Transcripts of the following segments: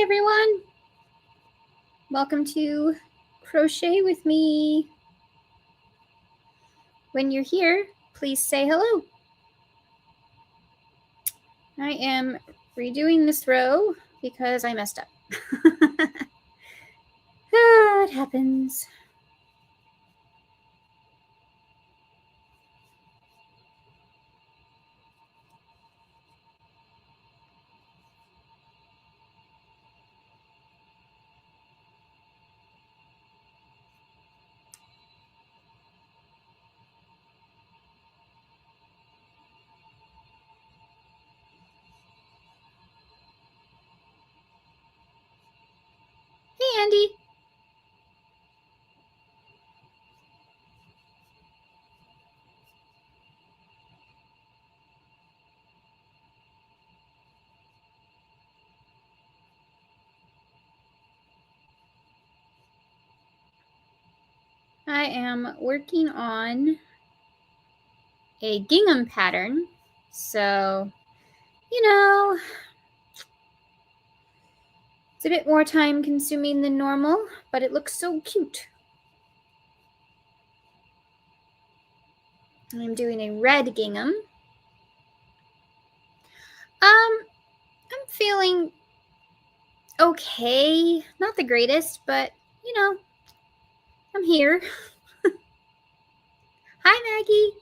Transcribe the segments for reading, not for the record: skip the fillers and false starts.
Hi everyone. Welcome to Crochet with me. When you're here, please say hello. I am redoing this row because I messed up. It happens. Hey Andy. I am working on a gingham pattern. So, it's a bit more time consuming than normal, but it looks so cute. I'm doing a red gingham. I'm feeling okay. Not the greatest, but I'm here. Hi, Maggie.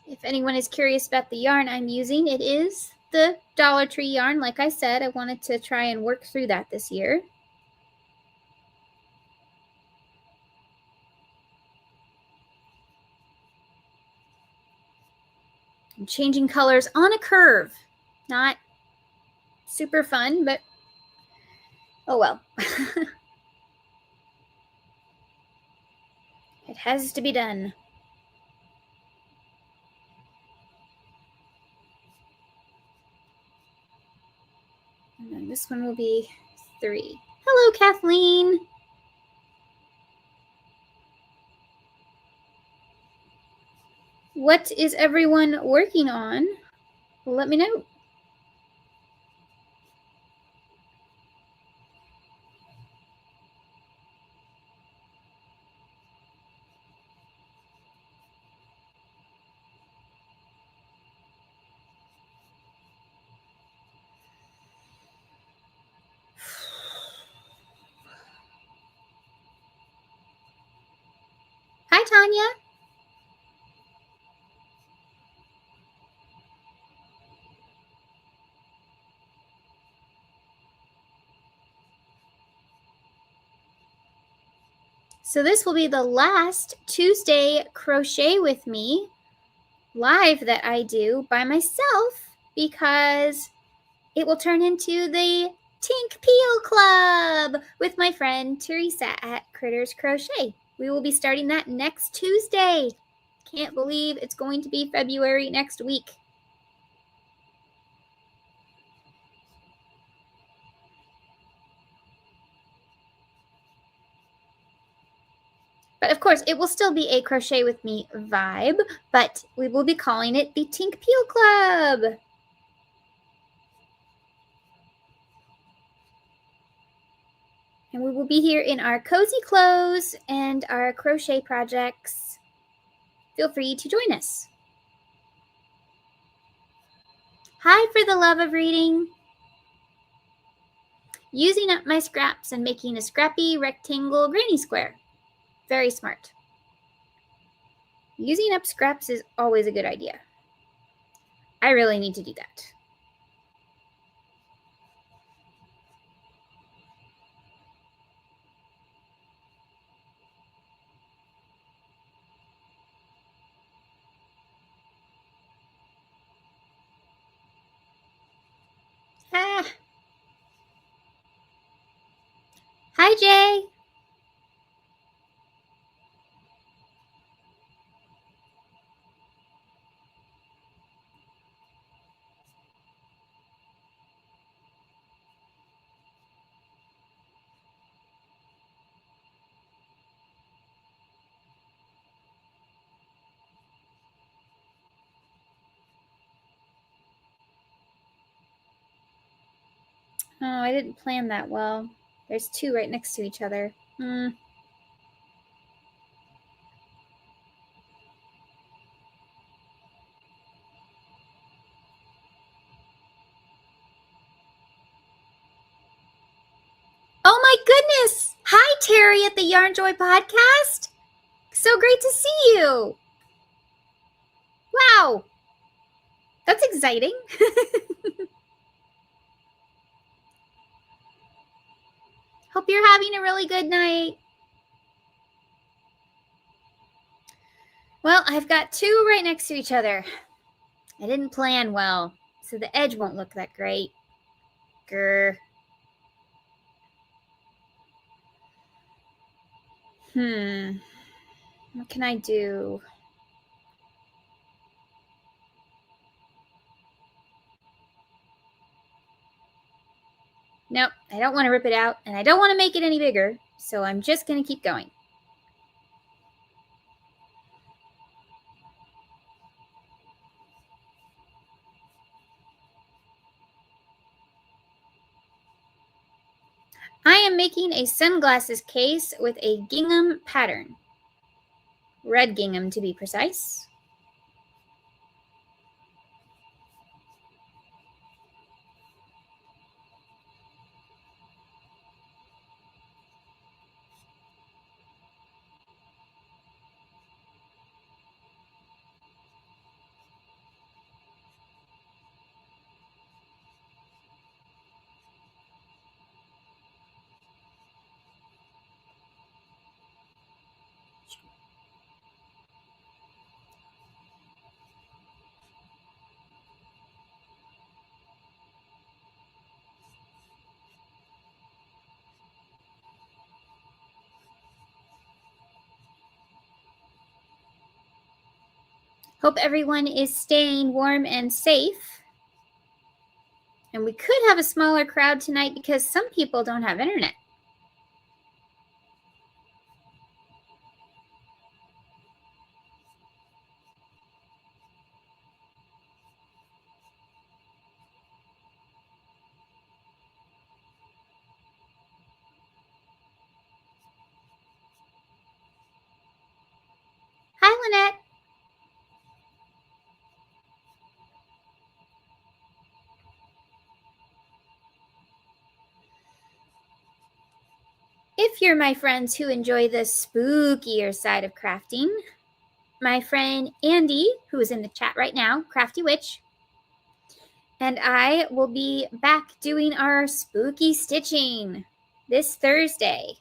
If anyone is curious about the yarn I'm using, it is the Dollar Tree yarn. Like I said, I wanted to try and work through that this year. I'm changing colors on a curve. Not super fun, but oh well. It has to be done. And then this one will be 3. Hello, Kathleen. What is everyone working on? Let me know. Hi, Tanya. So this will be the last Tuesday Crochet with me live that I do by myself because it will turn into the Tink Peel Club with my friend Teresa at Critters Crochet. We will be starting that next Tuesday. Can't believe it's going to be February next week. But of course, it will still be a Crochet with Me vibe, but we will be calling it the Tink Peel Club. And we will be here in our cozy clothes and our crochet projects. Feel free to join us. Hi, for the love of reading. Using up my scraps and making a scrappy rectangle granny square. Very smart. Using up scraps is always a good idea. I really need to do that. Ah. Hi, Jay. Oh, I didn't plan that well. There's two right next to each other. Oh my goodness! Hi, Terry at the Yarn Joy podcast. So great to see you. Wow. That's exciting. Hope you're having a really good night. Well, I've got two right next to each other. I didn't plan well, so the edge won't look that great. Grr. What can I do? Nope, I don't want to rip it out, and I don't want to make it any bigger, so I'm just going to keep going. I am making a sunglasses case with a gingham pattern. Red gingham, to be precise. Hope everyone is staying warm and safe. And we could have a smaller crowd tonight because some people don't have internet. Hi, Lynette. If you're my friends who enjoy the spookier side of crafting, my friend Andy, who is in the chat right now, Crafty Witch, and I will be back doing our spooky stitching this Thursday.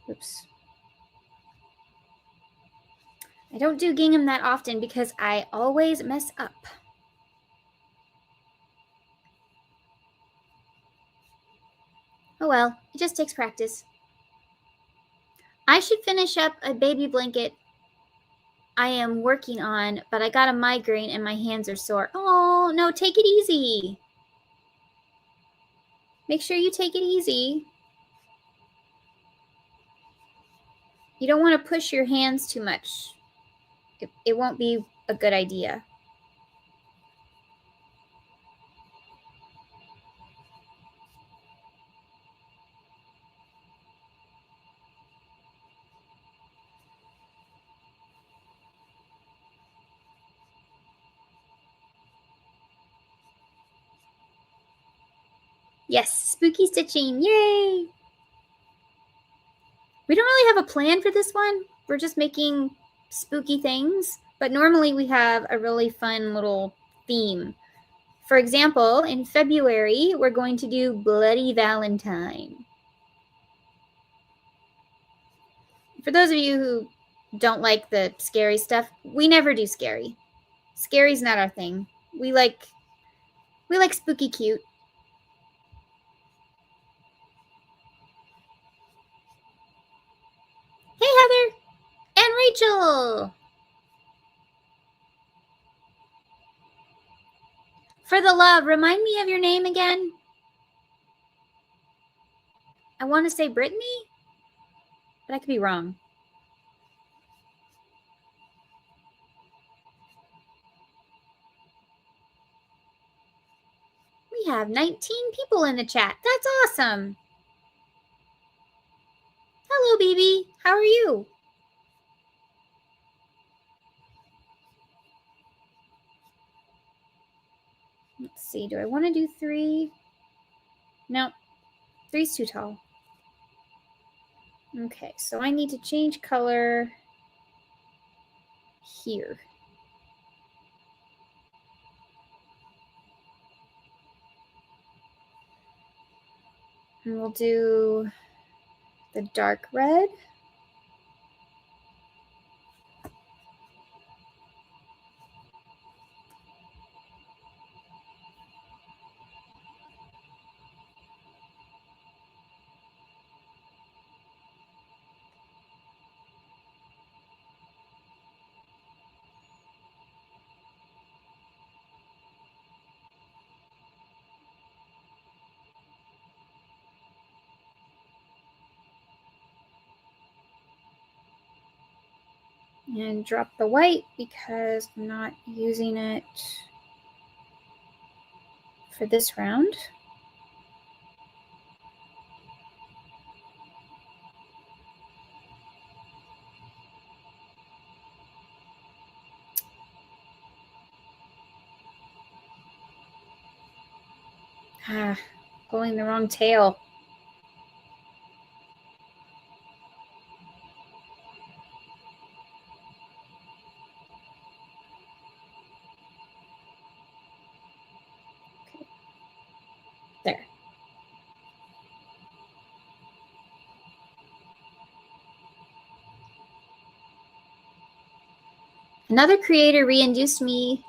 Oops. I don't do gingham that often because I always mess up. Oh well, it just takes practice. I should finish up a baby blanket I am working on, but I got a migraine and my hands are sore. Oh, no, take it easy. Make sure you take it easy. You don't want to push your hands too much. It won't be a good idea. Yes, spooky stitching. Yay! We don't really have a plan for this one. We're just making spooky things. But normally we have a really fun little theme. For example, in February, we're going to do Bloody Valentine. For those of you who don't like the scary stuff, we never do scary. Scary's not our thing. We like We like spooky cute. Hey, Heather and Rachel. For the love, remind me of your name again. I want to say Brittany, but I could be wrong. We have 19 people in the chat. That's awesome. Hello, BB. How are you? Let's see. Do I want to do 3? No, 3's too tall. Okay, so I need to change color here. And we'll do the dark red. And drop the white because I'm not using it for this round. Pulling the wrong tail. Okay. There. Another creator reintroduced me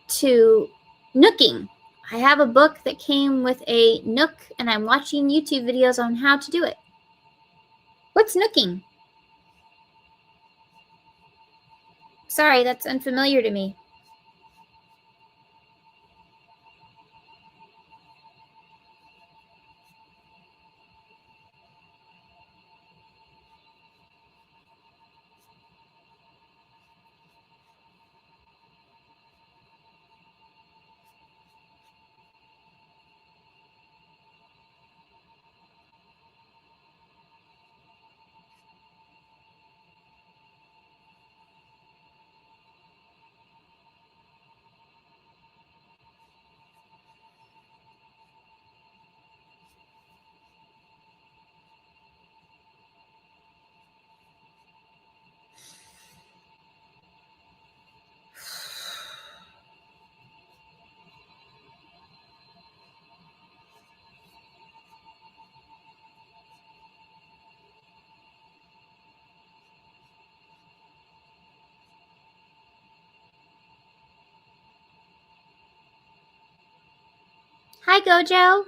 to nooking. I have a book that came with a nook, and I'm watching YouTube videos on how to do it. What's nooking? Sorry, that's unfamiliar to me. Hi, Gojo.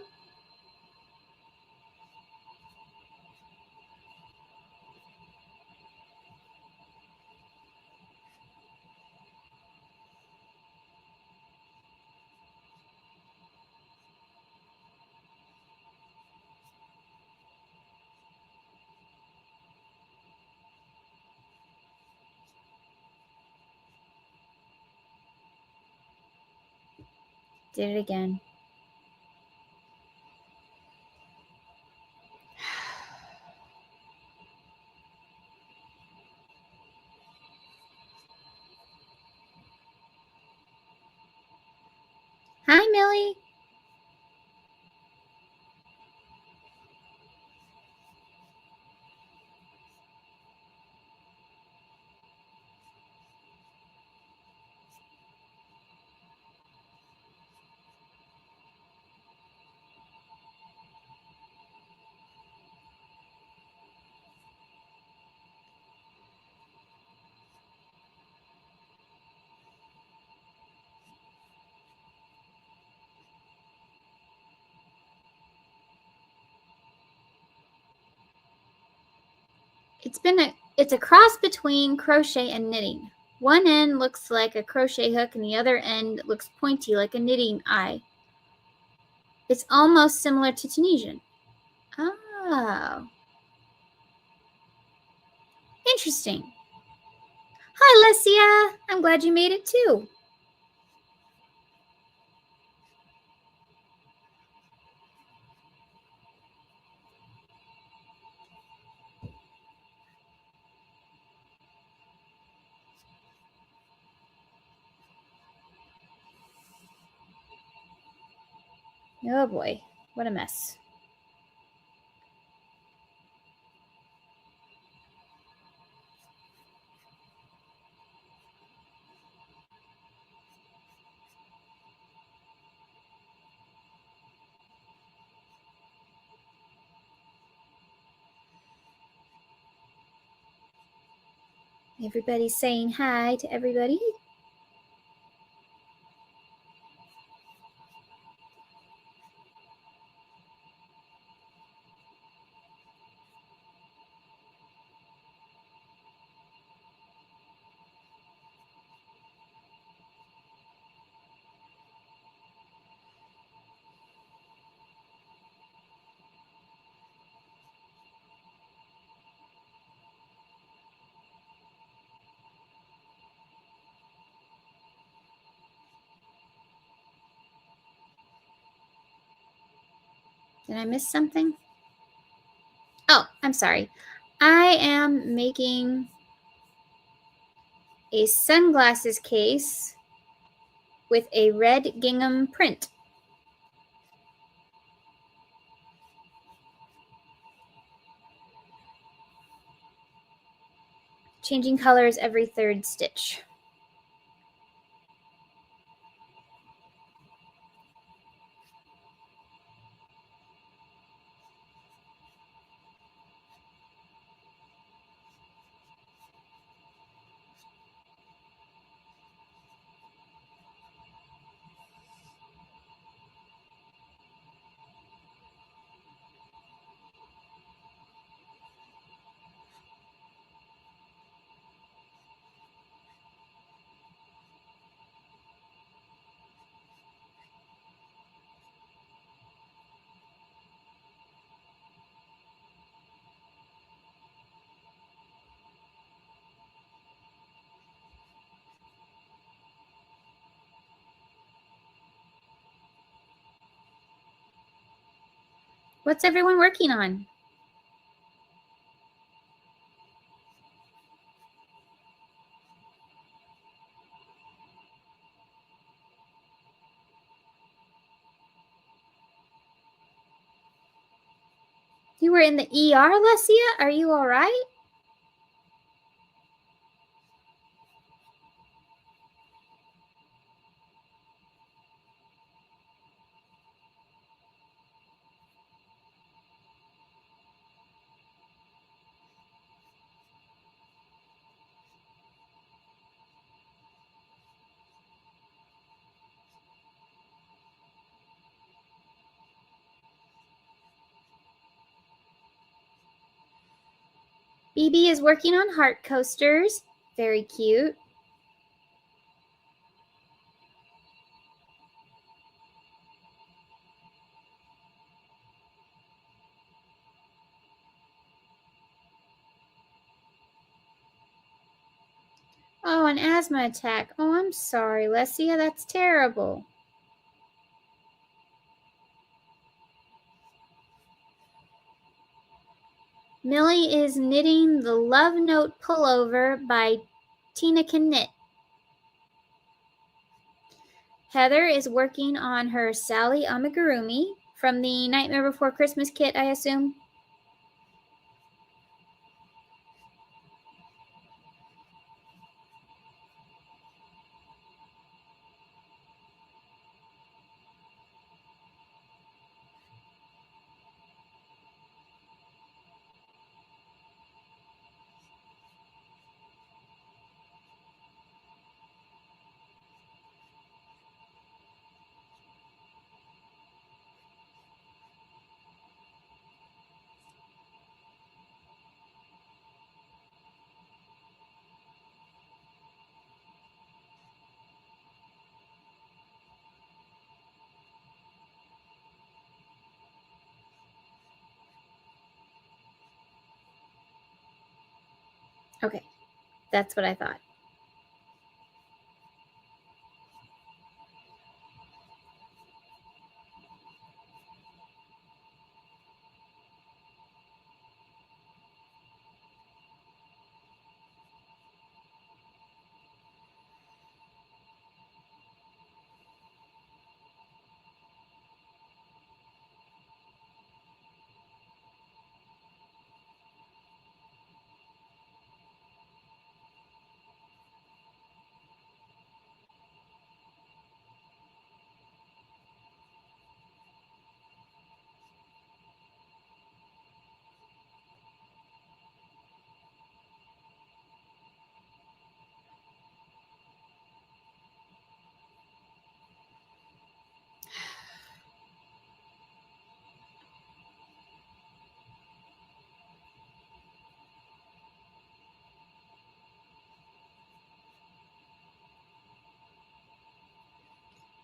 Did it again. Hi, Millie. It's a cross between crochet and knitting. One end looks like a crochet hook and the other end looks pointy like a knitting eye. It's almost similar to Tunisian. Oh. Interesting. Hi, Lesia. I'm glad you made it too. Oh boy, what a mess. Everybody's saying hi to everybody. Did I miss something? Oh, I'm sorry. I am making a sunglasses case with a red gingham print. Changing colors every third stitch. What's everyone working on? You were in the ER, Lesia? Are you all right? BB is working on heart coasters. Very cute. Oh, an asthma attack. Oh, I'm sorry, Lesia. That's terrible. Millie is knitting the Love Note Pullover by Tina Can Knit. Heather is working on her Sally amigurumi from the Nightmare Before Christmas kit, I assume. Okay, that's what I thought.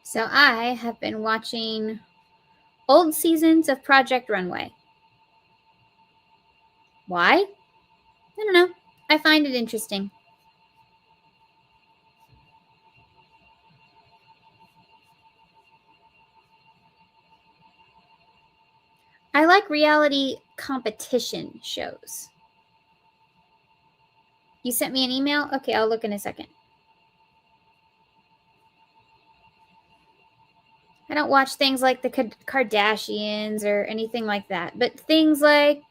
So I have been watching old seasons of Project Runway. Why? I don't know. I find it interesting. I like reality competition shows. You sent me an email? Okay, I'll look in a second. I don't watch things like the Kardashians or anything like that, but things like,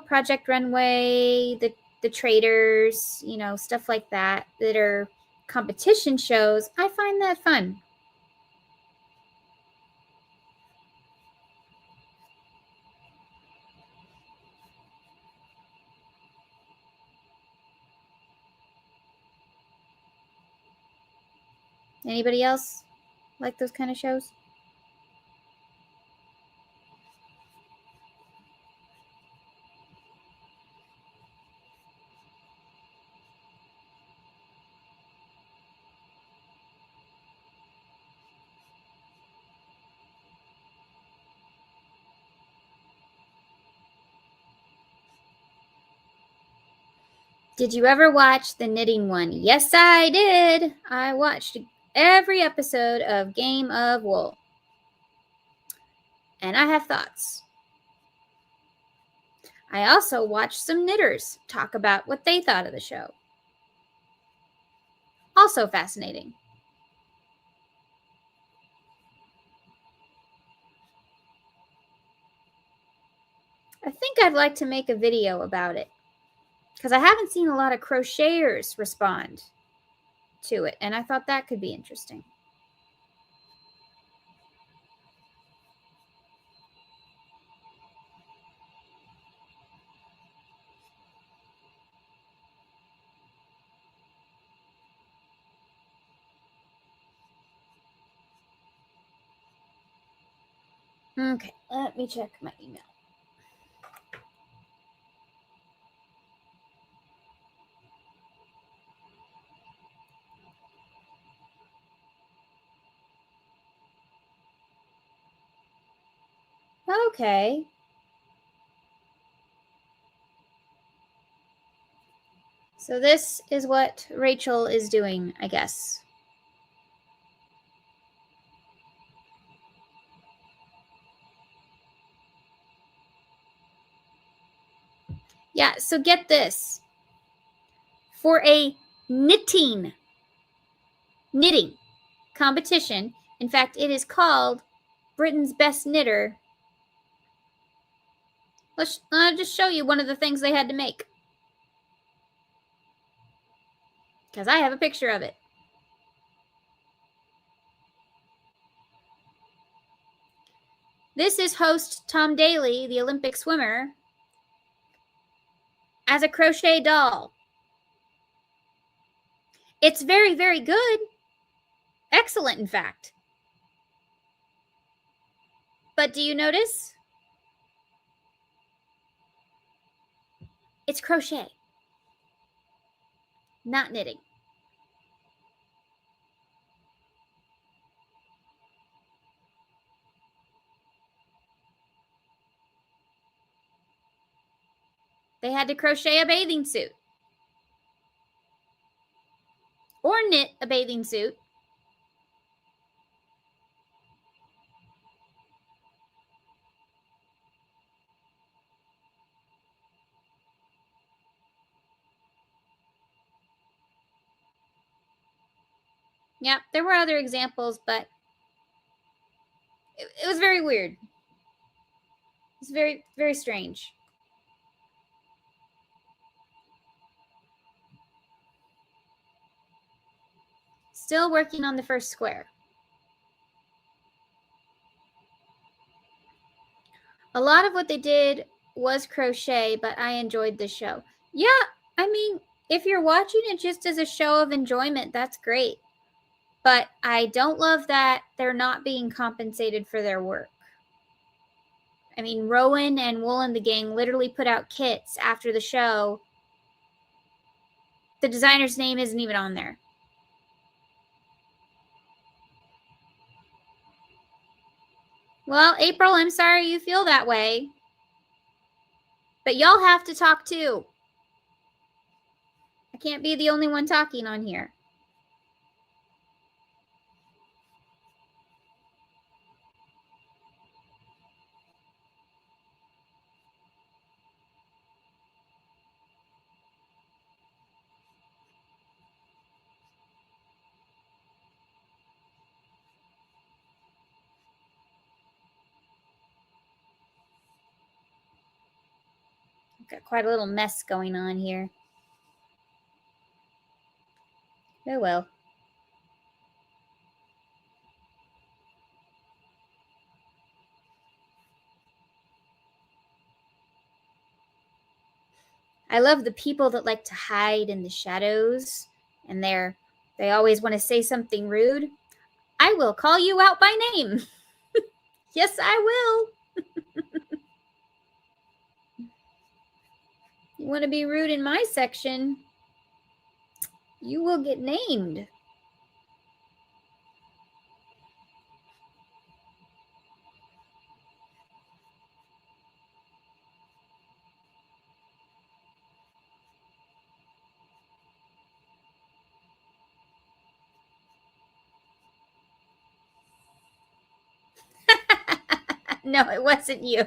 Project Runway, the Traders, stuff like that are competition shows. I find that fun. Anybody else like those kind of shows? Did you ever watch the knitting one? Yes, I did. I watched every episode of Game of Wool. And I have thoughts. I also watched some knitters talk about what they thought of the show. Also fascinating. I think I'd like to make a video about it because I haven't seen a lot of crocheters respond to it, and I thought that could be interesting. Okay, let me check my email. Okay. So this is what Rachel is doing, I guess. Yeah, so get this. For a knitting competition, in fact, it is called Britain's Best Knitter. I'll just show you one of the things they had to make. Because I have a picture of it. This is host Tom Daley, the Olympic swimmer, as a crochet doll. It's very, very good. Excellent, in fact. But do you notice? It's crochet, not knitting. They had to crochet a bathing suit. or knit a bathing suit. Yeah, there were other examples, but it was very weird. It's very, very strange. Still working on the first square. A lot of what they did was crochet, but I enjoyed the show. Yeah, I mean, if you're watching it just as a show of enjoyment, that's great. But I don't love that they're not being compensated for their work. I mean, Rowan and Wool and the Gang literally put out kits after the show. The designer's name isn't even on there. Well, April, I'm sorry you feel that way. But y'all have to talk too. I can't be the only one talking on here. Got quite a little mess going on here. Oh well. I love the people that like to hide in the shadows and they always want to say something rude. I will call you out by name. Yes, I will. You want to be rude in my section, you will get named. No, it wasn't you.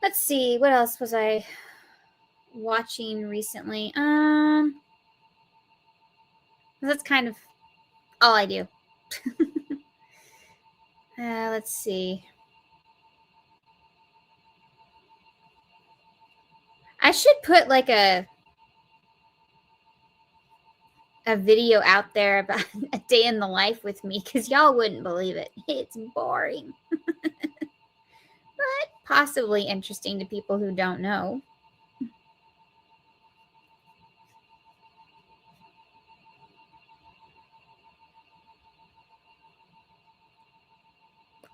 Let's see, what else was I watching recently? That's kind of all I do. Let's see. I should put like a video out there about a day in the life with me because y'all wouldn't believe it. It's boring. But possibly interesting to people who don't know.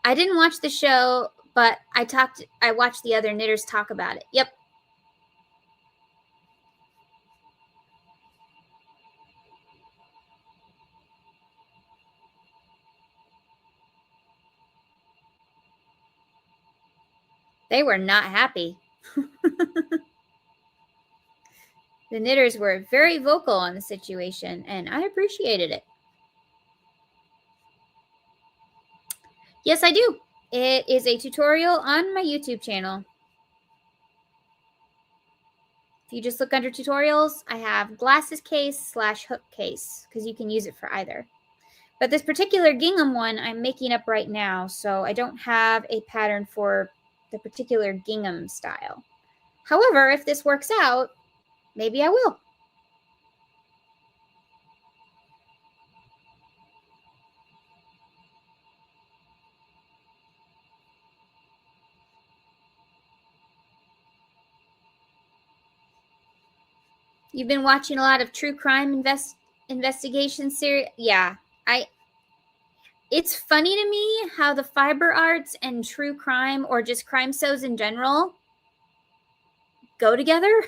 I didn't watch the show, but I watched the other knitters talk about it. Yep. They were not happy. The knitters were very vocal on the situation, and I appreciated it. Yes, I do. It is a tutorial on my YouTube channel. If you just look under tutorials, I have glasses case / hook case because you can use it for either. But this particular gingham one I'm making up right now, so I don't have a pattern for the particular gingham style. However, if this works out, maybe I will. You've been watching a lot of true crime investigation series? Yeah, It's funny to me how the fiber arts and true crime, or just crime shows in general, go together.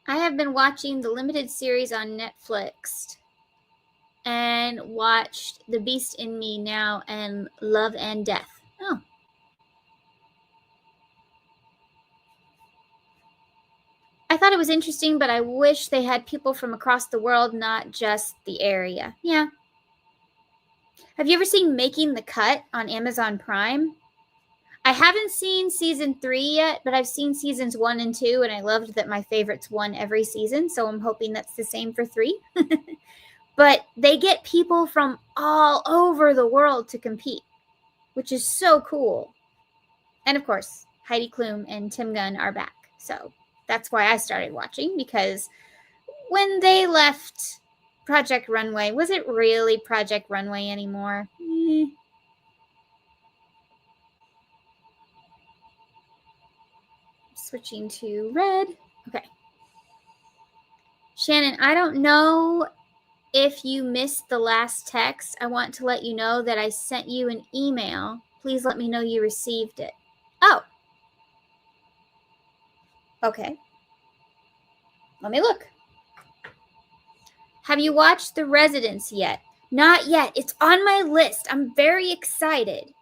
I have been watching the limited series on Netflix and watched The Beast in Me now and Love and Death. Oh. I thought it was interesting, but I wish they had people from across the world, not just the area. Yeah. Have you ever seen Making the Cut on Amazon Prime? I haven't seen season 3 yet, but I've seen seasons 1 and 2, and I loved that my favorites won every season, so I'm hoping that's the same for 3. But they get people from all over the world to compete, which is so cool. And of course, Heidi Klum and Tim Gunn are back. So that's why I started watching, because when they left Project Runway, was it really Project Runway anymore? Switching to red. Okay. Shannon, I don't know if you missed the last text. I want to let you know that I sent you an email. Please let me know you received it. Oh. Okay. Let me look. Have you watched The Residence yet? Not yet. It's on my list. I'm very excited.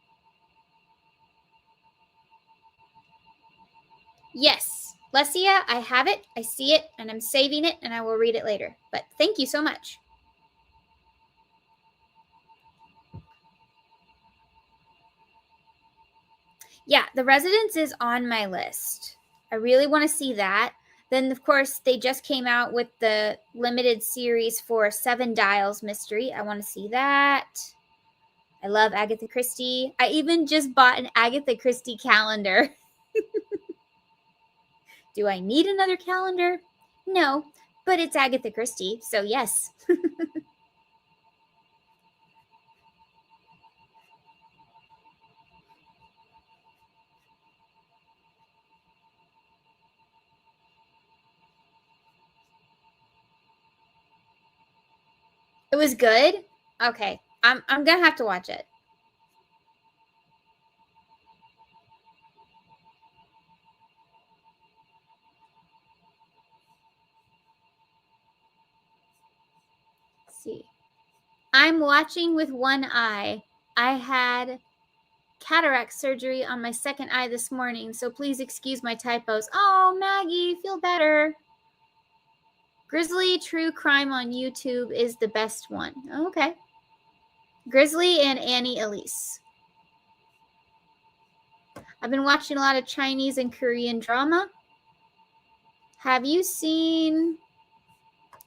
Yes. Lesia, I have it. I see it, and I'm saving it, and I will read it later. But thank you so much. Yeah, The Residence is on my list. I really want to see that. Then, of course, they just came out with the limited series for Seven Dials Mystery. I want to see that. I love Agatha Christie. I even just bought an Agatha Christie calendar. Do I need another calendar? No, but it's Agatha Christie, so yes. It was good? Okay, I'm gonna have to watch it. Let's see. I'm watching with one eye. I had cataract surgery on my second eye this morning, so please excuse my typos. Oh, Maggie, feel better. Grizzly True Crime on YouTube is the best one. Okay. Grizzly and Annie Elise. I've been watching a lot of Chinese and Korean drama. Have you seen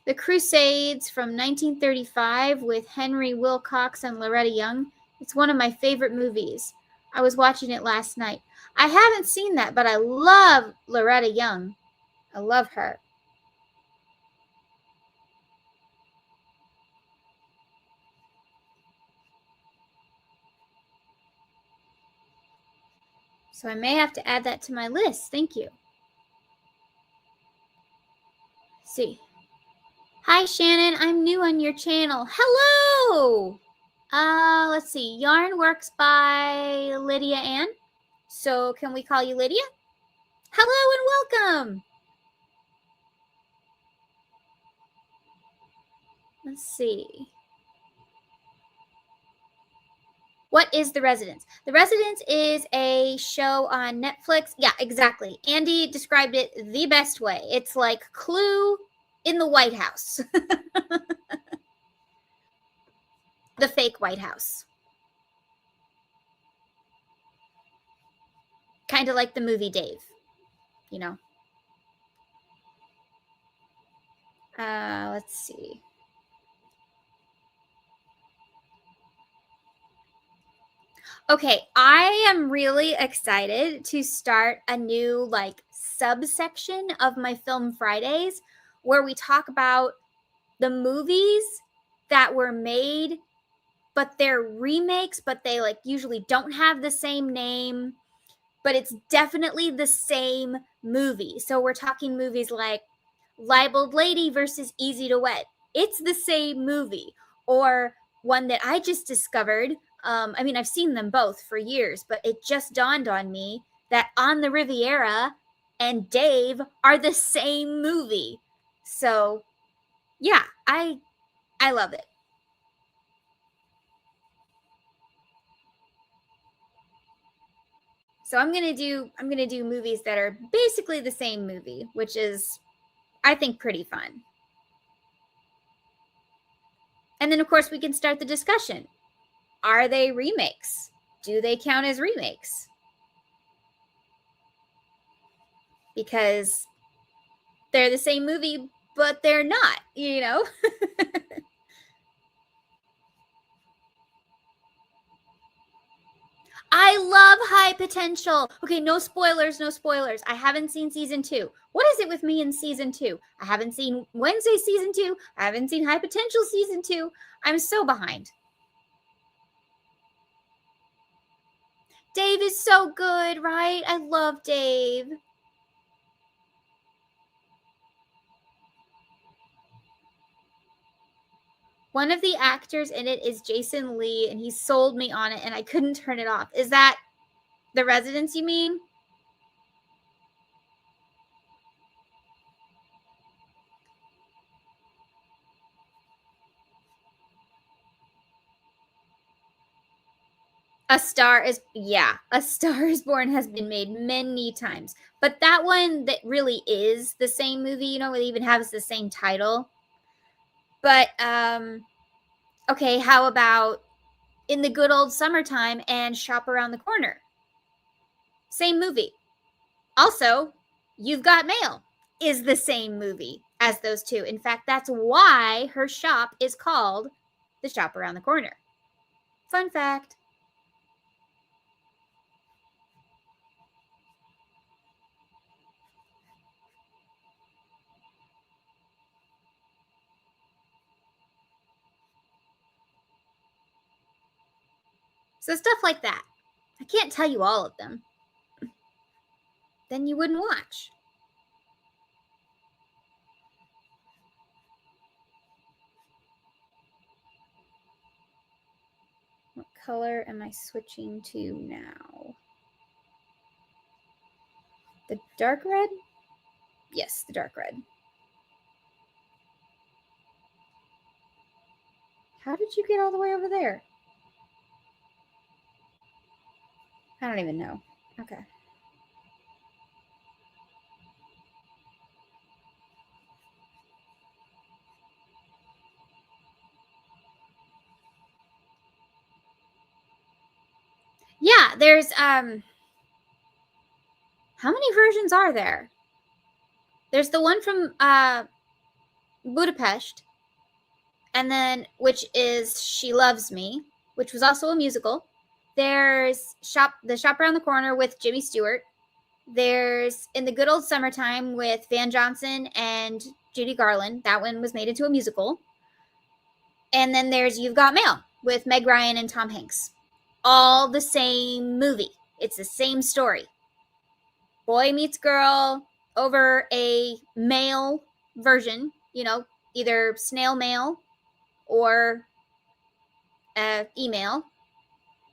The Crusades from 1935 with Henry Wilcox and Loretta Young? It's one of my favorite movies. I was watching it last night. I haven't seen that, but I love Loretta Young. I love her. So I may have to add that to my list. Thank you. Let's see. Hi, Shannon. I'm new on your channel. Hello! Let's see. Yarn Works by Lydia Ann. So can we call you Lydia? Hello and welcome. Let's see. What is The Residence? The Residence is a show on Netflix. Yeah, exactly. Andy described it the best way. It's like Clue in the White House. The fake White House. Kind of like the movie Dave, you know. Let's see. Okay, I am really excited to start a new like subsection of my Film Fridays where we talk about the movies that were made, but they're remakes, but they like usually don't have the same name, but it's definitely the same movie. So we're talking movies like Libeled Lady versus Easy to Wed. It's the same movie. Or one that I just discovered. I mean, I've seen them both for years, but it just dawned on me that On the Riviera and Dave are the same movie. So, yeah, I love it. So I'm gonna do movies that are basically the same movie, which is, I think, pretty fun. And then, of course, we can start the discussion. Are they remakes? Do they count as remakes? Because they're the same movie, but they're not, you know? I love High Potential. Okay, no spoilers, no spoilers. I haven't seen season 2. What is it with me in season 2? I haven't seen Wednesday season 2. I haven't seen High Potential season 2. I'm so behind. Dave is so good, right? I love Dave. One of the actors in it is Jason Lee, and he sold me on it, and I couldn't turn it off. Is that The Residence, you mean? A Star is Born has been made many times. But that one that really is the same movie, you know, it even has the same title. But okay, how about In the Good Old Summertime and Shop Around the Corner? Same movie. Also, You've Got Mail is the same movie as those two. In fact, that's why her shop is called The Shop Around the Corner. Fun fact. So stuff like that. I can't tell you all of them. Then you wouldn't watch. What color am I switching to now? The dark red? Yes, the dark red. How did you get all the way over there? I don't even know. Okay. Yeah, there's how many versions are there? There's the one from Budapest, and then which is She Loves Me, which was also a musical. There's the Shop Around the Corner with Jimmy Stewart. There's In the Good Old Summertime with Van Johnson and Judy Garland. That one was made into a musical. And then there's You've Got Mail with Meg Ryan and Tom Hanks. All the same movie. It's the same story. Boy meets girl over a mail version, you know, either snail mail or email.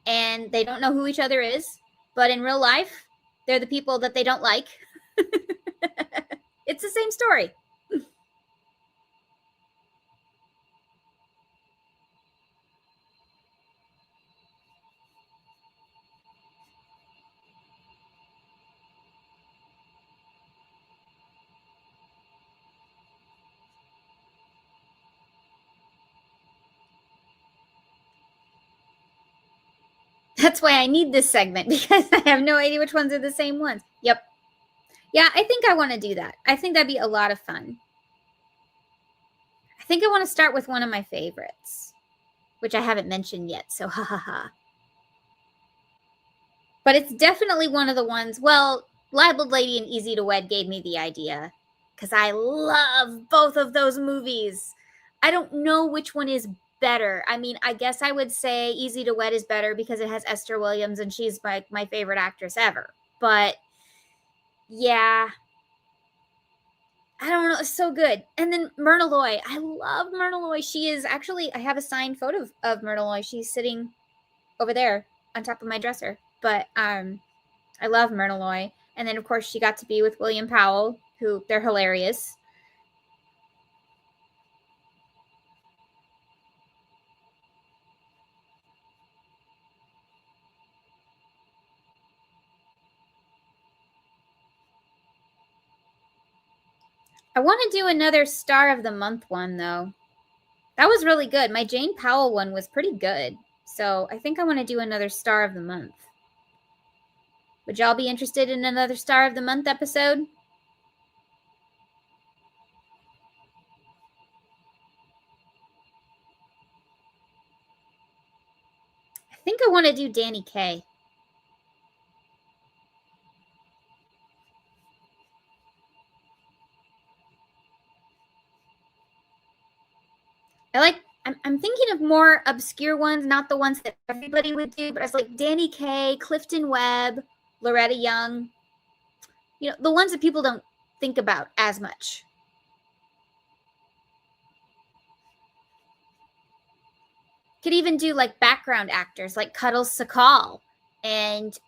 And they don't know who each other is. But in real life, they're the people that they don't like. It's the same story. That's why I need this segment, because I have no idea which ones are the same ones. Yep. Yeah, I think I want to do that. I think that'd be a lot of fun. I think I want to start with one of my favorites, which I haven't mentioned yet, so ha ha ha. But it's definitely one of the ones, well, Libeled Lady and Easy to Wed gave me the idea, because I love both of those movies. I don't know which one is better. I mean, I guess I would say Easy to Wed is better because it has Esther Williams and she's my favorite actress ever. But yeah, I don't know. It's so good. And then Myrna Loy. I love Myrna Loy. She is actually, I have a signed photo of Myrna Loy. She's sitting over there on top of my dresser. But I love Myrna Loy. And then, of course, she got to be with William Powell, who they're hilarious. I want to do another Star of the Month one, though. That was really good. My Jane Powell one was pretty good. So I think I want to do another Star of the Month. Would y'all be interested in another Star of the Month episode? I think I want to do Danny Kaye. I'm thinking of more obscure ones, not the ones that everybody would do, but I was like Danny Kaye, Clifton Webb, Loretta Young. You know, the ones that people don't think about as much. Could even do like background actors like Cuddles Sakal and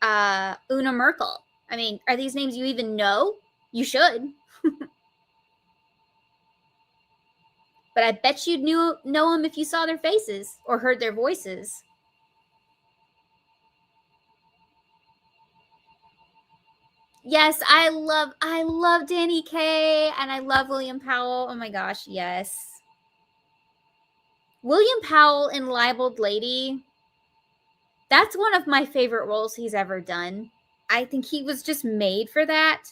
Una Merkel. I mean, are these names you even know? You should. But I bet you'd know them if you saw their faces or heard their voices. Yes, I love Danny Kaye and I love William Powell. Oh my gosh, yes. William Powell in Libeled Lady, that's one of my favorite roles he's ever done. I think he was just made for that.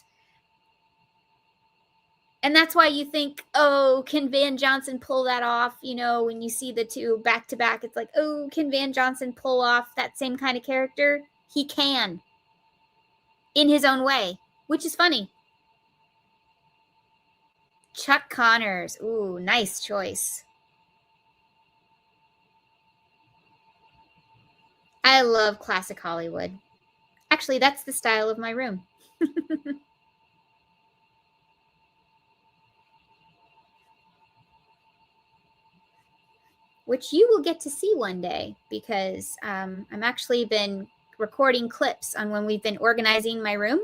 And that's why you think, oh, can Van Johnson pull that off? You know, when you see the two back to back, it's like, oh, can Van Johnson pull off that same kind of character? He can. In his own way, which is funny. Chuck Connors. Ooh, nice choice. I love classic Hollywood. Actually, that's the style of my room. Which you will get to see one day because I'm actually been recording clips on when we've been organizing my room.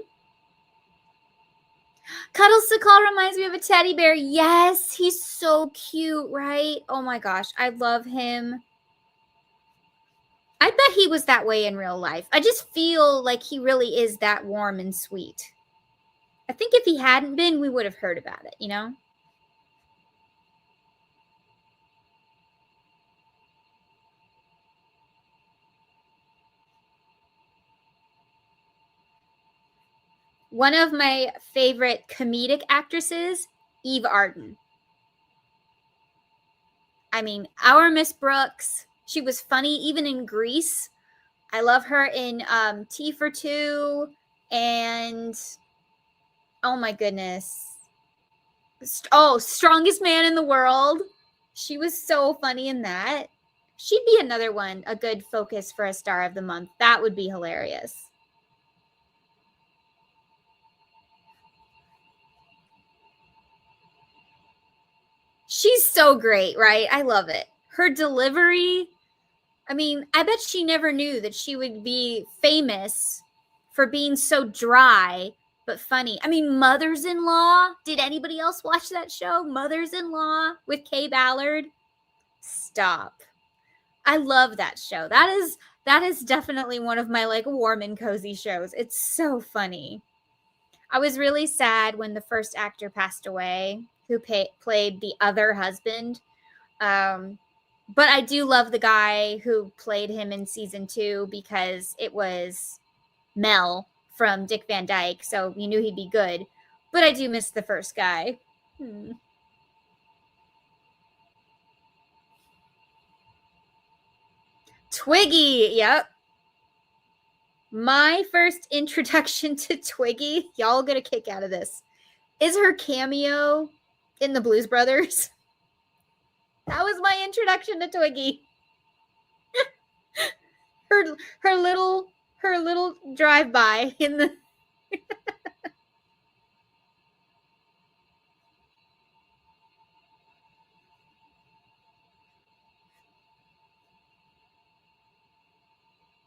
Cuddles Sakal reminds me of a teddy bear. Yes, he's so cute, right? Oh my gosh, I love him. I bet he was that way in real life. I just feel like he really is that warm and sweet. I think if he hadn't been, we would have heard about it, you know? One of my favorite comedic actresses, Eve Arden. I mean, our Miss Brooks, she was funny even in Grease. I love her in Tea for Two and oh my goodness. Oh, Strongest Man in the World. She was so funny in that. She'd be another one, a good focus for a Star of the Month. That would be hilarious. She's so great, right? I love it. Her delivery, I mean, I bet she never knew that she would be famous for being so dry but funny. I mean, Mothers-in-Law. Did anybody else watch that show? Mothers-in-Law with Kay Ballard. Stop. I love that show. That is definitely one of my like warm and cozy shows. It's so funny. I was really sad when the first actor passed away who played the other husband. But I do love the guy who played him in season 2 because it was Mel from Dick Van Dyke, so you knew he'd be good. But I do miss the first guy. Twiggy, yep. My first introduction to Twiggy, y'all get a kick out of this, is her cameo in the Blues Brothers. That was my introduction to Twiggy. her little drive-by in the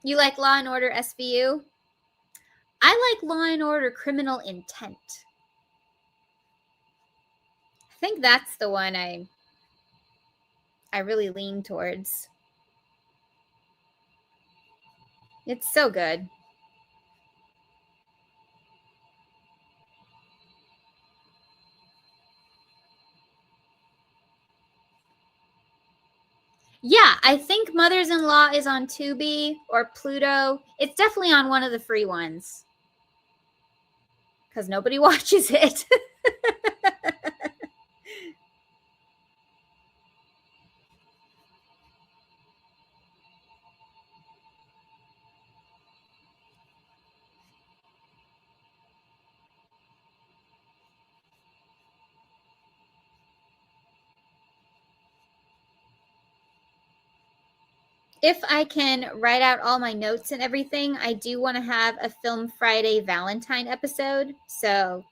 You like Law and Order SVU? I like Law and Order Criminal Intent. I think that's the one I really lean towards. It's so good. Yeah, I think Mothers-in-Law is on Tubi or Pluto. It's definitely on one of the free ones. Because nobody watches it. If I can write out all my notes and everything, I do want to have a Film Friday Valentine episode. So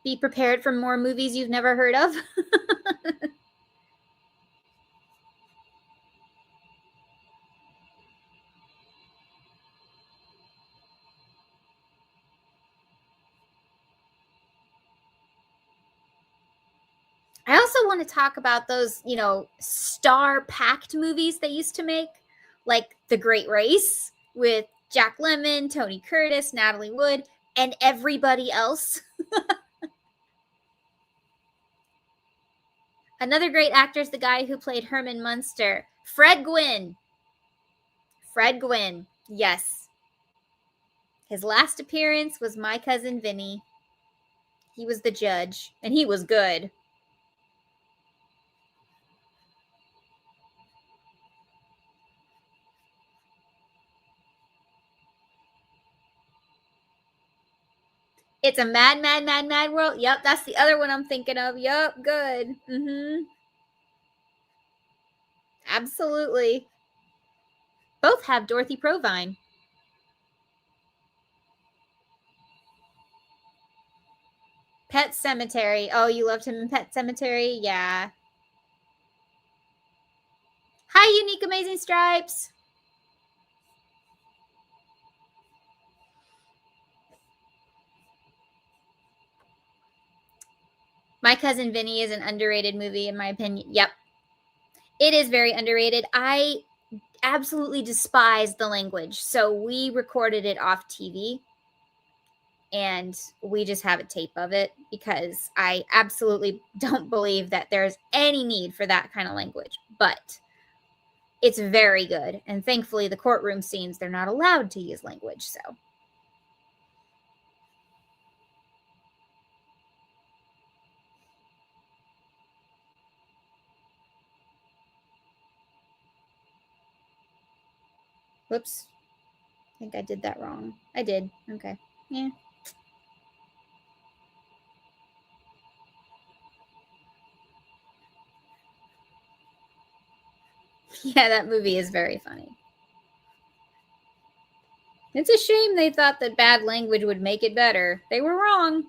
be prepared for more movies you've never heard of. I also want to talk about those, star-packed movies they used to make, like The Great Race with Jack Lemmon, Tony Curtis, Natalie Wood, and everybody else. Another great actor is the guy who played Herman Munster, Fred Gwynne. Fred Gwynne, yes. His last appearance was My Cousin Vinny. He was the judge, and he was good. It's a mad, mad, mad, mad world. Yep, that's the other one I'm thinking of. Yep, good. Absolutely. Both have Dorothy Provine. Pet Cemetery. Oh, you loved him in Pet Cemetery? Yeah. Hi, Unique Amazing Stripes. My Cousin Vinny is an underrated movie, in my opinion. Yep. It is very underrated. I absolutely despise the language. So we recorded it off TV and we just have a tape of it because I absolutely don't believe that there's any need for that kind of language. But it's very good. And thankfully, the courtroom scenes, they're not allowed to use language. So. Whoops. I think I did that wrong. I did. Okay. Yeah. Yeah, that movie is very funny. It's a shame they thought that bad language would make it better. They were wrong.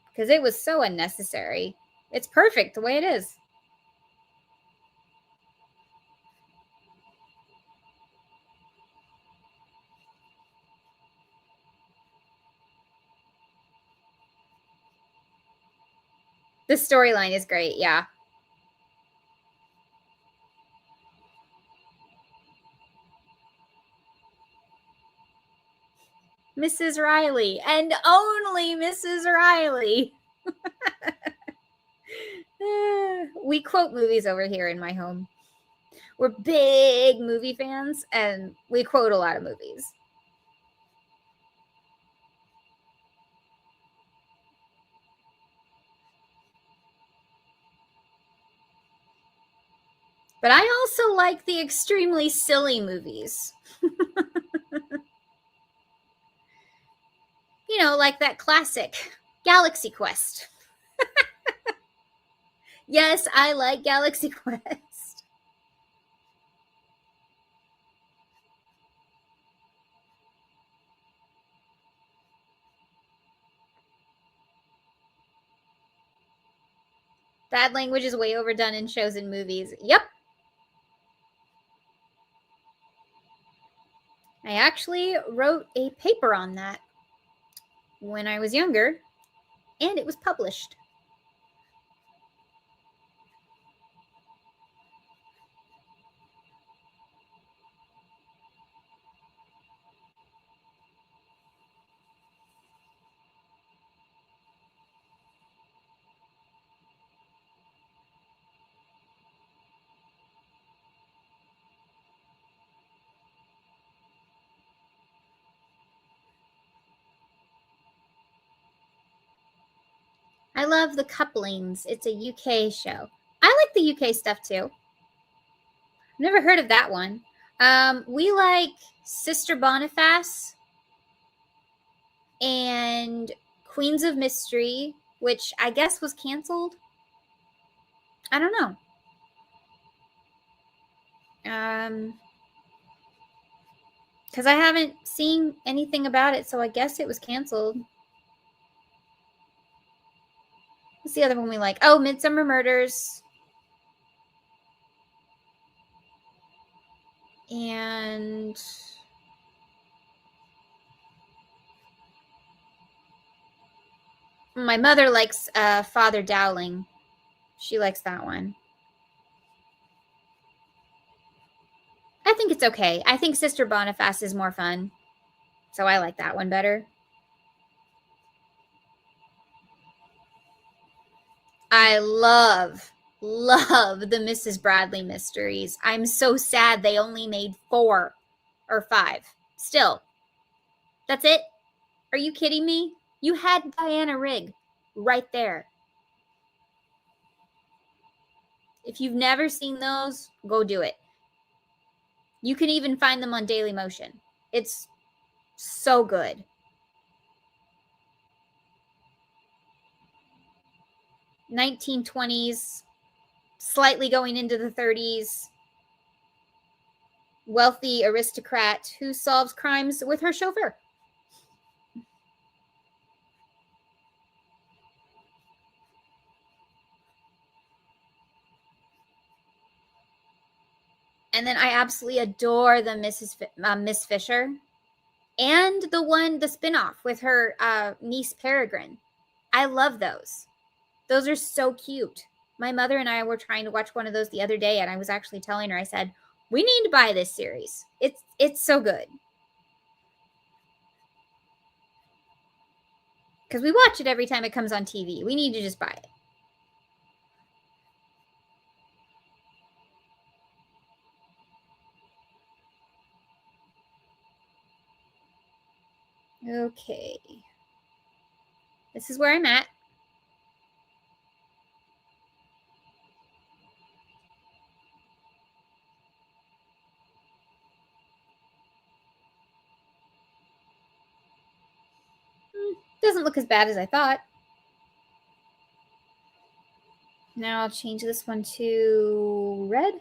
Because it was so unnecessary. It's perfect the way it is. The storyline is great, yeah. Mrs. Riley, and only Mrs. Riley. We quote movies over here in my home. We're big movie fans, and we quote a lot of movies. But I also like the extremely silly movies. Like that classic Galaxy Quest. Yes, I like Galaxy Quest. Bad language is way overdone in shows and movies. Yep. I actually wrote a paper on that when I was younger, and it was published. I love the couplings. It's a UK show. I like the UK stuff too. Never heard of that one. We like Sister Boniface and Queens of Mystery, which I guess was canceled. I don't know. Because I haven't seen anything about it, so I guess it was canceled. What's the other one we like? Oh, Midsummer Murders. And my mother likes Father Dowling. She likes that one. I think it's okay. I think Sister Boniface is more fun. So I like that one better. I love the Mrs. Bradley mysteries. I'm so sad they only made 4 or 5. Still, that's it? Are you kidding me? You had Diana Rigg right there. If you've never seen those, go do it. You can even find them on Daily Motion. It's so good. (1920s), slightly going into the 30s, wealthy aristocrat who solves crimes with her chauffeur. And then I absolutely adore the Miss Fisher, and the spinoff with her niece Peregrine. I love those. Those are so cute. My mother and I were trying to watch one of those the other day, and I was actually telling her, I said, we need to buy this series. It's so good. Because we watch it every time it comes on TV. We need to just buy it. Okay. This is where I'm at. Doesn't look as bad as I thought. Now I'll change this one to red.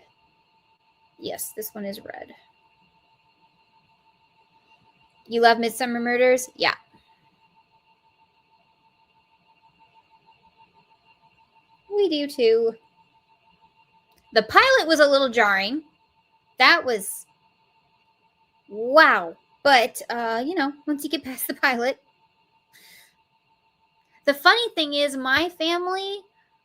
Yes, this one is red. You love Midsummer Murders? Yeah. We do too. The pilot was a little jarring. That was wow. But once you get past the pilot. The funny thing is, my family,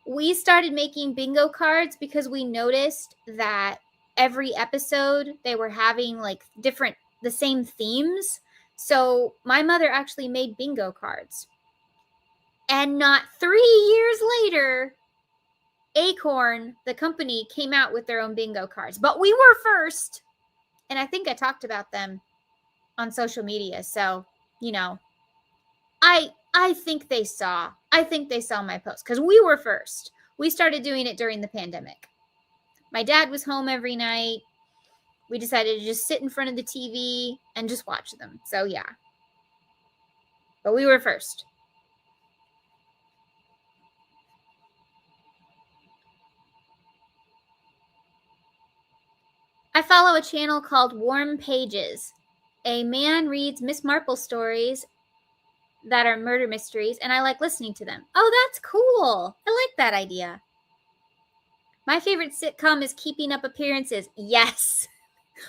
we started making bingo cards because we noticed that every episode they were having like the same themes. So my mother actually made bingo cards. And not 3 years later, Acorn, the company, came out with their own bingo cards. But we were first. And I think I talked about them on social media. So, I think they saw my post because we were first. We started doing it during the pandemic. My dad was home every night. We decided to just sit in front of the TV and just watch them. So yeah. But we were first. I follow a channel called Warm Pages. A man reads Miss Marple stories that are murder mysteries, and I like listening to them. Oh, that's cool. I like that idea. My favorite sitcom is Keeping Up Appearances. Yes.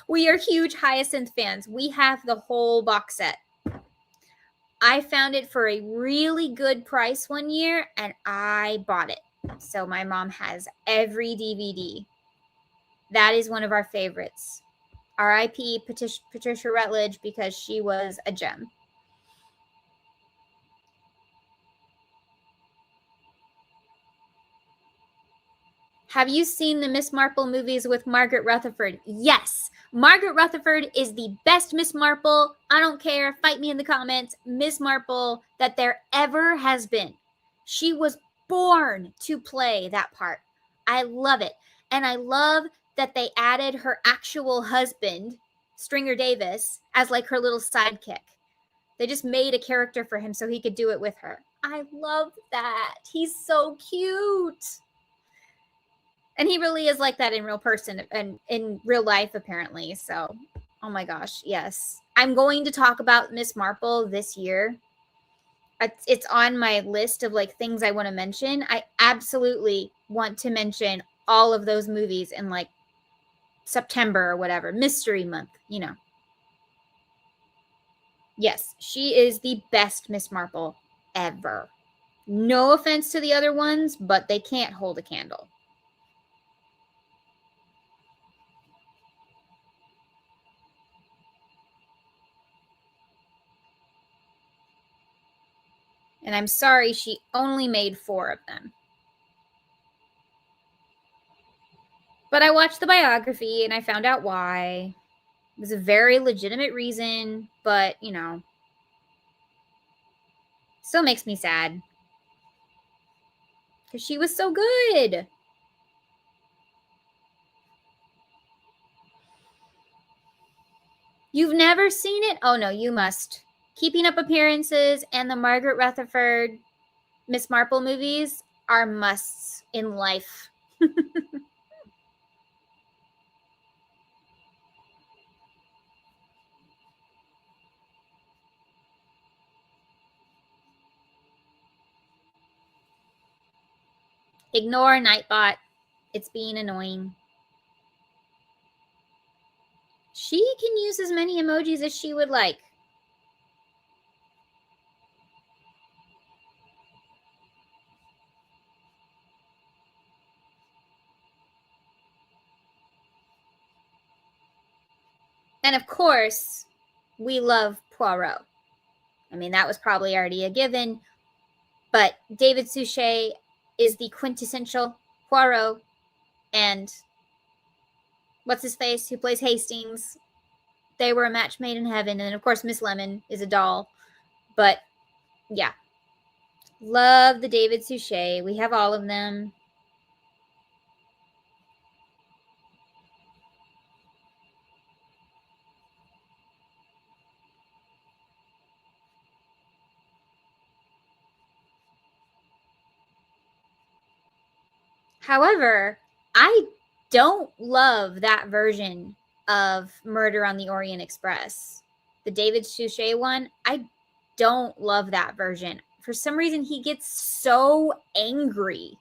We are huge Hyacinth fans. We have the whole box set. I found it for a really good price one year, and I bought it. So my mom has every DVD. That is one of our favorites. R.I.P. Patricia Rutledge, because she was a gem. Have you seen the Miss Marple movies with Margaret Rutherford? Yes. Margaret Rutherford is the best Miss Marple. I don't care. Fight me in the comments. Miss Marple that there ever has been. She was born to play that part. I love it. And I love that they added her actual husband, Stringer Davis, as like her little sidekick. They just made a character for him so he could do it with her. I love that. He's so cute. And he really is like that in real person and in real life, apparently. So, oh my gosh, yes. I'm going to talk about Miss Marple this year. It's on my list of like things I want to mention. I absolutely want to mention all of those movies in like September or whatever, mystery month, you know. Yes, she is the best Miss Marple ever. No offense to the other ones, but they can't hold a candle. And I'm sorry she only made 4 of them. But I watched the biography and I found out why. It was a very legitimate reason, but, you know, still makes me sad. Because she was so good. You've never seen it? Oh, no, you must. Keeping Up Appearances and the Margaret Rutherford Miss Marple movies are musts in life. Ignore Nightbot. It's being annoying. She can use as many emojis as she would like. And of course, we love Poirot. I mean, that was probably already a given, but David Suchet is the quintessential Poirot, and what's his face, who plays Hastings, they were a match made in heaven. And of course, Miss Lemon is a doll. But yeah, love the David Suchet. We have all of them. However, I don't love that version of Murder on the Orient Express. The David Suchet one, I don't love that version. For some reason, he gets so angry.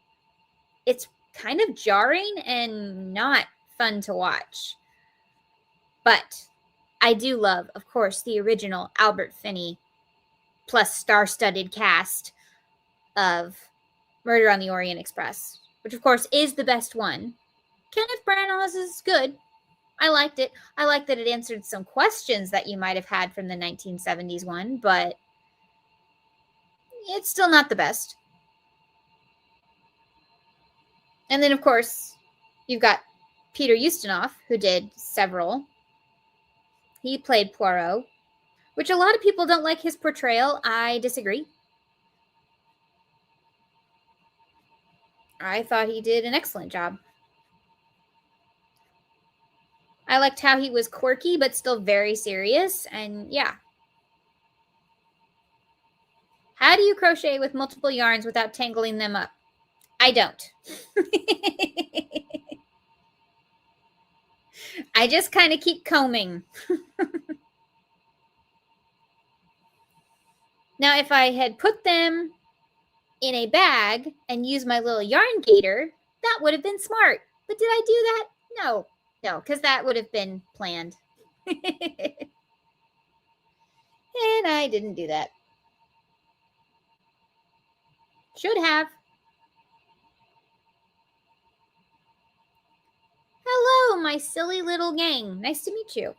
It's kind of jarring and not fun to watch. But I do love, of course, the original Albert Finney plus star-studded cast of Murder on the Orient Express, which of course is the best one. Kenneth Branagh's is good. I liked it. I like that it answered some questions that you might have had from the 1970s one, but it's still not the best. And then, of course, you've got Peter Ustinov, who did several. He played Poirot, which a lot of people don't like his portrayal. I disagree. I thought he did an excellent job. I liked how he was quirky, but still very serious. And yeah. How do you crochet with multiple yarns without tangling them up? I don't. I just kind of keep combing. Now, if I had put them in a bag and used my little yarn gator, that would have been smart. But did I do that? No, because that would have been planned. And I didn't do that. Should have. Hello, my silly little gang. Nice to meet you.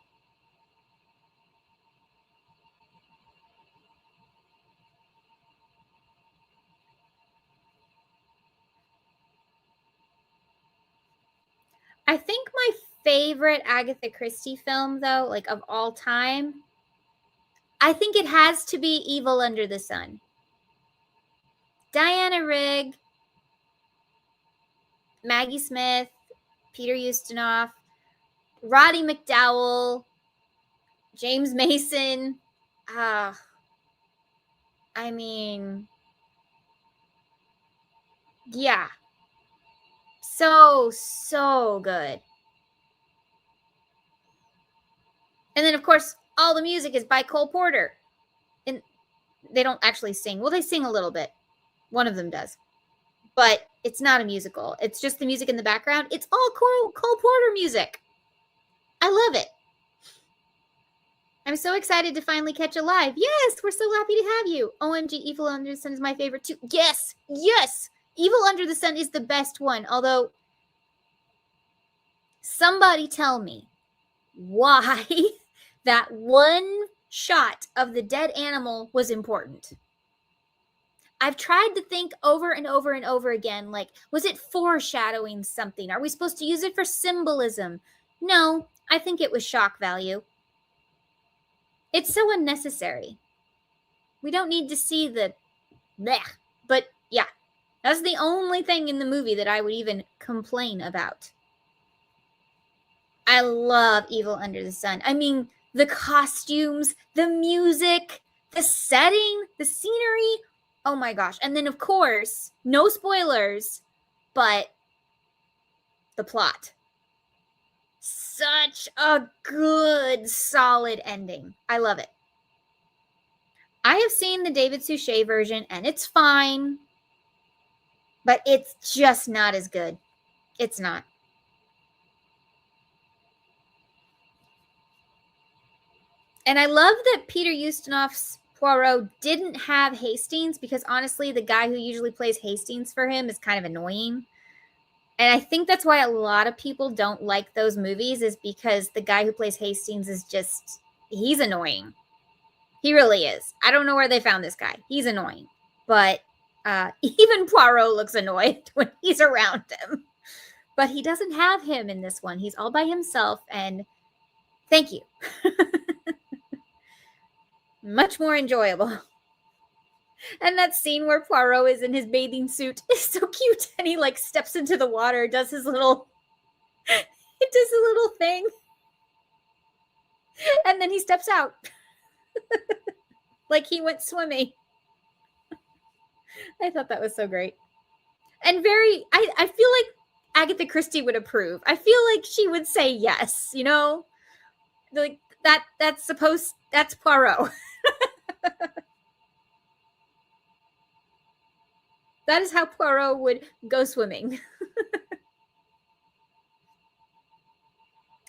I think my favorite Agatha Christie film, though, like of all time, I think it has to be Evil Under the Sun. Diana Rigg, Maggie Smith, Peter Ustinov, Roddy McDowell, James Mason. I mean, yeah. So good. And then, of course, all the music is by Cole Porter. And they don't actually sing. Well, they sing a little bit. One of them does. But it's not a musical. It's just the music in the background. It's all Cole Porter music. I love it. I'm so excited to finally catch a live. Yes, we're so happy to have you. OMG, Evil Under the Sun is my favorite too. Yes. Evil Under the Sun is the best one. Although, somebody tell me why that one shot of the dead animal was important. I've tried to think over and over and over again, like, was it foreshadowing something? Are we supposed to use it for symbolism? No, I think it was shock value. It's so unnecessary. We don't need to see the bleh. But yeah, that's the only thing in the movie that I would even complain about. I love Evil Under the Sun. I mean, the costumes, the music, the setting, the scenery. Oh my gosh. And then, of course, no spoilers, but the plot. Such a good, solid ending. I love it. I have seen the David Suchet version, and it's fine, but it's just not as good. It's not. And I love that Peter Ustinov's Poirot didn't have Hastings, because honestly, the guy who usually plays Hastings for him is kind of annoying. And I think that's why a lot of people don't like those movies, is because the guy who plays Hastings is just, he's annoying. He really is. I don't know where they found this guy. He's annoying. But even Poirot looks annoyed when he's around him. But he doesn't have him in this one. He's all by himself. And thank you. Much more enjoyable. And that scene where Poirot is in his bathing suit is so cute. And he like steps into the water, does his little, it does a little thing. And then he steps out. Like he went swimming. I thought that was so great. And very, I feel like Agatha Christie would approve. I feel like she would say yes, you know? Like that's Poirot. That is how Poirot would go swimming.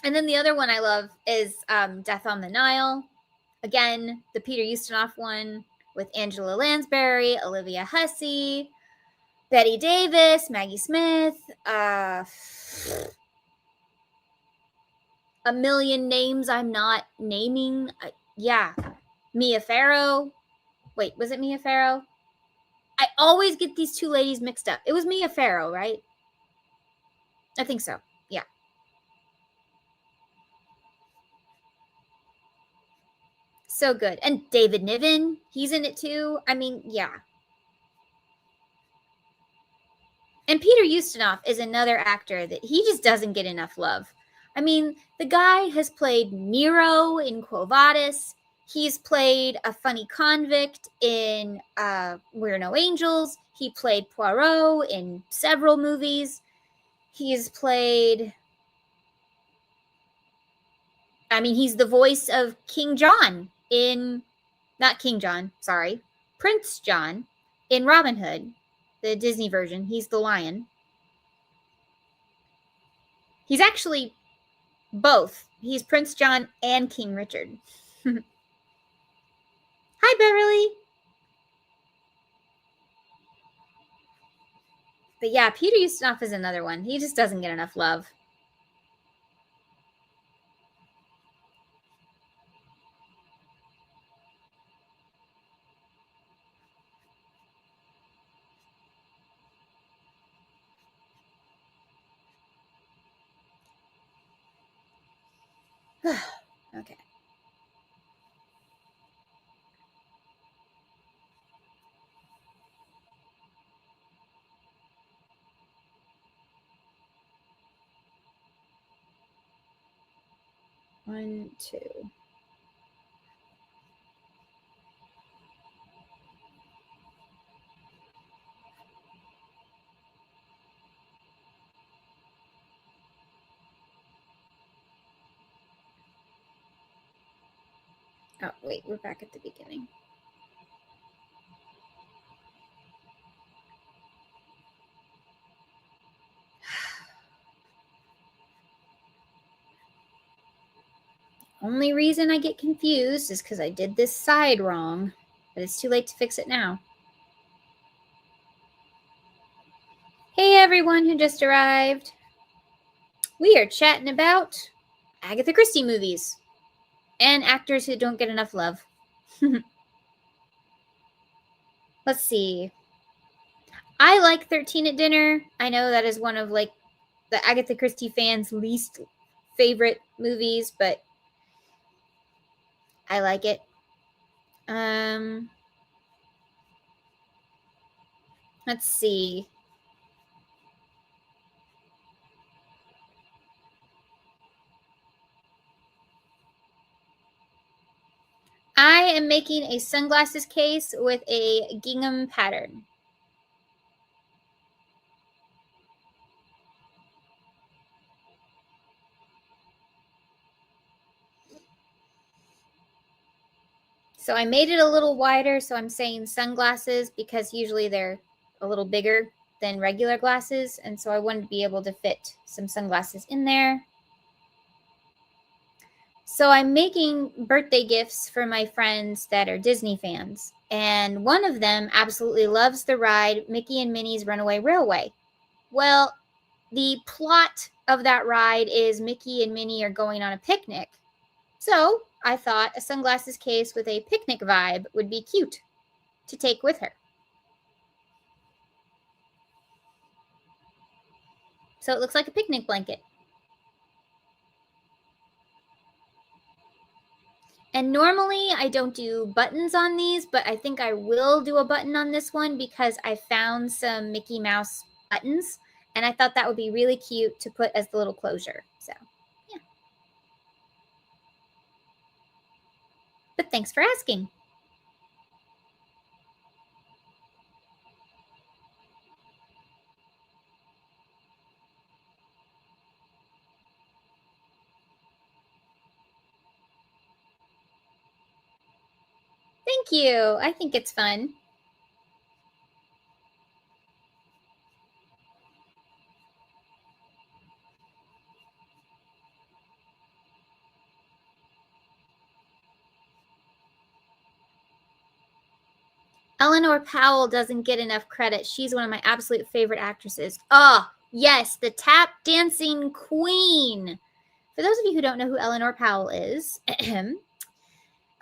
And then the other one I love is Death on the Nile. Again, the Peter Ustinov one with Angela Lansbury, Olivia Hussey, Betty Davis, Maggie Smith, a million names I'm not naming. Mia Farrow. Wait, was it Mia Farrow? I always get these two ladies mixed up. It was Mia Farrow, right? I think so. Yeah. So good. And David Niven, he's in it too. I mean, yeah. And Peter Ustinov is another actor that he just doesn't get enough love. I mean, the guy has played Nero in Quo Vadis. He's played a funny convict in We're No Angels. He played Poirot in several movies. He's played I mean, he's the voice of King John not King John, sorry, Prince John in Robin Hood, the Disney version. He's the lion. He's actually both. He's Prince John and King Richard. Hi, Beverly. But yeah, Peter Ustinov is another one. He just doesn't get enough love. Okay. One, two. Oh, wait, we're back at the beginning. Only reason I get confused is because I did this side wrong, but it's too late to fix it now. Hey, everyone who just arrived. We are chatting about Agatha Christie movies and actors who don't get enough love. Let's see. I like 13 at Dinner. I know that is one of like the Agatha Christie fans' least favorite movies, but I like it. Let's see. I am making a sunglasses case with a gingham pattern. So I made it a little wider, so I'm saying sunglasses because usually they're a little bigger than regular glasses, and so I wanted to be able to fit some sunglasses in there. So I'm making birthday gifts for my friends that are Disney fans, and one of them absolutely loves the ride Mickey and Minnie's Runaway Railway. Well, the plot of that ride is Mickey and Minnie are going on a picnic. So I thought a sunglasses case with a picnic vibe would be cute to take with her. So it looks like a picnic blanket. And normally I don't do buttons on these, but I think I will do a button on this one because I found some Mickey Mouse buttons and I thought that would be really cute to put as the little closure. So, yeah. But thanks for asking. Thank you. I think it's fun. Eleanor Powell doesn't get enough credit. She's one of my absolute favorite actresses. Oh, yes, the tap dancing queen. For those of you who don't know who Eleanor Powell is,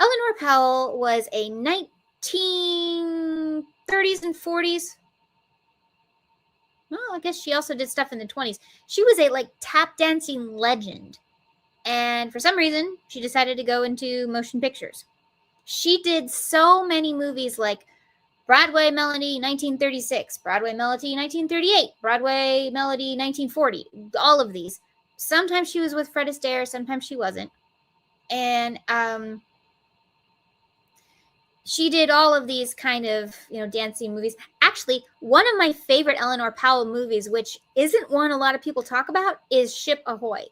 Eleanor Powell was a 1930s and 40s. Well, I guess she also did stuff in the 20s. She was a like tap dancing legend. And for some reason, she decided to go into motion pictures. She did so many movies like Broadway Melody 1936, Broadway Melody 1938, Broadway Melody 1940, all of these. Sometimes she was with Fred Astaire, sometimes she wasn't. And she did all of these kind of, dancing movies. Actually, one of my favorite Eleanor Powell movies, which isn't one a lot of people talk about, is Ship Ahoy.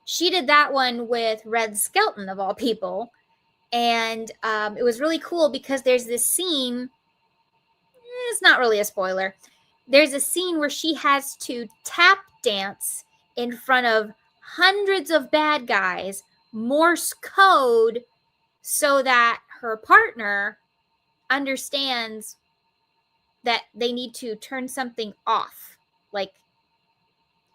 she did that one with Red Skelton, of all people. And it was really cool because there's this scene. It's not really a spoiler. There's a scene where she has to tap dance in front of hundreds of bad guys, Morse code, so that her partner understands that they need to turn something off. Like,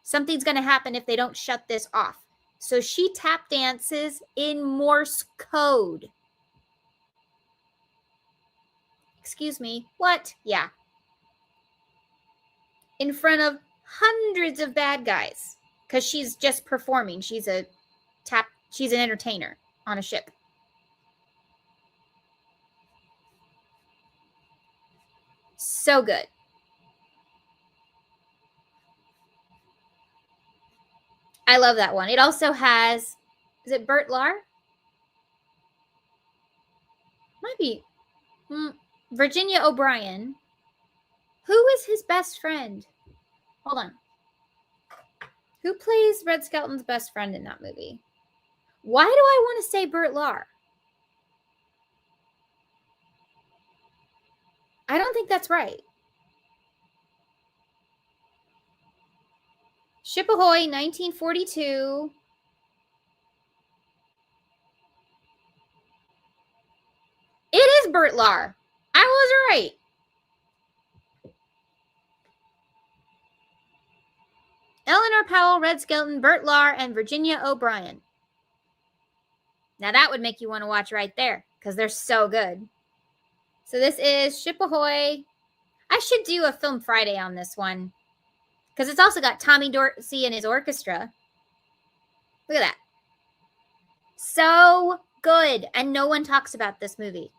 something's going to happen if they don't shut this off. So she tap dances in Morse code. Excuse me, what? Yeah. In front of hundreds of bad guys. Because she's just performing. She's an entertainer on a ship. So good. I love that one. It also has, is it Bert Lahr? Might be. Virginia O'Brien. Who is his best friend? Hold on. Who plays Red Skelton's best friend in that movie? Why do I want to say Bert Lahr? I don't think that's right. Ship Ahoy, 1942. It is Bert Lahr. I was right. Eleanor Powell, Red Skelton, Bert Lahr, and Virginia O'Brien. Now that would make you want to watch right there because they're so good. So this is Ship Ahoy. I should do a Film Friday on this one because it's also got Tommy Dorsey and his orchestra. Look at that. So good. And no one talks about this movie.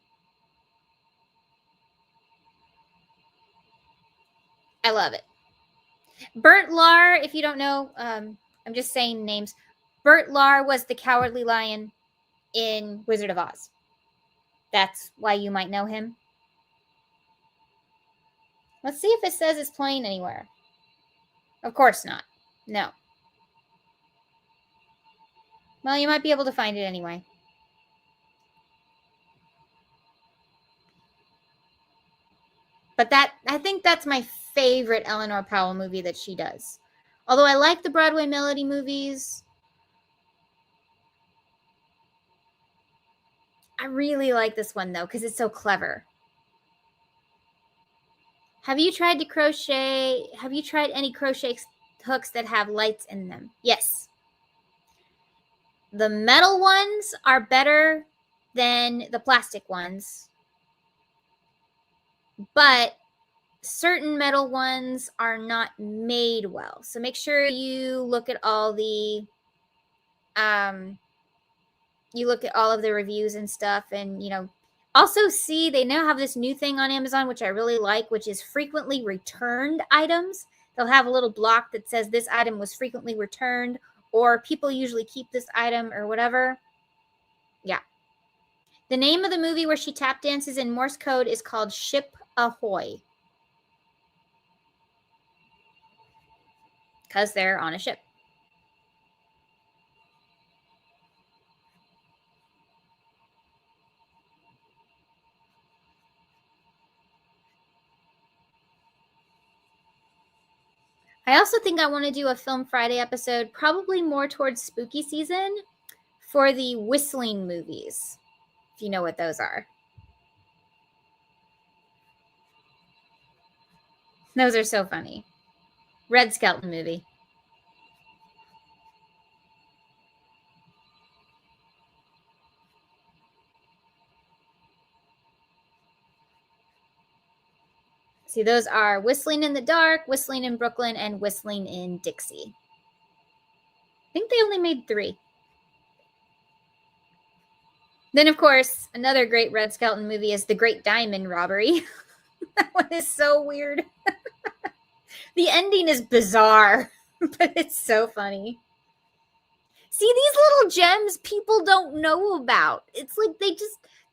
I love it. Bert Lahr, if you don't know, I'm just saying names. Bert Lahr was the Cowardly Lion in Wizard of Oz. That's why you might know him. Let's see if it says it's playing anywhere. Of course not. No. Well, you might be able to find it anyway. But I think that's my favorite Eleanor Powell movie that she does. Although I like the Broadway Melody movies. I really like this one, though, because it's so clever. Have you tried to crochet? Have you tried any crochet hooks that have lights in them? Yes. The metal ones are better than the plastic ones. But certain metal ones are not made well. So make sure you look at all the reviews and stuff, and also see they now have this new thing on Amazon which I really like, which is frequently returned items. They'll have a little block that says this item was frequently returned, or people usually keep this item, or whatever. Yeah. The name of the movie where she tap dances in Morse code is called Ship Ahoy. Because they're on a ship. I also think I want to do a Film Friday episode, probably more towards spooky season, for the whistling movies, if you know what those are. Those are so funny. Red Skelton movie. See, those are Whistling in the Dark, Whistling in Brooklyn, and Whistling in Dixie. I think they only made 3. Then, of course, another great Red Skelton movie is The Great Diamond Robbery. That one is so weird. The ending is bizarre, but it's so funny. See, these little gems people don't know about. It's like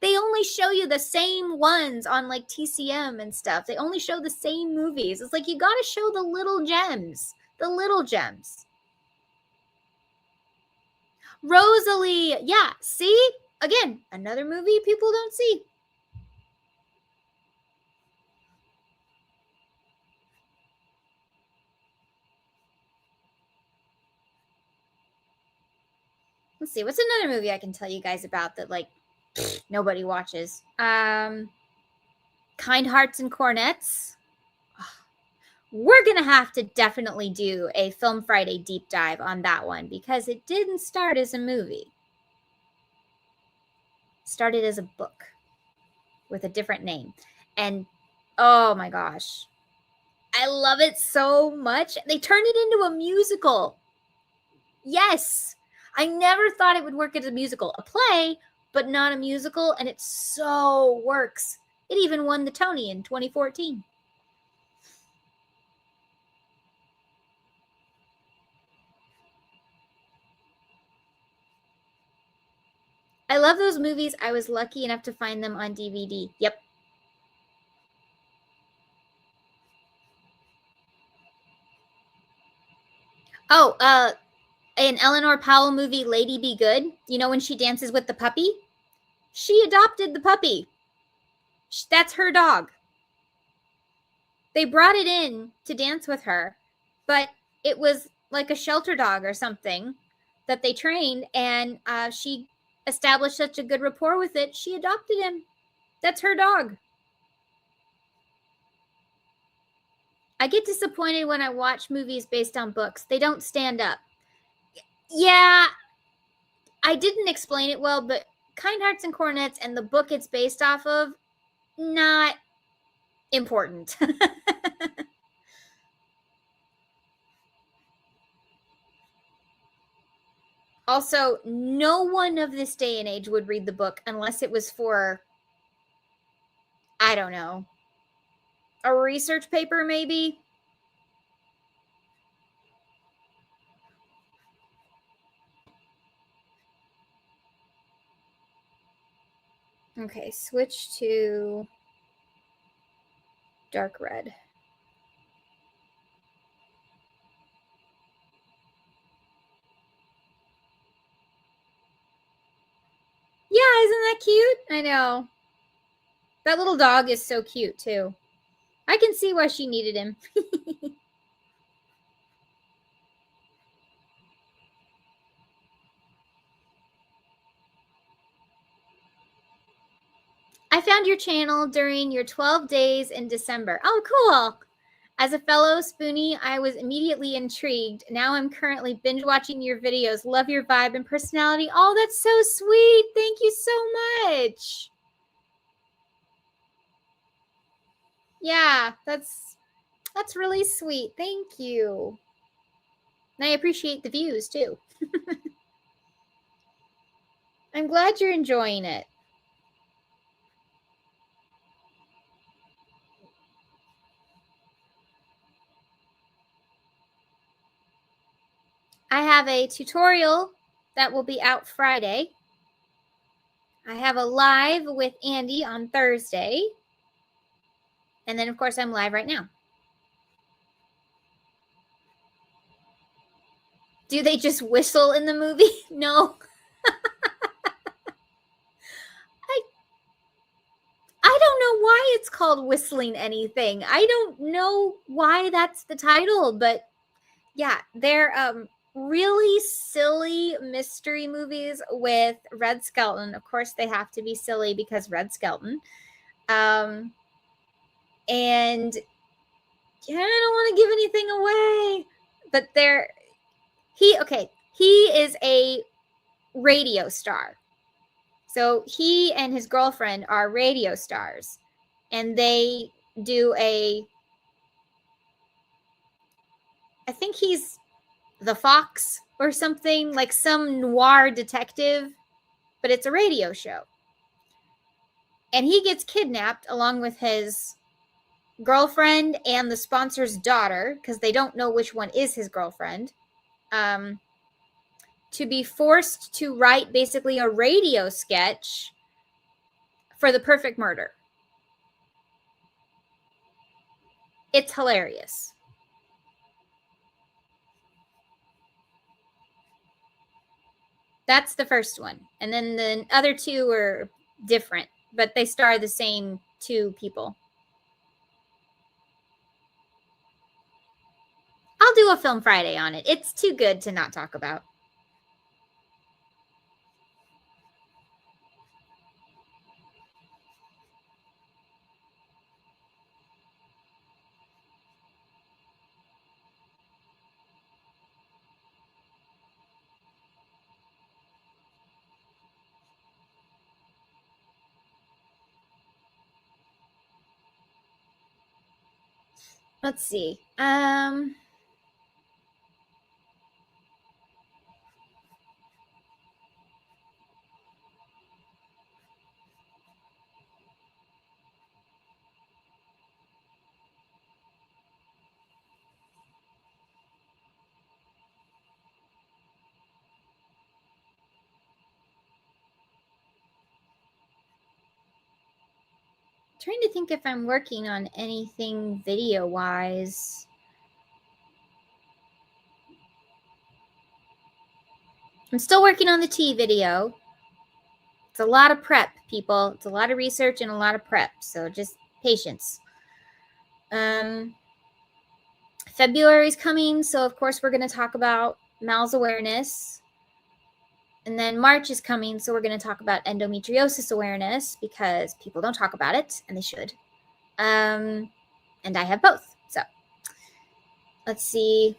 they only show you the same ones on like TCM and stuff. They only show the same movies. It's like you got to show the little gems. The little gems. Rosalie. Yeah, see? Again, another movie people don't see. Let's see, what's another movie I can tell you guys about that, like, nobody watches? Kind Hearts and Cornets. We're going to have to definitely do a Film Friday deep dive on that one because it didn't start as a movie. It started as a book with a different name. And oh my gosh, I love it so much. They turned it into a musical. Yes. I never thought it would work as a musical. A play, but not a musical, and it so works. It even won the Tony in 2014. I love those movies. I was lucky enough to find them on DVD. Yep. Oh, an Eleanor Powell movie, Lady Be Good. You know when she dances with the puppy? She adopted the puppy. That's her dog. They brought it in to dance with her, but it was like a shelter dog or something that they trained, and she established such a good rapport with it, she adopted him. That's her dog. I get disappointed when I watch movies based on books. They don't stand up. Yeah, I didn't explain it well, but Kind Hearts and Cornets and the book it's based off of, not important. Also, no one of this day and age would read the book unless it was for, I don't know, a research paper maybe. Okay, switch to dark red. Yeah, isn't that cute? I know. That little dog is so cute too. I can see why she needed him. I found your channel during your 12 days in December. Oh, cool. As a fellow Spoonie, I was immediately intrigued. Now I'm currently binge watching your videos. Love your vibe and personality. Oh, that's so sweet. Thank you so much. Yeah, that's really sweet. Thank you. And I appreciate the views too. I'm glad you're enjoying it. I have a tutorial that will be out Friday. I have a live with Andy on Thursday. And then, of course, I'm live right now. Do they just whistle in the movie? No. I don't know why it's called Whistling Anything. I don't know why that's the title, but yeah, they're really silly mystery movies with Red Skelton. Of course, they have to be silly because Red Skelton. And yeah, I don't want to give anything away, but he is a radio star. So he and his girlfriend are radio stars, and they do I think he's the Fox or something, like some noir detective, but it's a radio show. And he gets kidnapped along with his girlfriend and the sponsor's daughter, because they don't know which one is his girlfriend, to be forced to write basically a radio sketch for the perfect murder. It's hilarious. That's the first one. And then the other two are different, but they star the same two people. I'll do a Film Friday on it. It's too good to not talk about. Let's see. Trying to think if I'm working on anything video-wise. I'm still working on the tea video. It's a lot of prep, people. It's a lot of research and a lot of prep, so just patience. February's coming, so of course we're going to talk about Mal's awareness. And then March is coming, so we're going to talk about endometriosis awareness because people don't talk about it, and they should. And I have both. So let's see.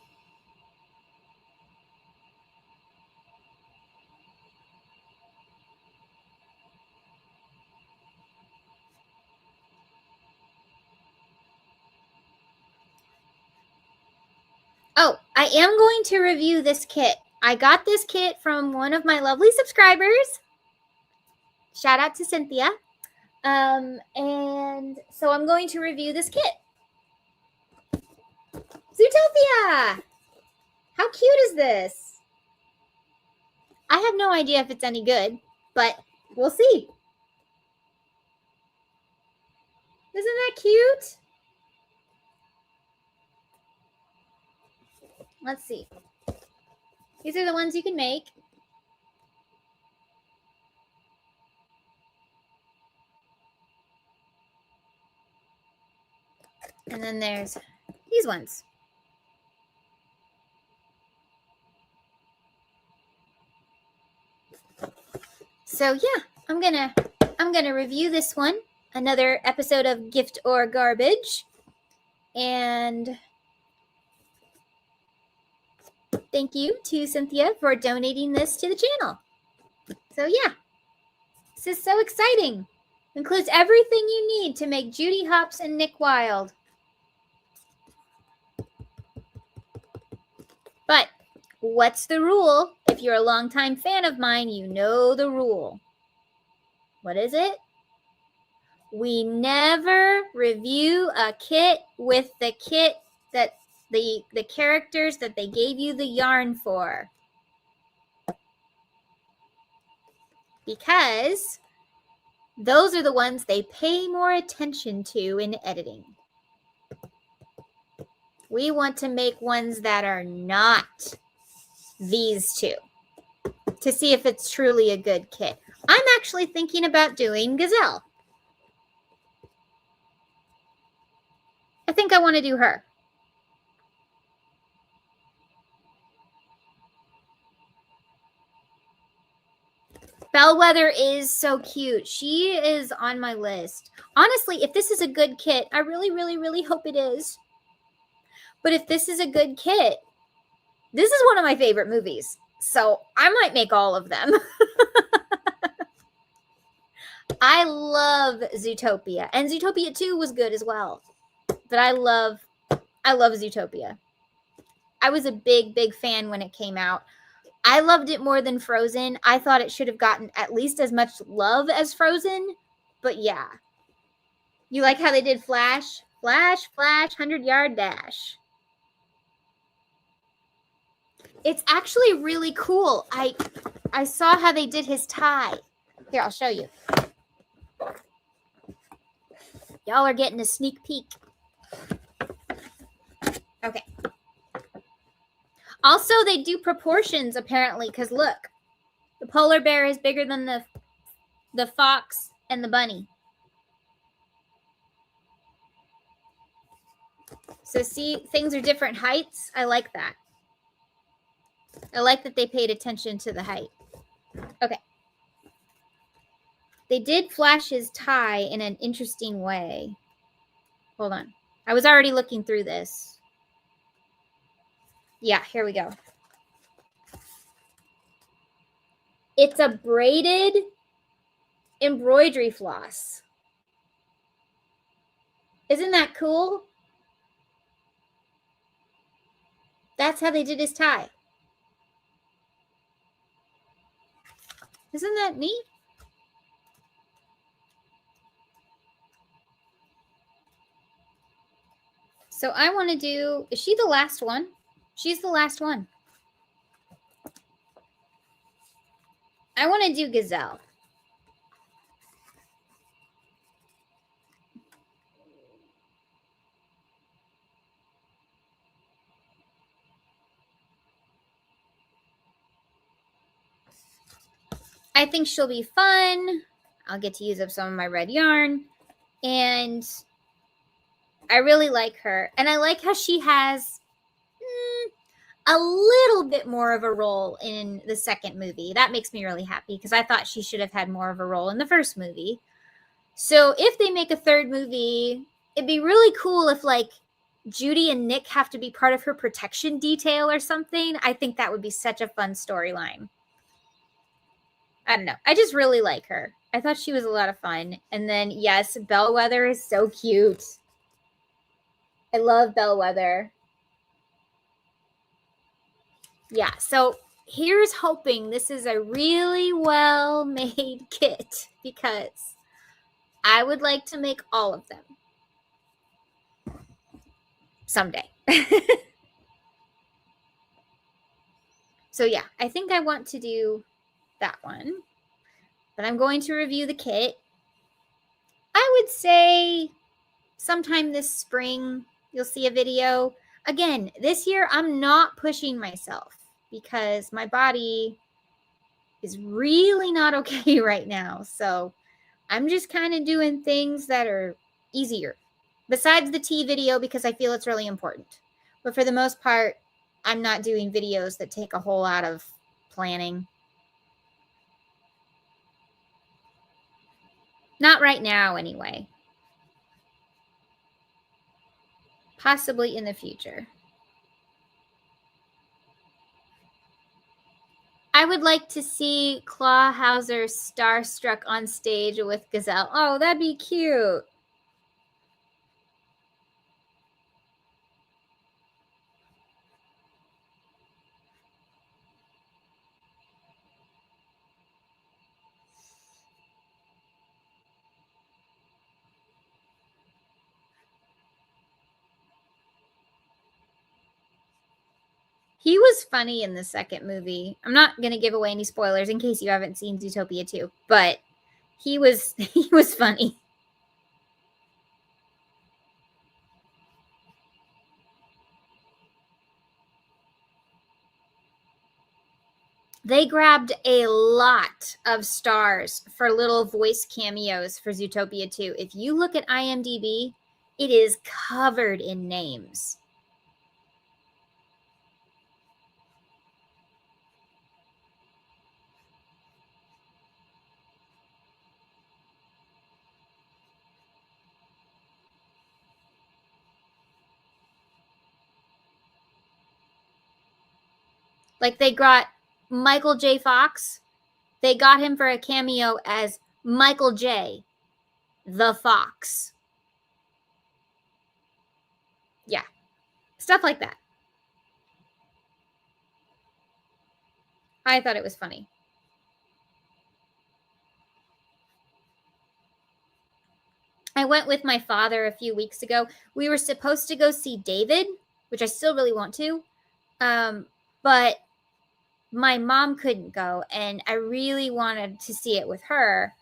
Oh, I am going to review this kit. I got this kit from one of my lovely subscribers. Shout out to Cynthia. And so I'm going to review this kit. Zootopia! How cute is this? I have no idea if it's any good, but we'll see. Isn't that cute? Let's see. These are the ones you can make. And then there's these ones. So yeah, I'm gonna review this one. Another episode of Gift or Garbage. And thank you to Cynthia for donating this to the channel. So yeah, this is so exciting. Includes everything you need to make Judy Hopps and Nick Wilde. But what's the rule? If you're a longtime fan of mine, you know the rule. What is it? We never review a kit with the kit that the characters that they gave you the yarn for. Because those are the ones they pay more attention to in editing. We want to make ones that are not these two to see if it's truly a good kit. I'm actually thinking about doing Gazelle. I think I want to do her. Bellwether is so cute. She is on my list. Honestly, if this is a good kit, I really, really, really hope it is. But if this is a good kit, this is one of my favorite movies. So I might make all of them. I love Zootopia. And Zootopia 2 was good as well. But I love Zootopia. I was a big, big fan when it came out. I loved it more than Frozen. I thought it should have gotten at least as much love as Frozen. But yeah. You like how they did Flash? Flash, 100-yard dash. It's actually really cool. I saw how they did his tie. Here, I'll show you. Y'all are getting a sneak peek. Okay. Also, they do proportions, apparently, because look. polar bear is bigger than the fox and the bunny. So see, things are different heights. I like that. I like that they paid attention to the height. Okay. They did flash his tie in an interesting way. Hold on. I was already looking through this. Yeah, here we go. It's a braided embroidery floss. Isn't that cool? That's how they did his tie. Isn't that neat? So I want to do, is she the last one? She's the last one. I want to do Gazelle. I think she'll be fun. I'll get to use up some of my red yarn. And I really like her. And I like how she has a little bit more of a role in the second movie. That makes me really happy because I thought she should have had more of a role in the first movie. So if they make a third movie, it'd be really cool if like Judy and Nick have to be part of her protection detail or something. I think that would be such a fun storyline. I don't know. I just really like her. I thought she was a lot of fun. And then, yes, Bellwether is so cute. I love Bellwether. Yeah, so here's hoping this is a really well-made kit because I would like to make all of them someday. So yeah, I think I want to do that one, but I'm going to review the kit. I would say sometime this spring, you'll see a video. Again, this year, I'm not pushing myself because my body is really not okay right now. So I'm just kind of doing things that are easier besides the tea video because I feel it's really important. But for the most part, I'm not doing videos that take a whole lot of planning. Not right now, anyway. Possibly in the future. I would like to see Clawhauser starstruck on stage with Gazelle. Oh, that'd be cute. He was funny in the second movie. I'm not going to give away any spoilers in case you haven't seen Zootopia 2, but he was funny. They grabbed a lot of stars for little voice cameos for Zootopia 2. If you look at IMDb, it is covered in names. Like they got Michael J. Fox. They got him for a cameo as Michael J. the Fox. Yeah. Stuff like that. I thought it was funny. I went with my father a few weeks ago. We were supposed to go see David, which I still really want to. But my mom couldn't go, and I really wanted to see it with her.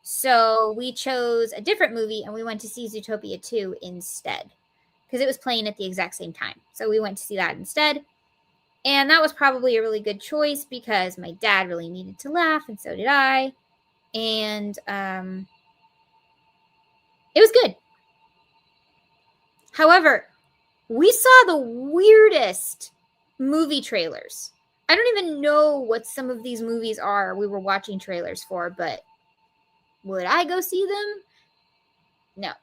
So we chose a different movie, and we went to see Zootopia 2 instead because it was playing at the exact same time. So we went to see that instead. And that was probably a really good choice because my dad really needed to laugh, and so did I. And it was good. However, we saw the weirdest movie trailers. I don't even know what some of these movies are we were watching trailers for, but would I go see them? No.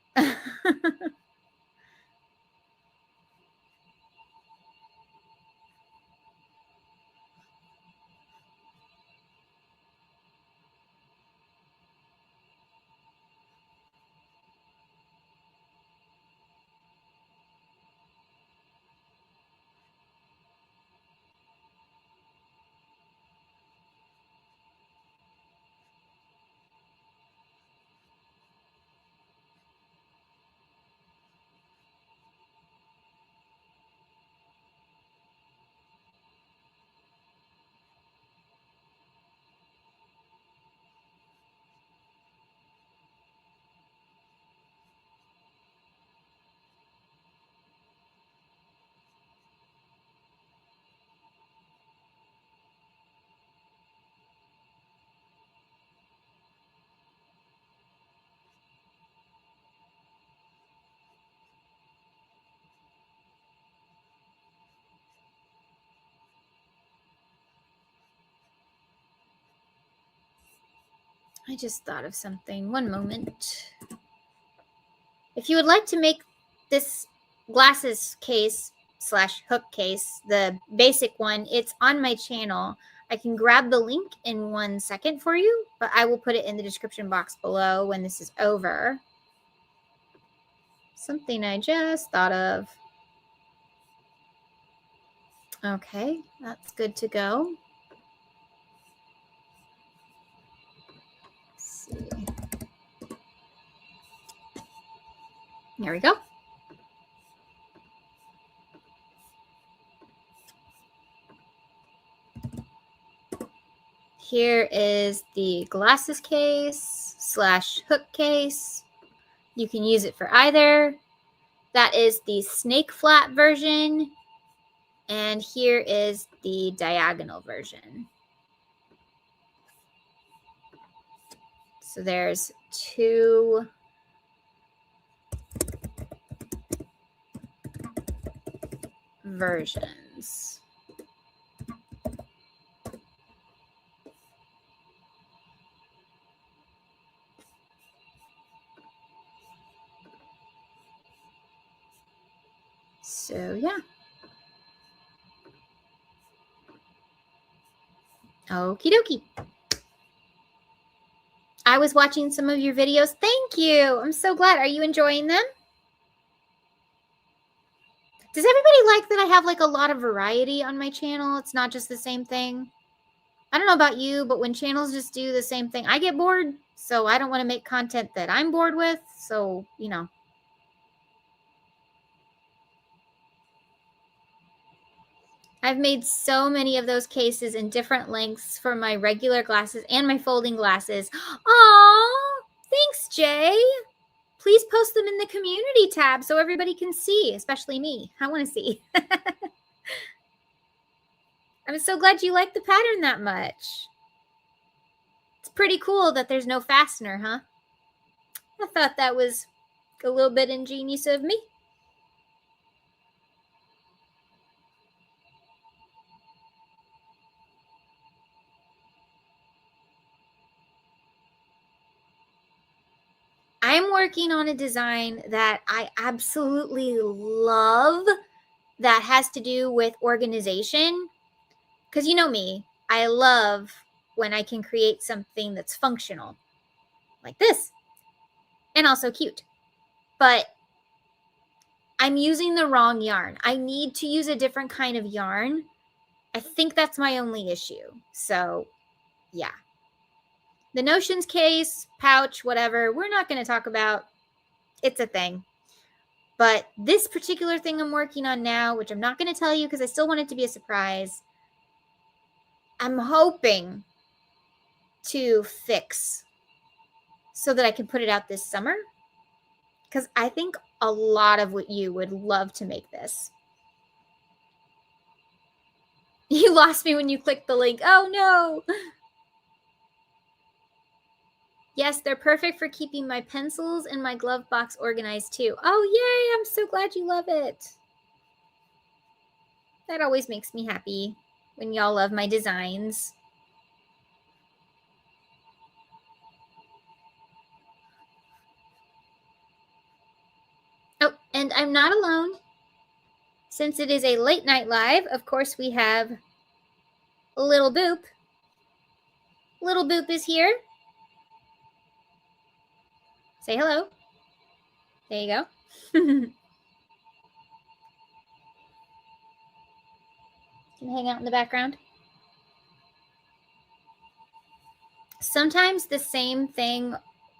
I just thought of something. One moment. If you would like to make this glasses case / hook case, the basic one, it's on my channel. I can grab the link in 1 second for you, but I will put it in the description box below when this is over. Something I just thought of. Okay, that's good to go. Let's see. There we go. Here is the glasses case / hook case. You can use it for either. That is the snake flat version. And here is the diagonal version. So there's 2 versions. So yeah. Okie dokie. I was watching some of your videos. Thank you. I'm so glad. Are you enjoying them? Does everybody like that I have like a lot of variety on my channel? It's not just the same thing. I don't know about you, but when channels just do the same thing, I get bored. So I don't want to make content that I'm bored with. So, you know. I've made so many of those cases in different lengths for my regular glasses and my folding glasses. Aw, thanks, Jay. Please post them in the community tab so everybody can see, especially me. I want to see. I'm so glad you like the pattern that much. It's pretty cool that there's no fastener, huh? I thought that was a little bit ingenious of me. I'm working on a design that I absolutely love that has to do with organization. Because you know me, I love when I can create something that's functional, like this, and also cute. But I'm using the wrong yarn. I need to use a different kind of yarn. I think that's my only issue. So, yeah. The notions case, pouch, whatever, we're not going to talk about. It's a thing. But this particular thing I'm working on now, which I'm not going to tell you because I still want it to be a surprise, I'm hoping to fix so that I can put it out this summer. Because I think a lot of you would love to make this. You lost me when you clicked the link. Oh no. Yes, they're perfect for keeping my pencils and my glove box organized too. Oh, yay! I'm so glad you love it. That always makes me happy when y'all love my designs. Oh, and I'm not alone. Since it is a late night live, of course we have Little Boop. Little Boop is here. Say hello. There you go. Can hang out in the background. Sometimes the same thing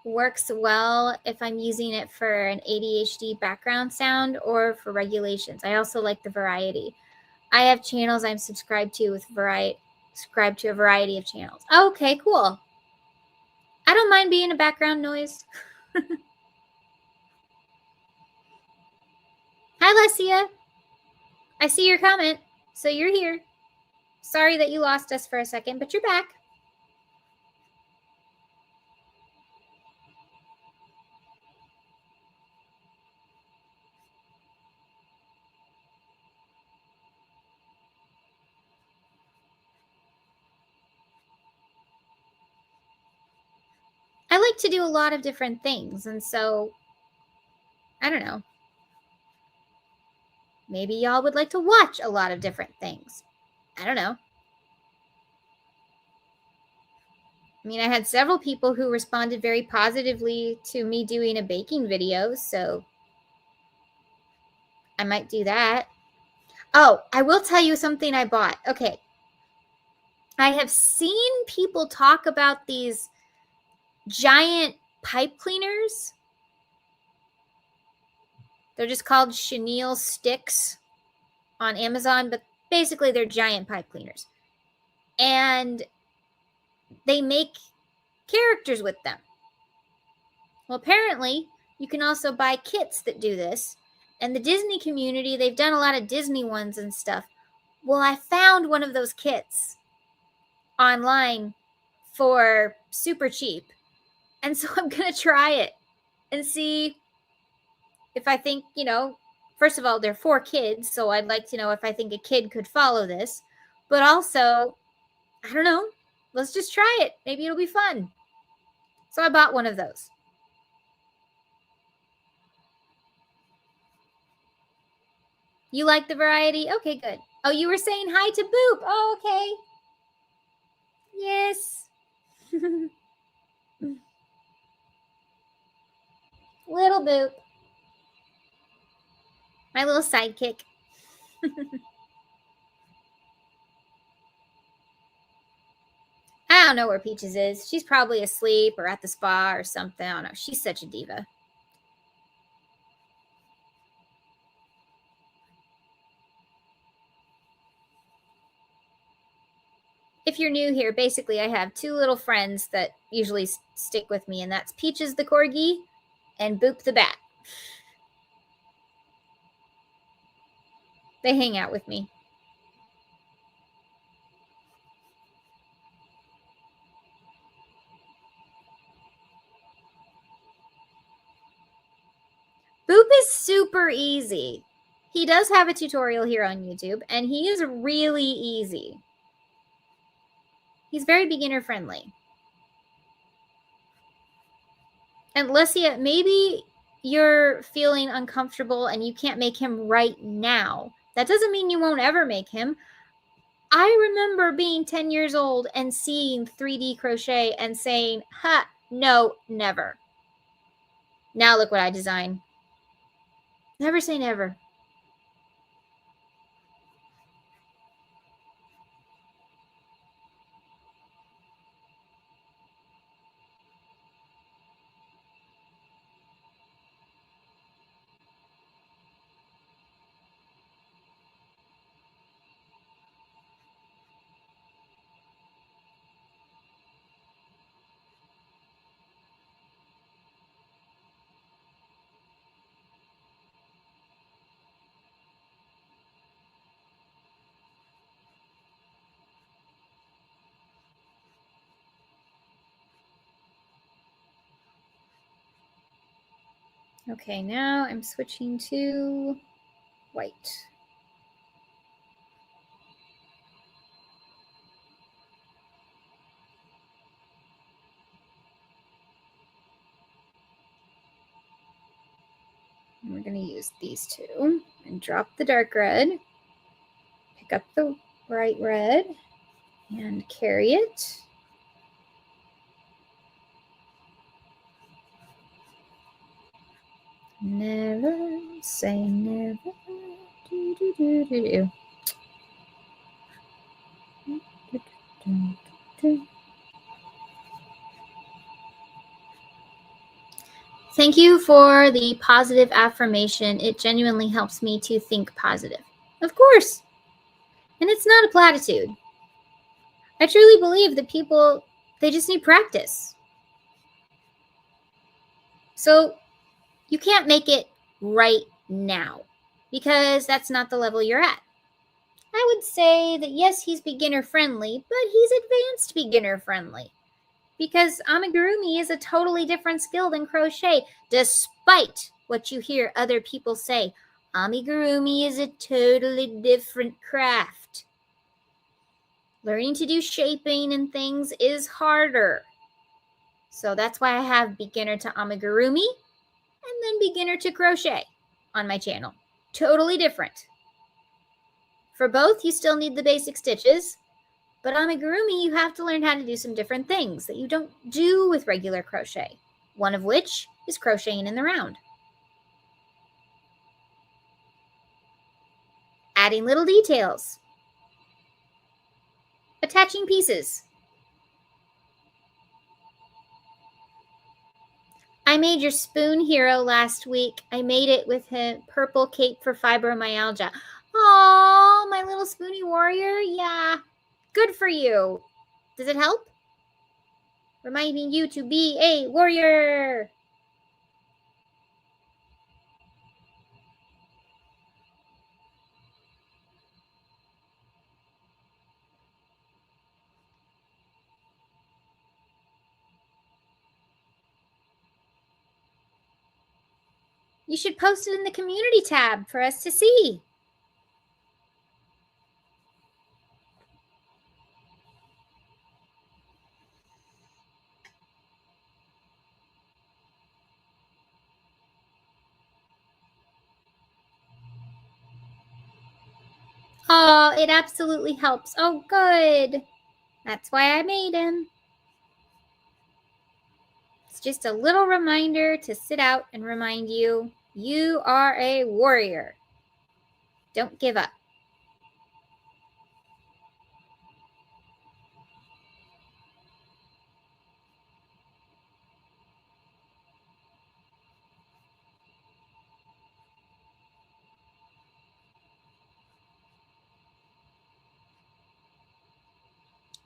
works well if I'm using it for an ADHD background sound or for regulations. I also like the variety. I have channels I'm subscribed to with subscribed to a variety of channels. Okay, cool. I don't mind being a background noise. Hi, Lesia. I see your comment, so you're here. Sorry that you lost us for a second, but you're back. I like to do a lot of different things, and so, I don't know. Maybe y'all would like to watch a lot of different things. I don't know. I mean, I had several people who responded very positively to me doing a baking video, so I might do that. Oh, I will tell you something I bought. Okay. I have seen people talk about these giant pipe cleaners. They're just called chenille sticks on Amazon, but basically they're giant pipe cleaners. And they make characters with them. Well, apparently, you can also buy kits that do this. And the Disney community, they've done a lot of Disney ones and stuff. Well, I found one of those kits online for super cheap. And so I'm going to try it and see if I think, first of all, they're for kids. So I'd like to know if I think a kid could follow this. But also, I don't know. Let's just try it. Maybe it'll be fun. So I bought one of those. You like the variety? Okay, good. Oh, you were saying hi to Boop. Oh, okay. Yes. Little Boop. My little sidekick. I don't know where Peaches is. She's probably asleep or at the spa or something. I don't know. She's such a diva. If you're new here, basically I have two little friends that usually stick with me, and that's Peaches the corgi and Boop the bat. They hang out with me. Boop is super easy. He does have a tutorial here on YouTube, and he is really easy. He's very beginner friendly. And Lesia, maybe you're feeling uncomfortable and you can't make him right now. That doesn't mean you won't ever make him. I remember being 10 years old and seeing 3D crochet and saying, ha, no, never. Now look what I design. Never say never. Okay, now I'm switching to white. And we're going to use these two and drop the dark red, pick up the bright red, and carry it. Never say never. Do, do, do, do, do. Thank you for the positive affirmation. It genuinely helps me to think positive. Of course. And it's not a platitude. I truly believe that people, they just need practice. So you can't make it right now because that's not the level you're at. I would say that yes, he's beginner friendly, but he's advanced beginner friendly because amigurumi is a totally different skill than crochet, despite what you hear other people say. Amigurumi is a totally different craft. Learning to do shaping and things is harder. So that's why I have beginner to amigurumi and then beginner to crochet on my channel. Totally different. For both, you still need the basic stitches, but amigurumi, you have to learn how to do some different things that you don't do with regular crochet, one of which is crocheting in the round. Adding little details. Attaching pieces. I made your spoon hero last week. I made it with a purple cape for fibromyalgia. Oh, my little Spoonie warrior. Yeah, good for you. Does it help? Reminding you to be a warrior. You should post it in the community tab for us to see. Oh, it absolutely helps. Oh, good. That's why I made him. It's just a little reminder to sit out and remind you, you are a warrior. Don't give up.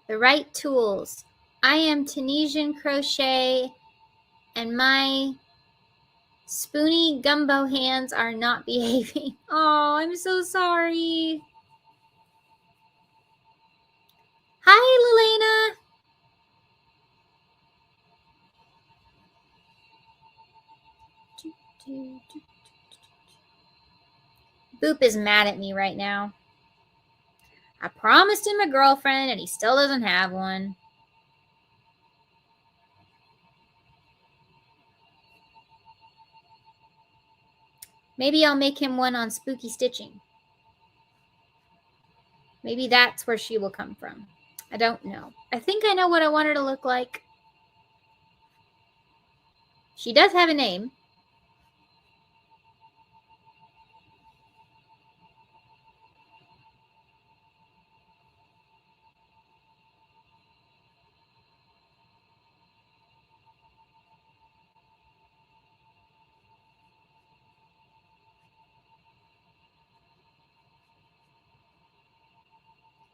The right tools. I am Tunisian crochet and my Spoonie gumbo hands are not behaving. Oh, I'm so sorry. Hi, Lelena. Boop is mad at me right now. I promised him a girlfriend and he still doesn't have one. Maybe I'll make him one on spooky stitching. Maybe that's where she will come from. I don't know. I think I know what I want her to look like. She does have a name.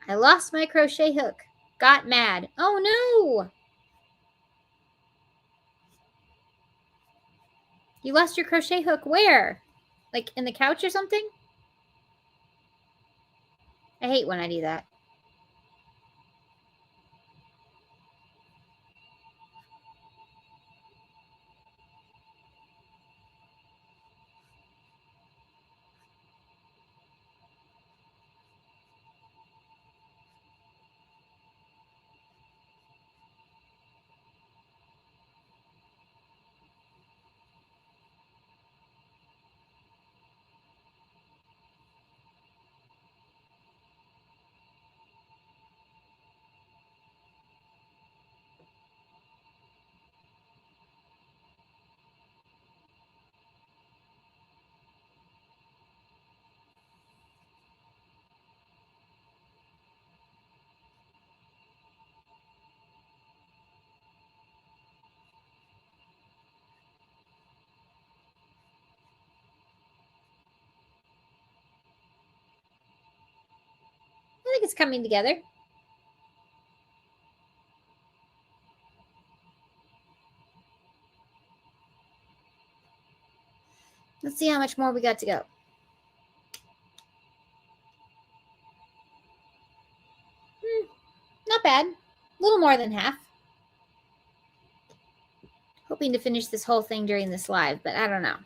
I lost my crochet hook. Got mad. Oh no! You lost your crochet hook where? Like in the couch or something? I hate when I do that. It's coming together. Let's see how much more we got to go. Not bad. A little more than half. Hoping to finish this whole thing during this live, but I don't know.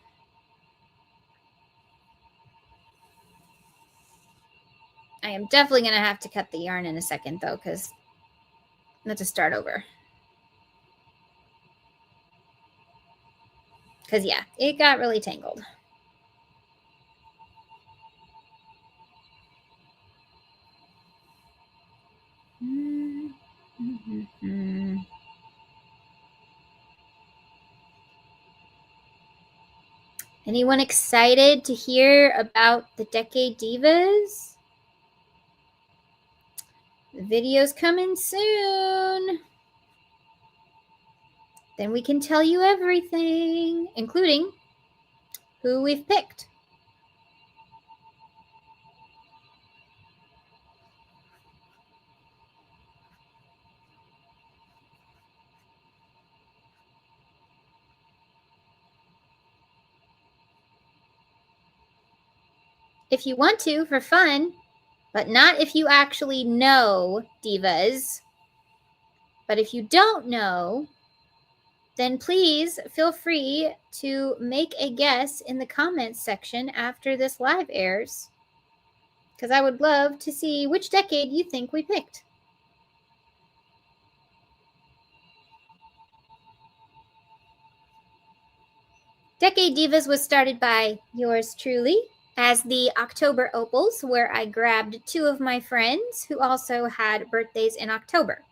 I am definitely going to have to cut the yarn in a second, though, because I'm going to start over. Because, yeah, it got really tangled. Anyone excited to hear about the Decade Divas? The video's coming soon. Then we can tell you everything, including who we've picked. If you want to, for fun, but not if you actually know divas. But if you don't know, then please feel free to make a guess in the comments section after this live airs, because I would love to see which decade you think we picked. Decade Divas was started by yours truly as the October Opals, where I grabbed 2 of my friends who also had birthdays in October.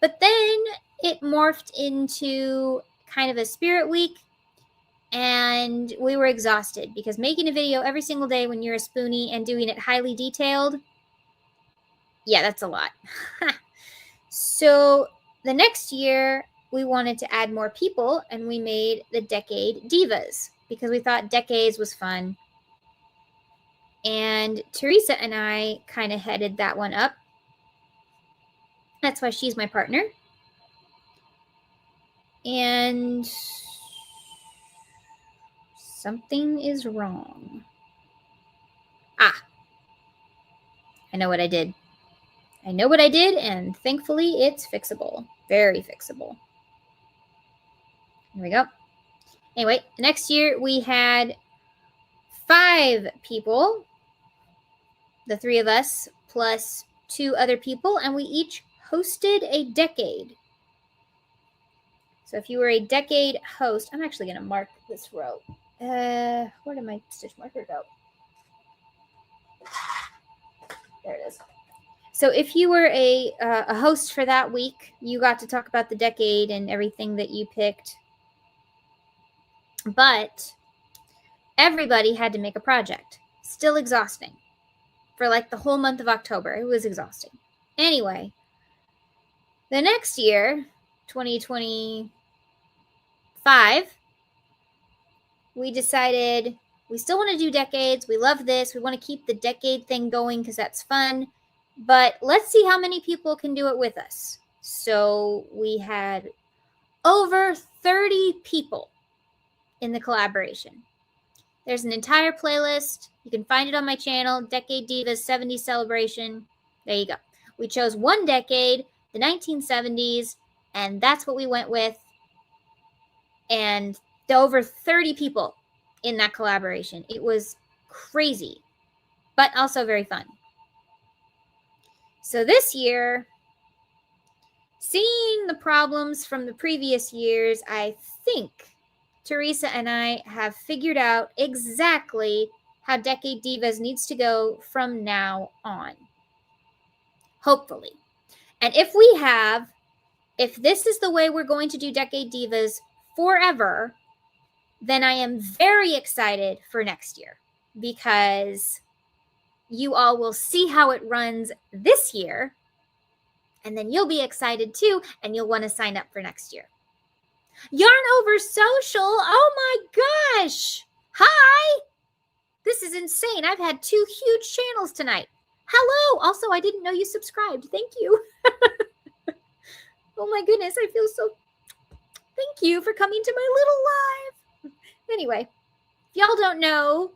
But then it morphed into kind of a spirit week, and we were exhausted because making a video every single day when you're a Spoonie and doing it highly detailed, yeah, that's a lot. So the next year, we wanted to add more people, and we made the Decade Divas because we thought decades was fun. And Teresa and I kind of headed that one up. That's why she's my partner. And something is wrong. I know what I did. And thankfully it's fixable. Very fixable. There we go. Anyway, next year we had 5 people. The 3 of us plus 2 other people, and we each hosted a decade. So if you were a decade host, I'm actually going to mark this row. Where did my stitch marker go? There it is. So if you were a host for that week, you got to talk about the decade and everything that you picked. But everybody had to make a project. Still exhausting. For like the whole month of October. It was exhausting. Anyway, the next year, 2025, we decided we still want to do decades. We love this. We want to keep the decade thing going because that's fun. But let's see how many people can do it with us. So we had over 30 people in the collaboration. There's an entire playlist. You can find it on my channel, Decade Divas 70s Celebration. There you go. We chose one decade, the 1970s, and that's what we went with. And there were over 30 people in that collaboration. It was crazy, but also very fun. So this year, seeing the problems from the previous years, I think Teresa and I have figured out exactly how Decade Divas needs to go from now on. Hopefully. And if this is the way we're going to do Decade Divas forever, then I am very excited for next year because you all will see how it runs this year, and then you'll be excited too, and you'll want to sign up for next year. Yarn Over Social. Oh my gosh. Hi. This is insane. I've had 2 huge channels tonight. Hello. Also, I didn't know you subscribed. Thank you. Oh my goodness. I feel so. Thank you for coming to my little live. Anyway, if y'all don't know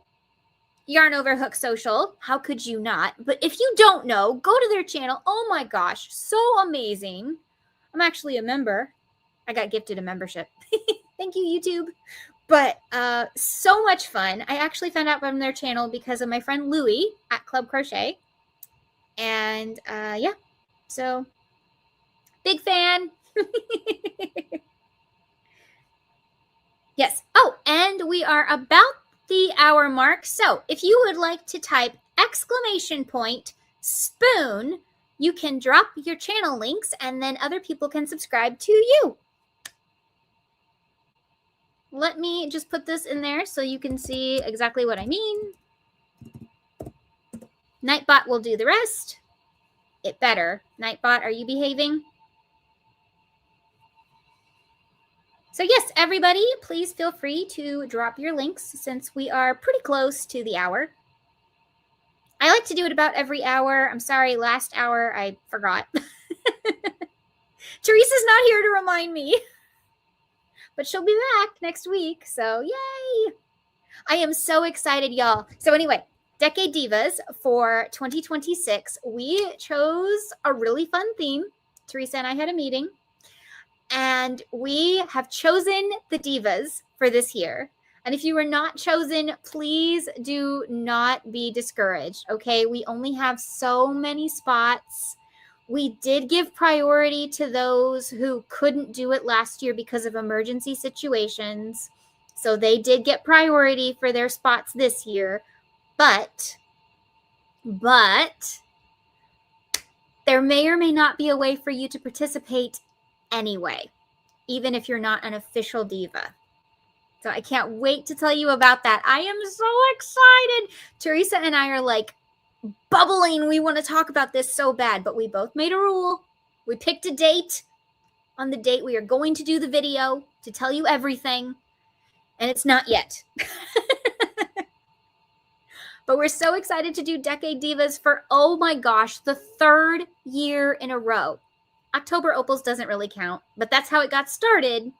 Yarn Over Hook Social, how could you not? But if you don't know, go to their channel. Oh my gosh, so amazing. I'm actually a member. I got gifted a membership. Thank you, YouTube. But so much fun. I actually found out from their channel because of my friend Louie at Club Crochet. And yeah, so big fan. Yes. Oh, and we are about the hour mark. So if you would like to type !spoon, you can drop your channel links and then other people can subscribe to you. Let me just put this in there so you can see exactly what I mean. Nightbot will do the rest. It better. Nightbot, are you behaving? So yes, everybody, please feel free to drop your links since we are pretty close to the hour. I like to do it about every hour. I'm sorry, last hour I forgot. Teresa's not here to remind me. But she'll be back next week, so yay! I am so excited, y'all. So anyway, Decade Divas for 2026, we chose a really fun theme. Teresa and I had a meeting. And we have chosen the divas for this year. And if you were not chosen, please do not be discouraged, okay? We only have so many spots. We did give priority to those who couldn't do it last year because of emergency situations. So they did get priority for their spots this year. But there may or may not be a way for you to participate anyway, even if you're not an official diva. So I can't wait to tell you about that. I am so excited. Teresa and I are like bubbling. We want to talk about this so bad, but we both made a rule. We picked a date. On the date, we are going to do the video to tell you everything, and it's not yet. But we're so excited to do Decade Divas for, oh my gosh, the 3rd year in a row. October Opals doesn't really count, but that's how it got started.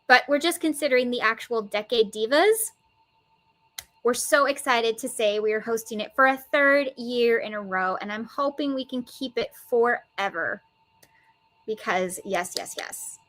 But we're just considering the actual Decade Divas. We're so excited to say we are hosting it for a 3rd year in a row, and I'm hoping we can keep it forever. Because yes, yes, yes.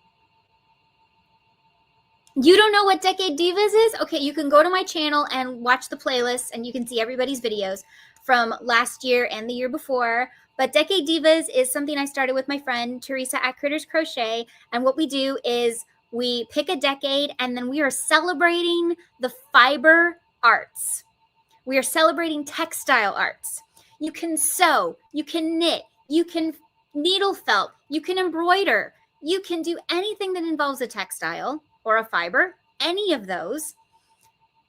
You don't know what Decade Divas is? Okay, you can go to my channel and watch the playlist, and you can see everybody's videos from last year and the year before. But Decade Divas is something I started with my friend Teresa at Critters Crochet. And what we do is we pick a decade, and then we are celebrating the fiber arts. We are celebrating textile arts. You can sew, you can knit, you can needle felt, you can embroider, you can do anything that involves a textile or a fiber, any of those.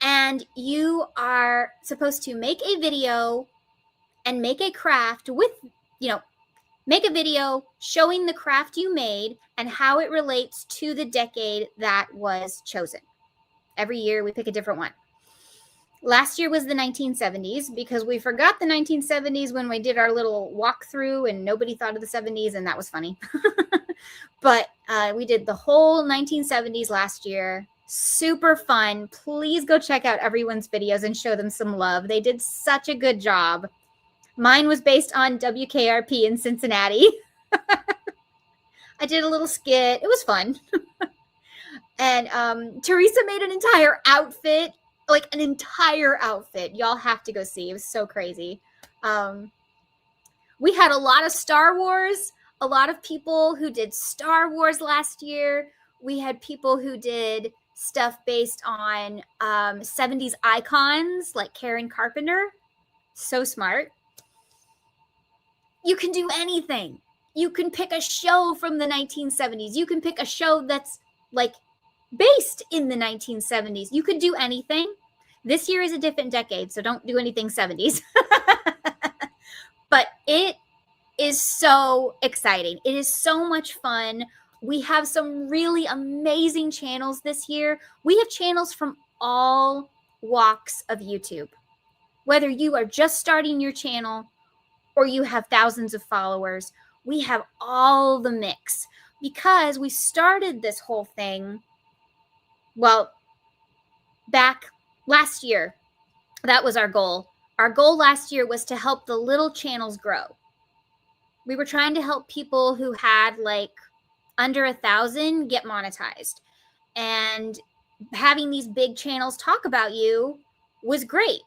And you are supposed to make a video and make a craft with, make a video showing the craft you made and how it relates to the decade that was chosen. Every year we pick a different one. Last year was the 1970s because we forgot the 1970s when we did our little walkthrough and nobody thought of the 70s, and that was funny. But we did the whole 1970s last year. Super fun. Please go check out everyone's videos and show them some love. They did such a good job. Mine was based on WKRP in Cincinnati. I did a little skit. It was fun. And Teresa made an entire outfit, like an entire outfit. Y'all have to go see. It was so crazy. We had a lot of Star Wars. A lot of people who did Star Wars last year. We had people who did stuff based on 70s icons like Karen Carpenter. So smart. You can do anything. You can pick a show from the 1970s. You can pick a show that's like based in the 1970s. You could do anything. This year is a different decade, so don't do anything 70s. But it is so exciting. It is so much fun. We have some really amazing channels this year. We have channels from all walks of YouTube. Whether you are just starting your channel or you have thousands of followers. We have all the mix because we started this whole thing, well, back last year. That was our goal. Our goal last year was to help the little channels grow. We were trying to help people who had like under 1,000 get monetized. And having these big channels talk about you was great.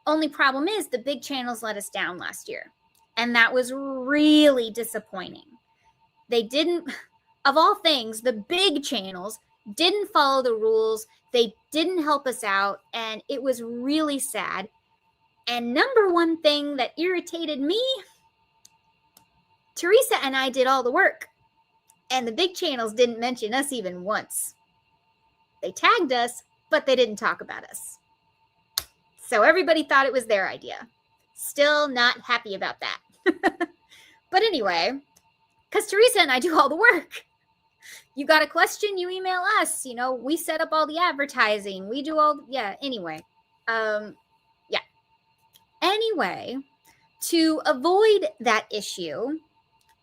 Only problem is the big channels let us down last year. And that was really disappointing. They didn't, of all things, the big channels didn't follow the rules. They didn't help us out. And it was really sad. And number one thing that irritated me, Teresa and I did all the work. And the big channels didn't mention us even once. They tagged us, but they didn't talk about us. So everybody thought it was their idea. Still not happy about that. But anyway, because Teresa and I do all the work. You got a question, you email us. You know, we set up all the advertising. We do all, yeah, anyway. Anyway, to avoid that issue,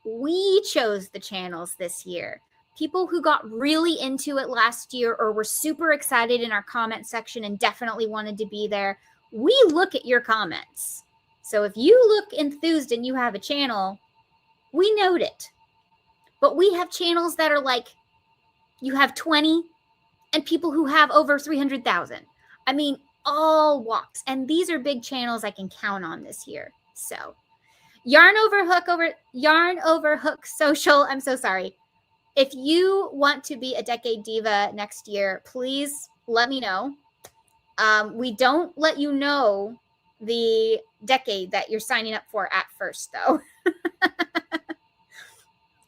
we chose the channels this year. People who got really into it last year or were super excited in our comment section and definitely wanted to be there. We look at your comments. So if you look enthused and you have a channel, we note it. But we have channels that are like, you have 20 and people who have over 300,000. I mean, all walks. And these are big channels I can count on this year. So Yarn over Hook Social. I'm so sorry. If you want to be a Decade Diva next year, please let me know. We don't let you know the decade that you're signing up for at first, though.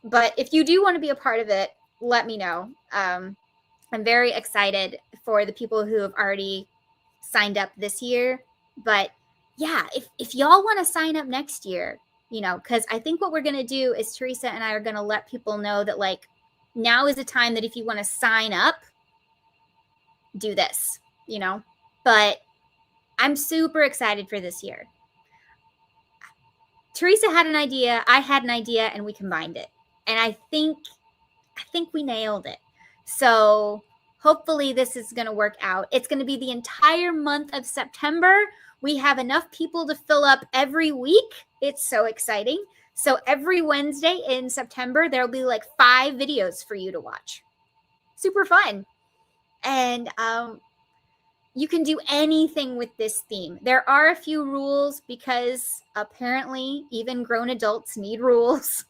But if you do want to be a part of it, let me know. I'm very excited for the people who have already signed up this year. But yeah, if y'all want to sign up next year, you know, because I think what we're going to do is Teresa and I are going to let people know that, like, now is the time that if you want to sign up, do this, you know. But I'm super excited for this year. Teresa had an idea, I had an idea, and we combined it. And I think we nailed it. So hopefully this is going to work out. It's going to be the entire month of September. We have enough people to fill up every week. It's so exciting. So every Wednesday in September, there'll be like 5 videos for you to watch. Super fun. And you can do anything with this theme. There are a few rules because apparently even grown adults need rules.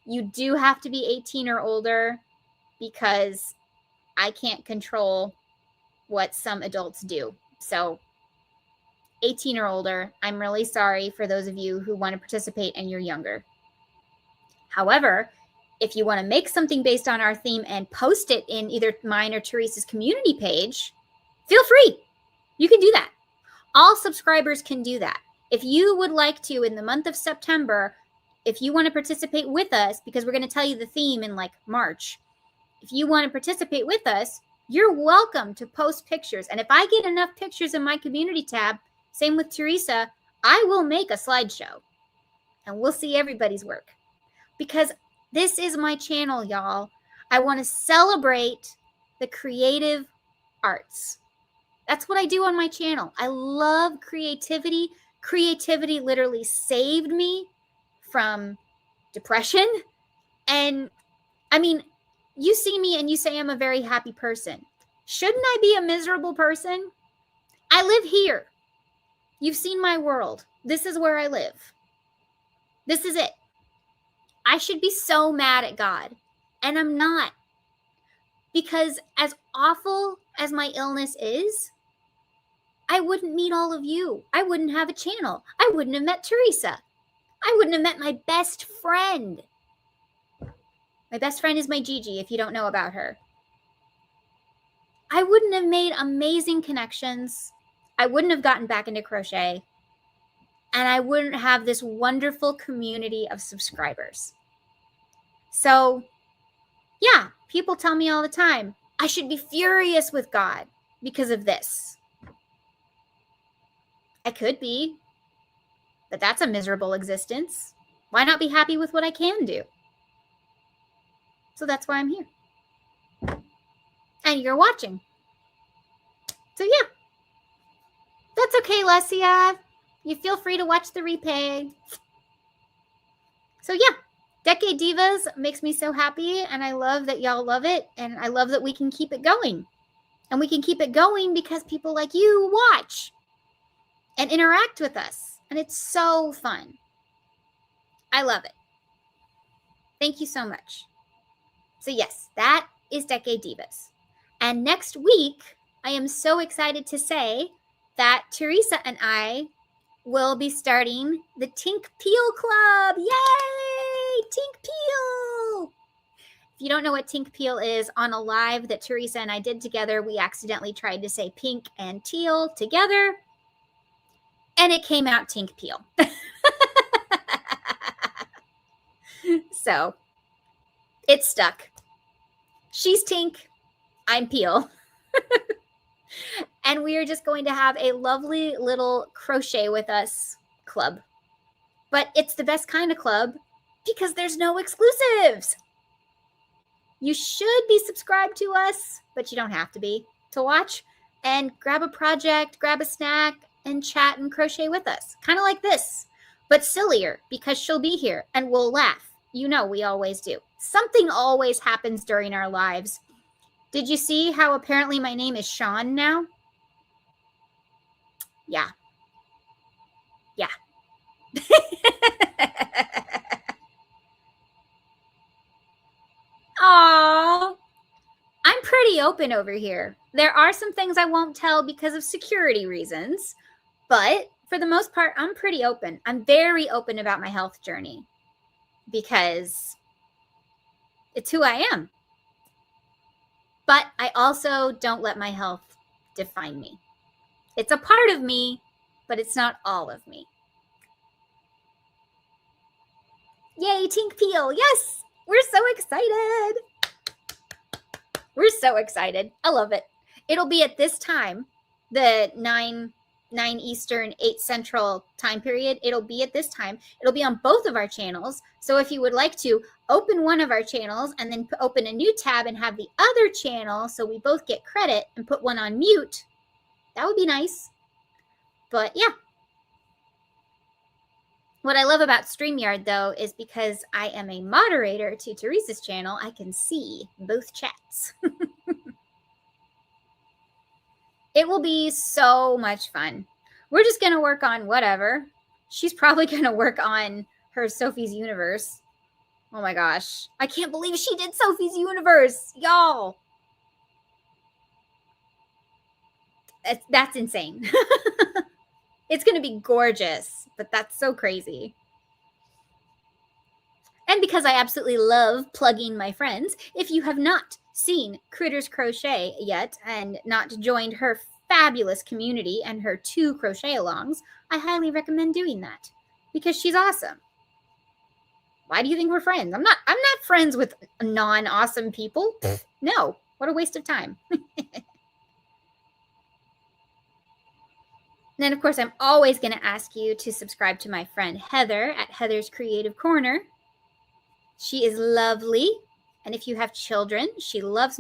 You do have to be 18 or older because I can't control what some adults do. So 18 or older, I'm really sorry for those of you who want to participate and you're younger. However, if you want to make something based on our theme and post it in either mine or Teresa's community page, feel free. You can do that. All subscribers can do that. If you would like to, in the month of September, if you want to participate with us, because we're going to tell you the theme in like March, if you want to participate with us, you're welcome to post pictures. And if I get enough pictures in my community tab, same with Teresa, I will make a slideshow and we'll see everybody's work. Because this is my channel, y'all. I want to celebrate the creative arts. That's what I do on my channel. I love creativity. Creativity literally saved me from depression. And I mean, you see me and you say I'm a very happy person. Shouldn't I be a miserable person? I live here. You've seen my world. This is where I live. This is it. I should be so mad at God. And I'm not. Because as awful as my illness is, I wouldn't meet all of you. I wouldn't have a channel. I wouldn't have met Teresa. I wouldn't have met my best friend. My best friend is my Gigi, if you don't know about her. I wouldn't have made amazing connections. I wouldn't have gotten back into crochet. And I wouldn't have this wonderful community of subscribers. So, yeah, people tell me all the time, I should be furious with God because of this. I could be. but that's a miserable existence. Why not be happy with what I can do? So that's why I'm here. And you're watching. So yeah, that's okay, Lesia. You feel free to watch the replay. So yeah, Decade Divas makes me so happy, and I love that y'all love it, and I love that we can keep it going. And we can keep it going because people like you watch and interact with us, and it's so fun. I love it. Thank you so much. So yes, that is Decade Divas. And next week, I am so excited to say that Teresa and I will be starting the Tink Peel Club. Yay! Tink Peel! If you don't know what Tink Peel is, on a live that Teresa and I did together, we accidentally tried to say pink and teal together, and it came out Tink Peel. So it stuck. She's Tink, I'm Peel. And we are just going to have a lovely little crochet with us club. But it's the best kind of club because there's no exclusives. You should be subscribed to us, but you don't have to be to watch. And grab a project, grab a snack, and chat and crochet with us. Kind of like this, but sillier because she'll be here and we'll laugh. You know we always do. Something always happens during our lives. Did you see how apparently my name is Sean now? Yeah. Yeah. Aww. I'm pretty open over here. There are some things I won't tell because of security reasons, but for the most part, I'm pretty open. I'm very open about my health journey because it's who I am. But I also don't let my health define me. It's a part of me, but it's not all of me. Yay, Tink Peel. Yes, we're so excited. We're so excited. I love it. It'll be at this time, the 9 Eastern, 8 Central time period. It'll be at this time. It'll be on both of our channels. So if you would like to open one of our channels and then open a new tab and have the other channel so we both get credit and put one on mute, that would be nice. But yeah. What I love about StreamYard, though, is because I am a moderator to Teresa's channel, I can see both chats. It will be so much fun. We're just going to work on whatever. She's probably going to work on her Sophie's Universe. Oh my gosh. I can't believe she did Sophie's Universe. Y'all. That's insane. It's going to be gorgeous, but that's so crazy. And because I absolutely love plugging my friends, if you have not seen Critters Crochet yet and not joined her fabulous community and her 2 crochet alongs, I highly recommend doing that because she's awesome. Why do you think we're friends? I'm not friends with non-awesome people. No, what a waste of time. And then, of course, I'm always going to ask you to subscribe to my friend Heather at Heather's Creative Corner. She is lovely. And if you have children, she loves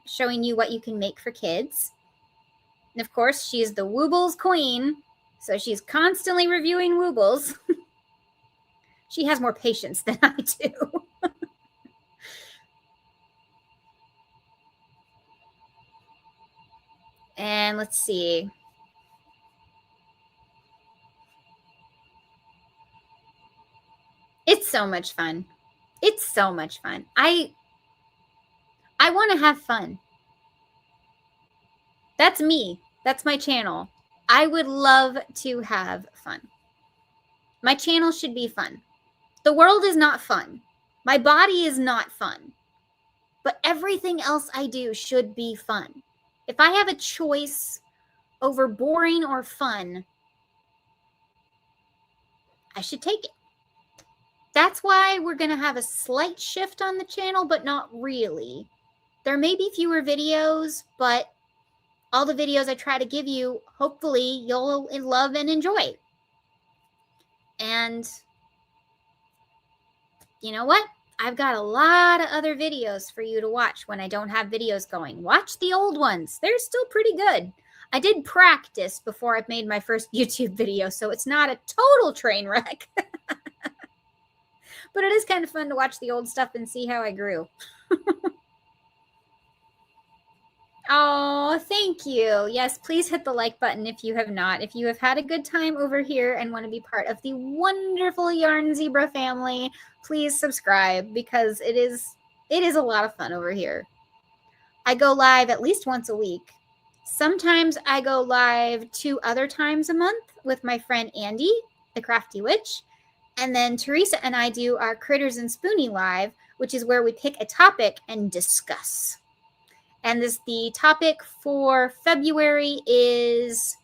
showing you what you can make for kids. And of course, she's the Woobles queen. So she's constantly reviewing Woobles. She has more patience than I do. And let's see. It's so much fun. It's so much fun. I want to have fun. That's me. That's my channel. I would love to have fun. My channel should be fun. The world is not fun. My body is not fun. But everything else I do should be fun. If I have a choice over boring or fun, I should take it. That's why we're going to have a slight shift on the channel, but not really. There may be fewer videos, but all the videos I try to give you, hopefully you'll love and enjoy. And you know what? I've got a lot of other videos for you to watch when I don't have videos going. Watch the old ones. They're still pretty good. I did practice before I made my first YouTube video, so it's not a total train wreck. But it is kind of fun to watch the old stuff and see how I grew. Oh, thank you. Yes, please hit the like button if you have not. If you have had a good time over here and want to be part of the wonderful Yarn Zebra family, please subscribe because it is a lot of fun over here. I go live at least once a week. Sometimes I go live 2 other times a month with my friend Andy, the Crafty Witch. And then Teresa and I do our Critters and Spoonie live, which is where we pick a topic and discuss. And the topic for February is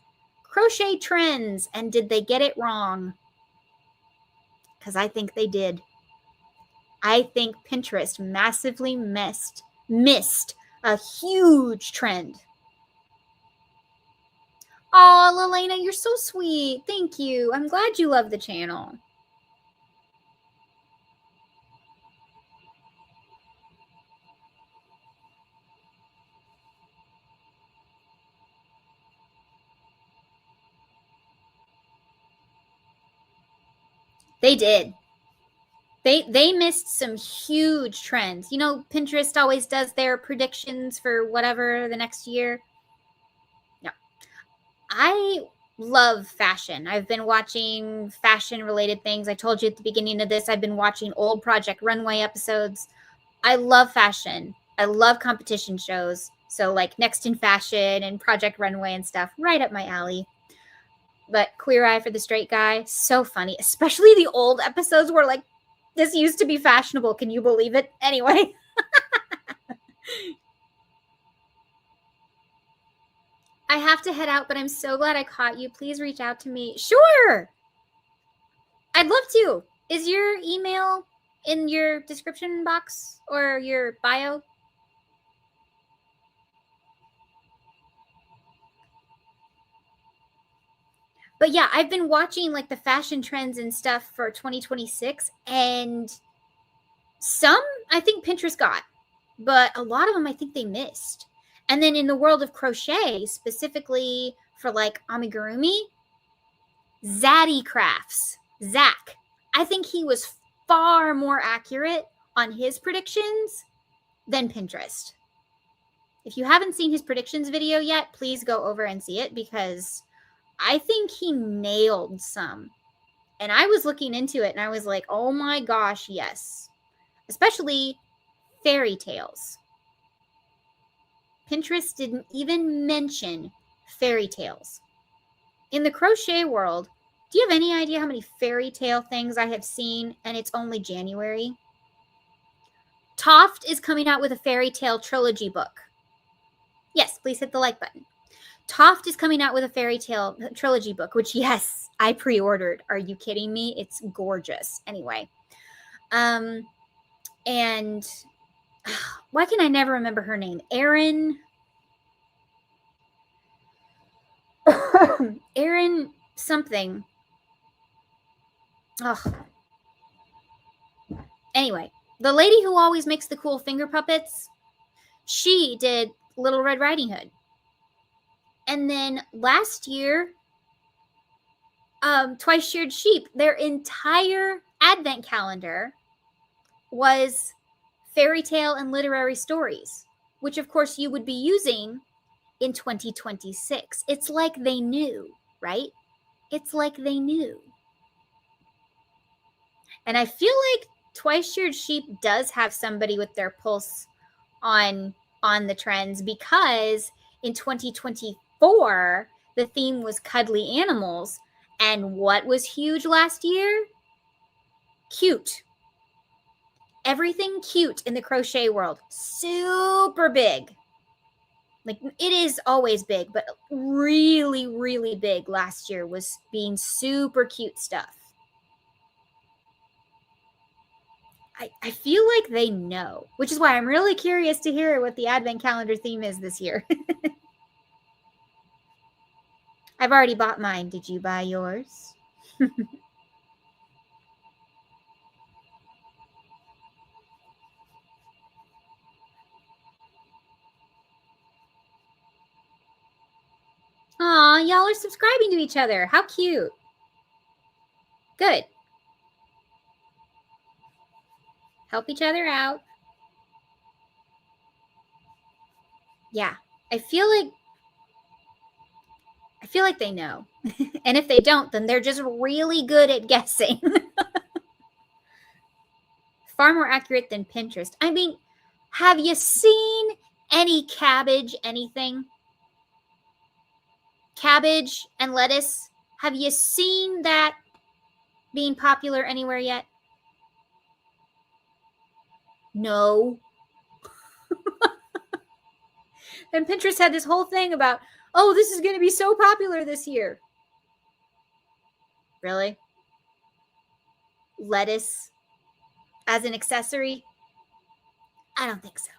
crochet trends and did they get it wrong? Because I think they did. I think Pinterest massively missed a huge trend. Oh, Lelena, you're so sweet. Thank you. I'm glad you love the channel. They did. They missed some huge trends. You know, Pinterest always does their predictions for whatever the next year. No. I love fashion. I've been watching fashion-related things. I told you at the beginning of this, I've been watching old Project Runway episodes. I love fashion. I love competition shows. So like Next in Fashion and Project Runway and stuff, right up my alley. But Queer Eye for the Straight Guy, so funny. Especially the old episodes where like, this used to be fashionable. Can you believe it? Anyway. I have to head out, but I'm so glad I caught you. Please reach out to me. Sure. I'd love to. Is your email in your description box or your bio? But yeah, I've been watching like the fashion trends and stuff for 2026, and some I think Pinterest got, but a lot of them I think they missed. And then in the world of crochet, specifically for like amigurumi, Zaddy Crafts, Zach, I think he was far more accurate on his predictions than Pinterest. If you haven't seen his predictions video yet, please go over and see it because I think he nailed some. And I was looking into it and I was like, oh my gosh, yes. Especially fairy tales. Pinterest didn't even mention fairy tales. In the crochet world, do you have any idea how many fairy tale things I have seen and it's only January? Toft is coming out with a fairy tale trilogy book. Yes, please hit the like button. Toft is coming out with a fairy tale trilogy book, which, yes, I pre-ordered. Are you kidding me? It's gorgeous. Anyway. And why can I never remember her name? Erin. Erin something. Oh. Anyway, the lady who always makes the cool finger puppets, she did Little Red Riding Hood. And then last year, Twice Sheared Sheep, their entire advent calendar was fairy tale and literary stories, which of course you would be using in 2026. It's like they knew, right? It's like they knew. And I feel like Twice Sheared Sheep does have somebody with their pulse on the trends because in 2024, the theme was cuddly animals. And what was huge last year? Cute. Everything cute in the crochet world. Super big. Like, it is always big, but really, really big last year was being super cute stuff. I feel like they know, which is why I'm really curious to hear what the advent calendar theme is this year. I've already bought mine. Did you buy yours? Aw, y'all are subscribing to each other. How cute. Good. Help each other out. Yeah, I feel like they know. And if they don't, then they're just really good at guessing. Far more accurate than Pinterest. I mean, have you seen any cabbage anything? Cabbage and lettuce. Have you seen that being popular anywhere yet? No. And Pinterest had this whole thing about, oh, this is going to be so popular this year. Really? Lettuce as an accessory? I don't think so.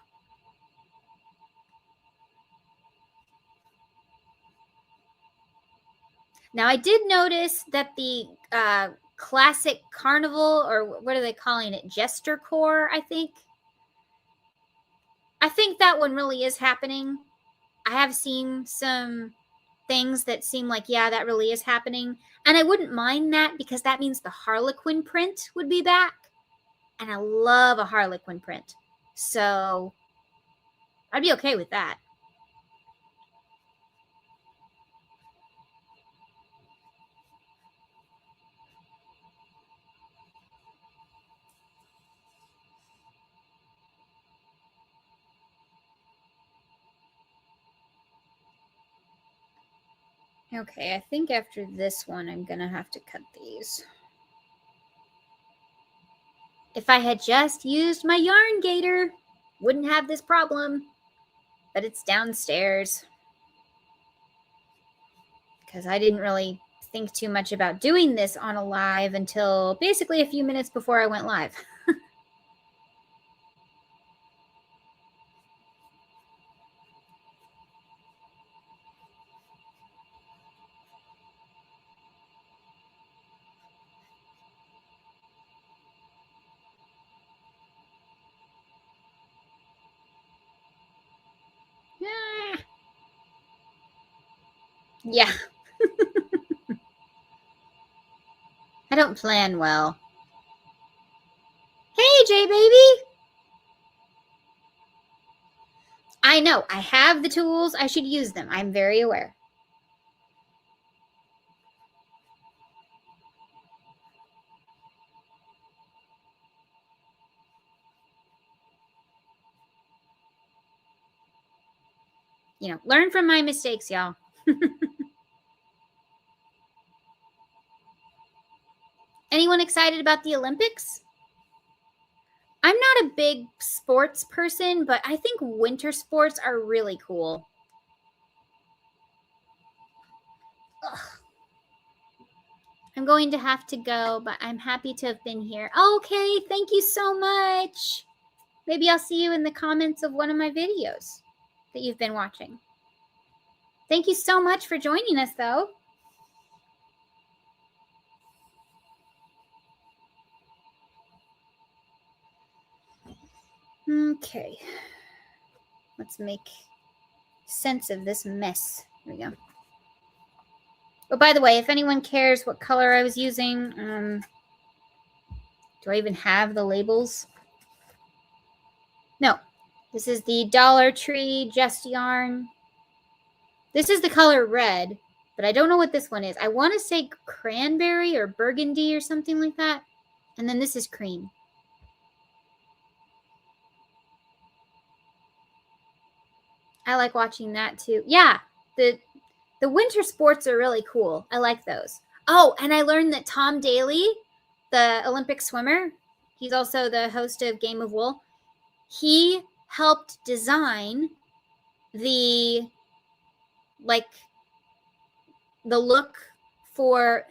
Now, I did notice that the classic carnival, or what are they calling it? Jester core, I think. I think that one really is happening. I have seen some things that seem like, yeah, that really is happening. And I wouldn't mind that because that means the Harlequin print would be back. And I love a Harlequin print. So I'd be okay with that. Okay, I think after this one, I'm going to have to cut these. If I had just used my yarn gator, wouldn't have this problem. But it's downstairs. Because I didn't really think too much about doing this on a live until basically a few minutes before I went live. Yeah. I don't plan well. Hey, J baby. I know. I have the tools. I should use them. I'm very aware. You know, learn from my mistakes, y'all. Anyone excited about the Olympics? I'm not a big sports person, but I think winter sports are really cool. Ugh. I'm going to have to go, but I'm happy to have been here. Okay, thank you so much. Maybe I'll see you in the comments of one of my videos that you've been watching. Thank you so much for joining us, though. Okay. Let's make sense of this mess. Here we go. Oh, by the way, if anyone cares what color I was using, do I even have the labels? No. This is the Dollar Tree Just Yarn. This is the color red, but I don't know what this one is. I want to say cranberry or burgundy or something like that. And then this is cream. I like watching that too. Yeah, the winter sports are really cool. I like those. Oh, and I learned that Tom Daley, the Olympic swimmer, he's also the host of Game of Wool. He helped design the look for,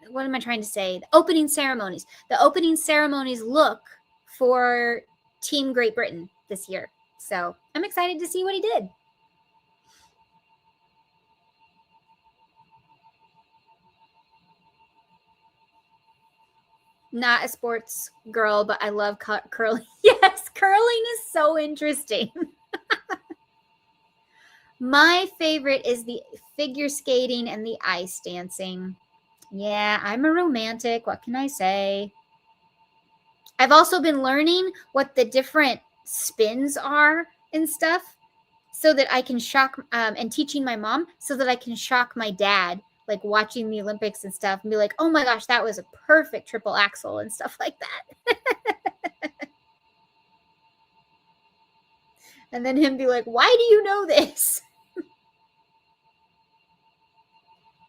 what am I trying to say? The opening ceremonies. The opening ceremonies look for Team Great Britain this year. So I'm excited to see what he did. Not a sports girl, but I love curling. Yes, curling is so interesting. My favorite is the figure skating and the ice dancing. Yeah, I'm a romantic. What can I say? I've also been learning what the different spins are and stuff so that I can shock and teaching my mom so that I can shock my dad, like watching the Olympics and stuff, and be like, oh my gosh, that was a perfect triple axel and stuff like that. And then him be like, why do you know this?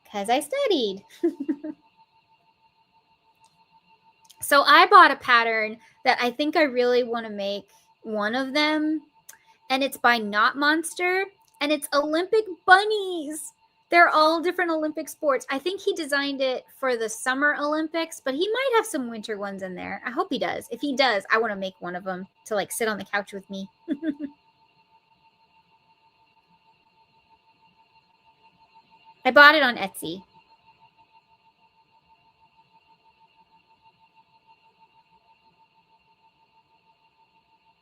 Because I studied. So I bought a pattern that I think I really want to make one of them, and it's by Not Monster, and it's Olympic bunnies. They're all different Olympic sports. I think he designed it for the Summer Olympics, but he might have some winter ones in there. I hope he does. If he does, I want to make one of them to like sit on the couch with me. I bought it on Etsy.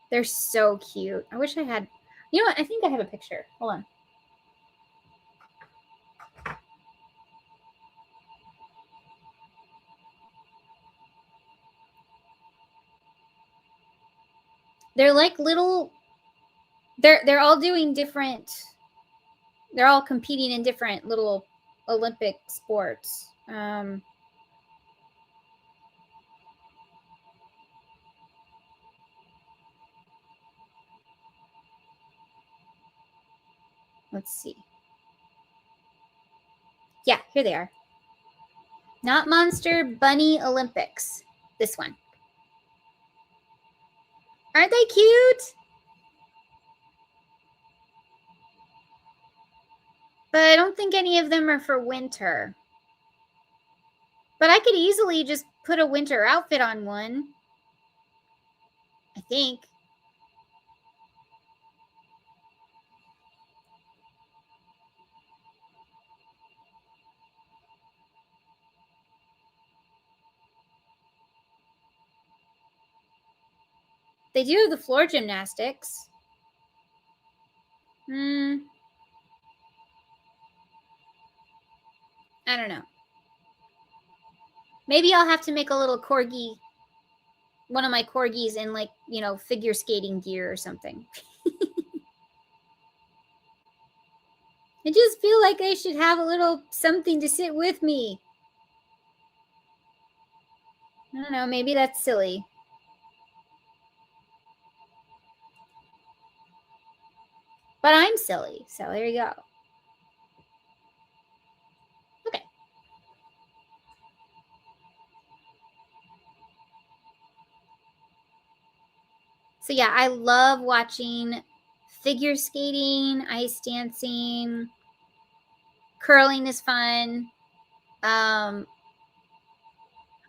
They're so cute. I wish I had, you know what? I think I have a picture. Hold on. They're like little, they're all doing different, they're all competing in different little Olympic sports. Let's see. Yeah, here they are. Not Monster Bunny Olympics. This one. Aren't they cute? But I don't think any of them are for winter. But I could easily just put a winter outfit on one. I think. They do have the floor gymnastics. I don't know. Maybe I'll have to make a little corgi, one of my corgis in like, you know, figure skating gear or something. I just feel like I should have a little something to sit with me. I don't know, maybe that's silly. But I'm silly, so there you go. Okay. So yeah, I love watching figure skating, ice dancing, curling is fun. I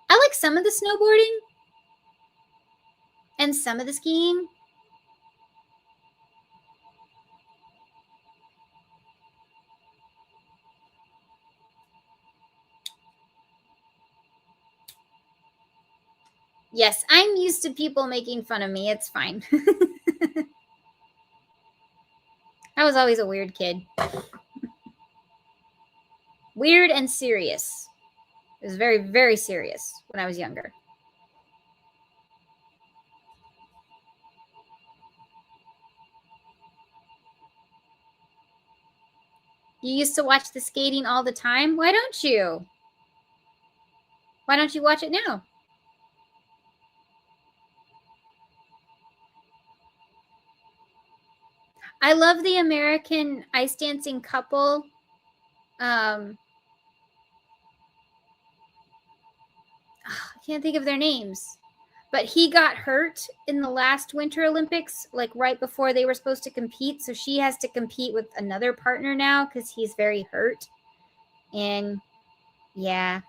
like some of the snowboarding and some of the skiing. Yes, I'm used to people making fun of me. It's fine. I was always a weird kid. Weird and serious. It was very, very serious when I was younger. You used to watch the skating all the time? Why don't you? Why don't you watch it now? I love the American ice dancing couple. I can't think of their names, but he got hurt in the last Winter Olympics, like right before they were supposed to compete. So she has to compete with another partner now because he's very hurt. And yeah,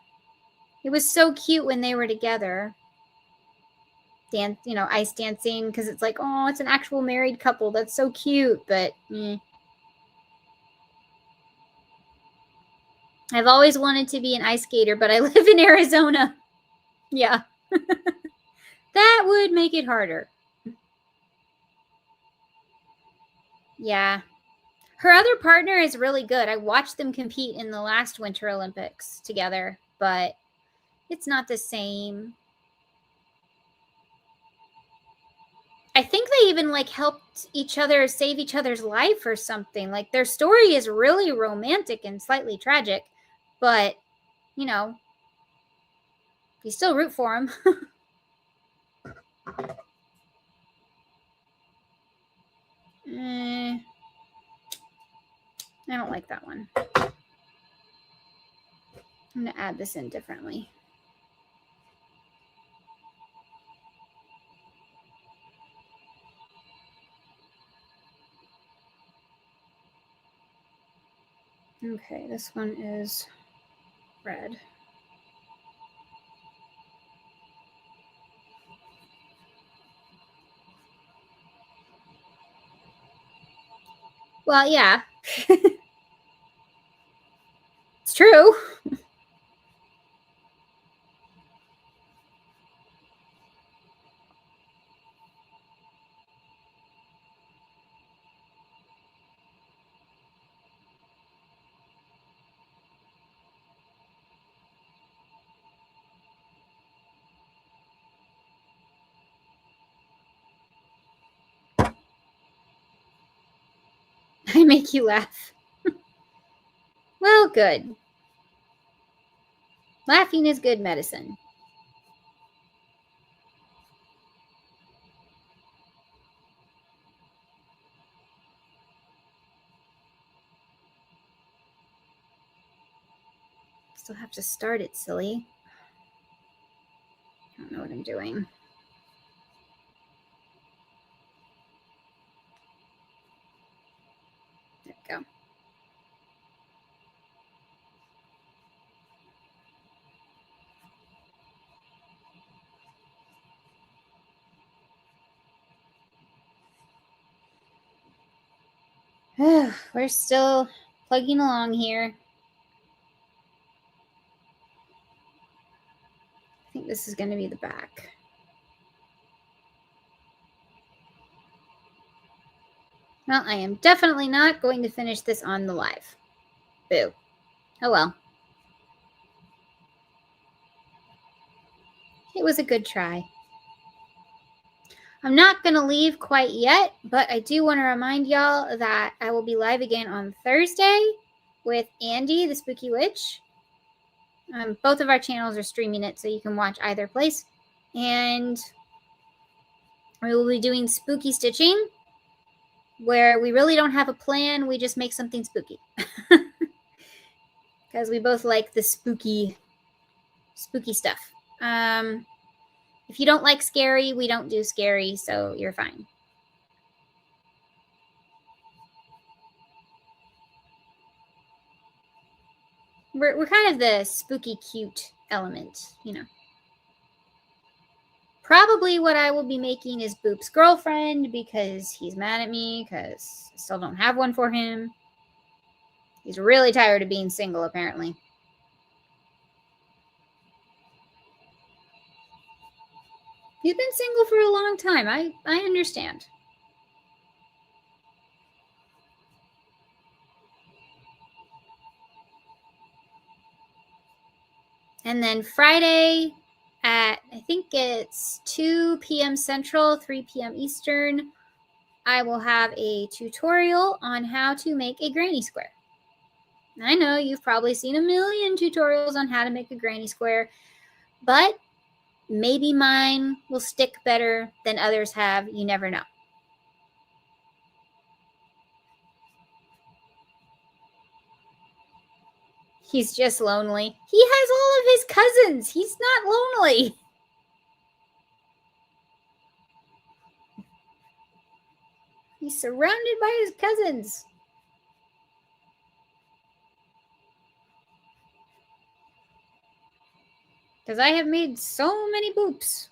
it was so cute when they were together. Dance, you know, ice dancing, because it's like, oh, it's an actual married couple. That's so cute. But I've always wanted to be an ice skater, but I live in Arizona. Yeah. That would make it harder. Yeah. Her other partner is really good. I watched them compete in the last Winter Olympics together, but it's not the same. I think they even like helped each other save each other's life or something. Like their story is really romantic and slightly tragic, but you know, you still root for them. I don't like that one. I'm going to add this in differently. Okay, this one is red. Well, yeah. It's true. I make you laugh. Well, good. Laughing is good medicine. Still have to start it, silly. I don't know what I'm doing. There we go. We're still plugging along here. I think this is going to be the back. Well, I am definitely not going to finish this on the live. Boo. Oh well. It was a good try. I'm not going to leave quite yet, but I do want to remind y'all that I will be live again on Thursday with Andy, the Spooky Witch. Both of our channels are streaming it, so you can watch either place. And we will be doing spooky stitching, where we really don't have a plan. We just make something spooky. Because we both like the spooky stuff. If you don't like scary, we don't do scary, so you're fine. We're kind of the spooky cute element, you know. Probably what I will be making is Boop's girlfriend, because he's mad at me because I still don't have one for him. He's really tired of being single, apparently. He's been single for a long time. I understand. And then Friday at, I think it's 2 p.m. Central, 3 p.m. Eastern, I will have a tutorial on how to make a granny square. I know you've probably seen a million tutorials on how to make a granny square, but maybe mine will stick better than others have. You never know. He's just lonely. He has all of his cousins. He's not lonely. He's surrounded by his cousins. Because I have made so many boops.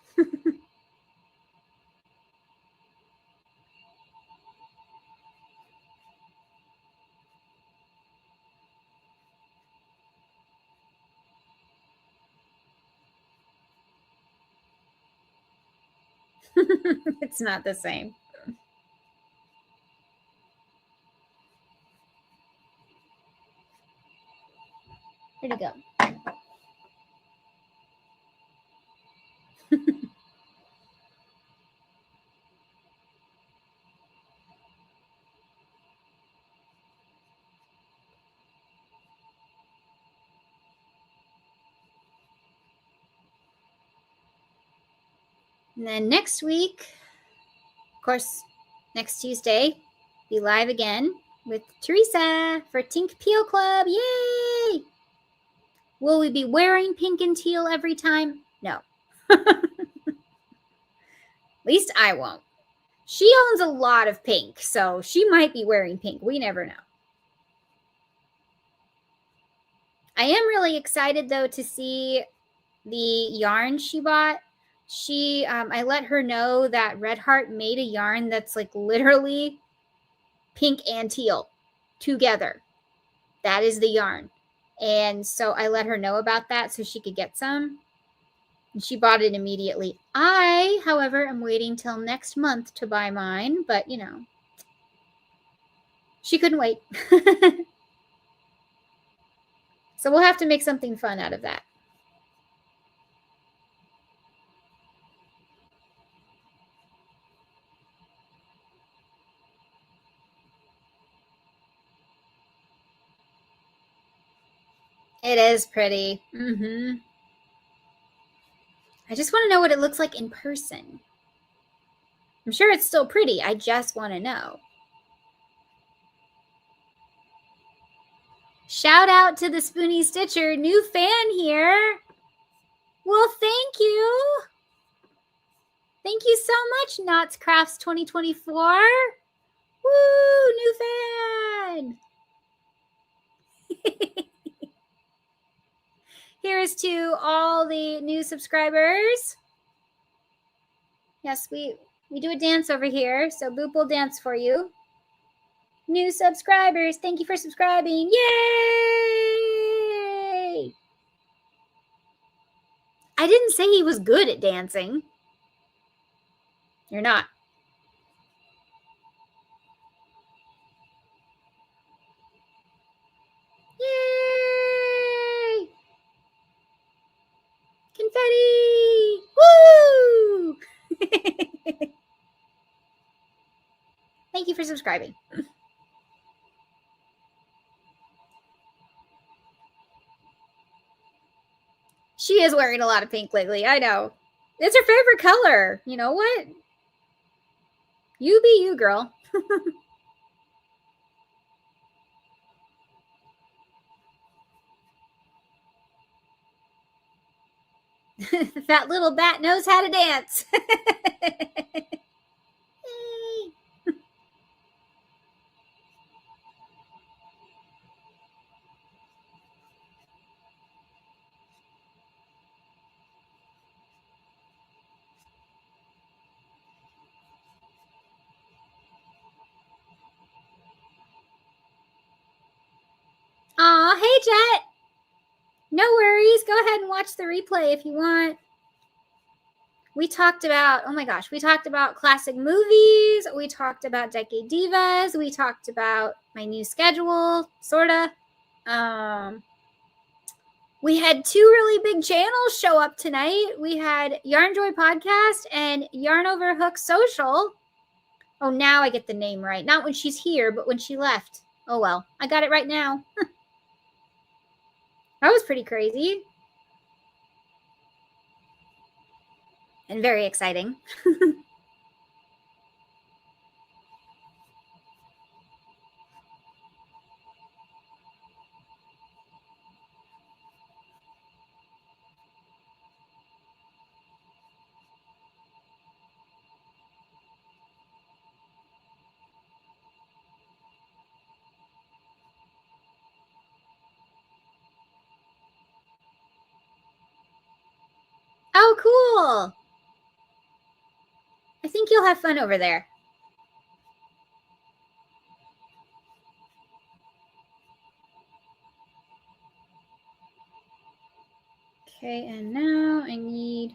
It's not the same. Where'd he go? And then next week, of course, next Tuesday, be live again with Teresa for Tink Peel Club. Yay! Will we be wearing pink and teal every time? No. At least I won't. She owns a lot of pink, so she might be wearing pink. We never know. I am really excited, though, to see the yarn she bought. I let her know that Red Heart made a yarn that's like literally pink and teal together. That is the yarn. And so I let her know about that so she could get some. And she bought it immediately. I, however, am waiting till next month to buy mine, but you know, she couldn't wait. So we'll have to make something fun out of that. It is pretty. Mm-hmm. I just want to know what it looks like in person. I'm sure it's still pretty. I just want to know. Shout out to the Spoonie Stitcher, new fan here. Well, thank you. Thank you so much, Knots Crafts 2024. Woo, new fan. Here's to all the new subscribers. Yes, we do a dance over here, so Boop will dance for you. New subscribers, thank you for subscribing. Yay! I didn't say he was good at dancing. You're not. Yay! Confetti! Woo! Thank you for subscribing. She is wearing a lot of pink lately. I know. It's her favorite color. You know what? You be you, girl. That little bat knows how to dance. Aw, hey, Jet. No worries. Go ahead and watch the replay if you want. We talked about, oh my gosh, we talked about classic movies. We talked about Decade Divas. We talked about my new schedule, sorta. We had two really big channels show up tonight. We had Yarn Joy Podcast and Yarn Over Hook Social. Oh, now I get the name right. Not when she's here, but when she left. Oh, well, I got it right now. That was pretty crazy. And very exciting. Oh, cool. I think you'll have fun over there. Okay, and now I need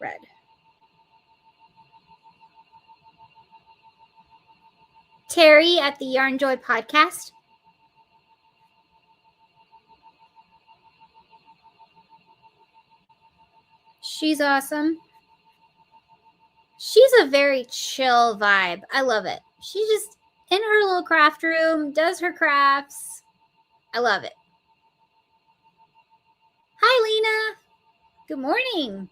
red. Terry at the Yarn Joy Podcast. She's awesome. She's a very chill vibe. I love it. She's just in her little craft room, does her crafts. I love it. Hi, Lena. Good morning.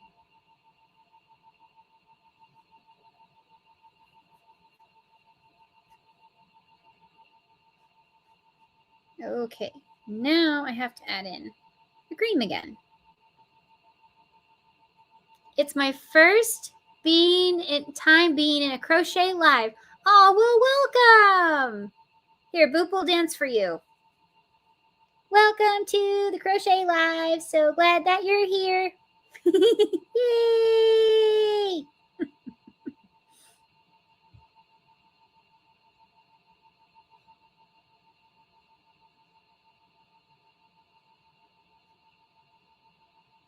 Okay, now I have to add in the cream again. It's my first time being in a crochet live. Oh, well, welcome. Here, Boop will dance for you. Welcome to the crochet live. So glad that you're here. Yay!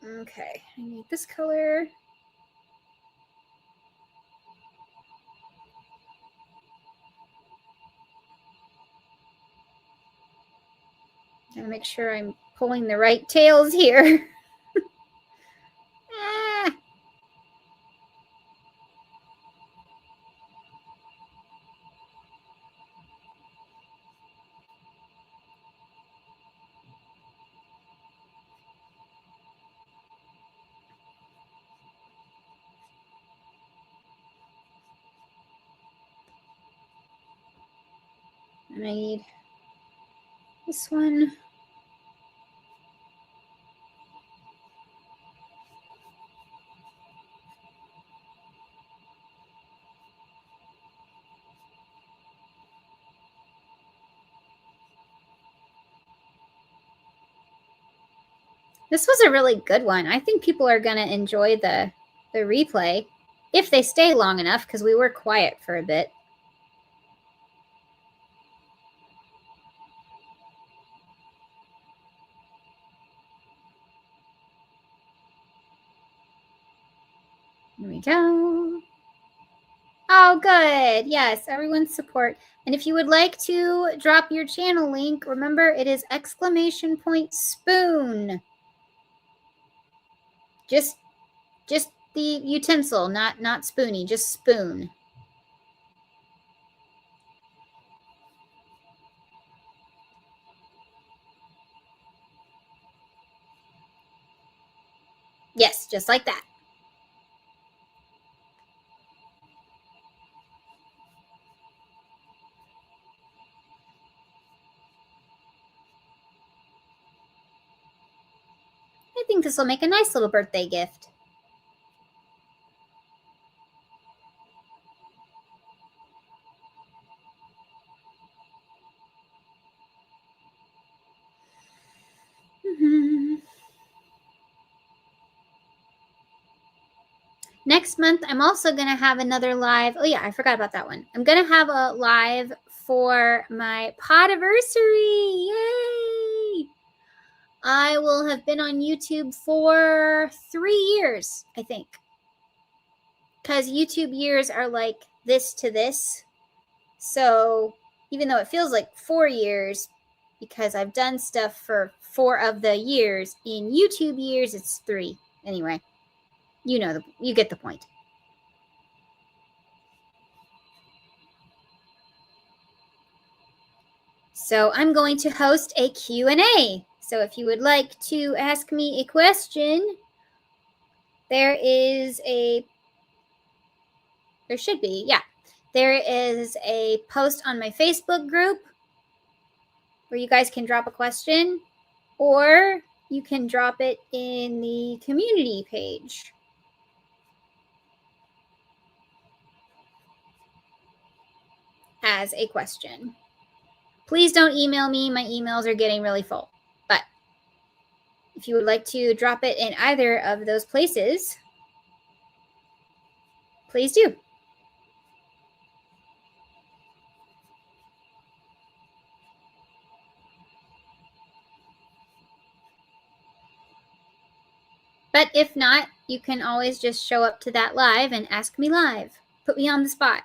Okay, I need this color. Gotta make sure I'm pulling the right tails here. Ah. And I need this one. This was a really good one. I think people are going to enjoy the replay if they stay long enough, because we were quiet for a bit. Here we go. Oh, good. Yes, everyone's support. And if you would like to drop your channel link, remember it is !spoon. Just the utensil, not Spoonie, just spoon. Yes, just like that. I think this will make a nice little birthday gift. Next month, I'm also going to have another live. Oh, yeah, I forgot about that one. I'm going to have a live for my podiversary. Yay! I will have been on YouTube for 3 years, I think. Because YouTube years are like this to this. So even though it feels like 4 years, because I've done stuff for 4 of the years, in YouTube years, it's 3. Anyway, you get the point. So I'm going to host a Q&A. So if you would like to ask me a question, there should be a post on my Facebook group where you guys can drop a question, or you can drop it in the community page as a question. Please don't email me. My emails are getting really full. But if you would like to drop it in either of those places, please do. But if not, you can always just show up to that live and ask me live. Put me on the spot.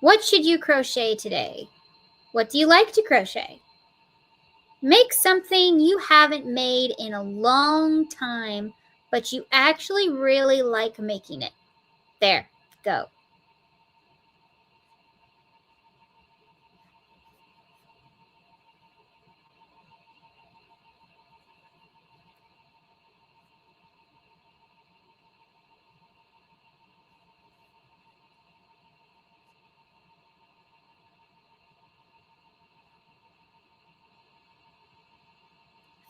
What should you crochet today? What do you like to crochet? Make something you haven't made in a long time, but you actually really like making it. There, go.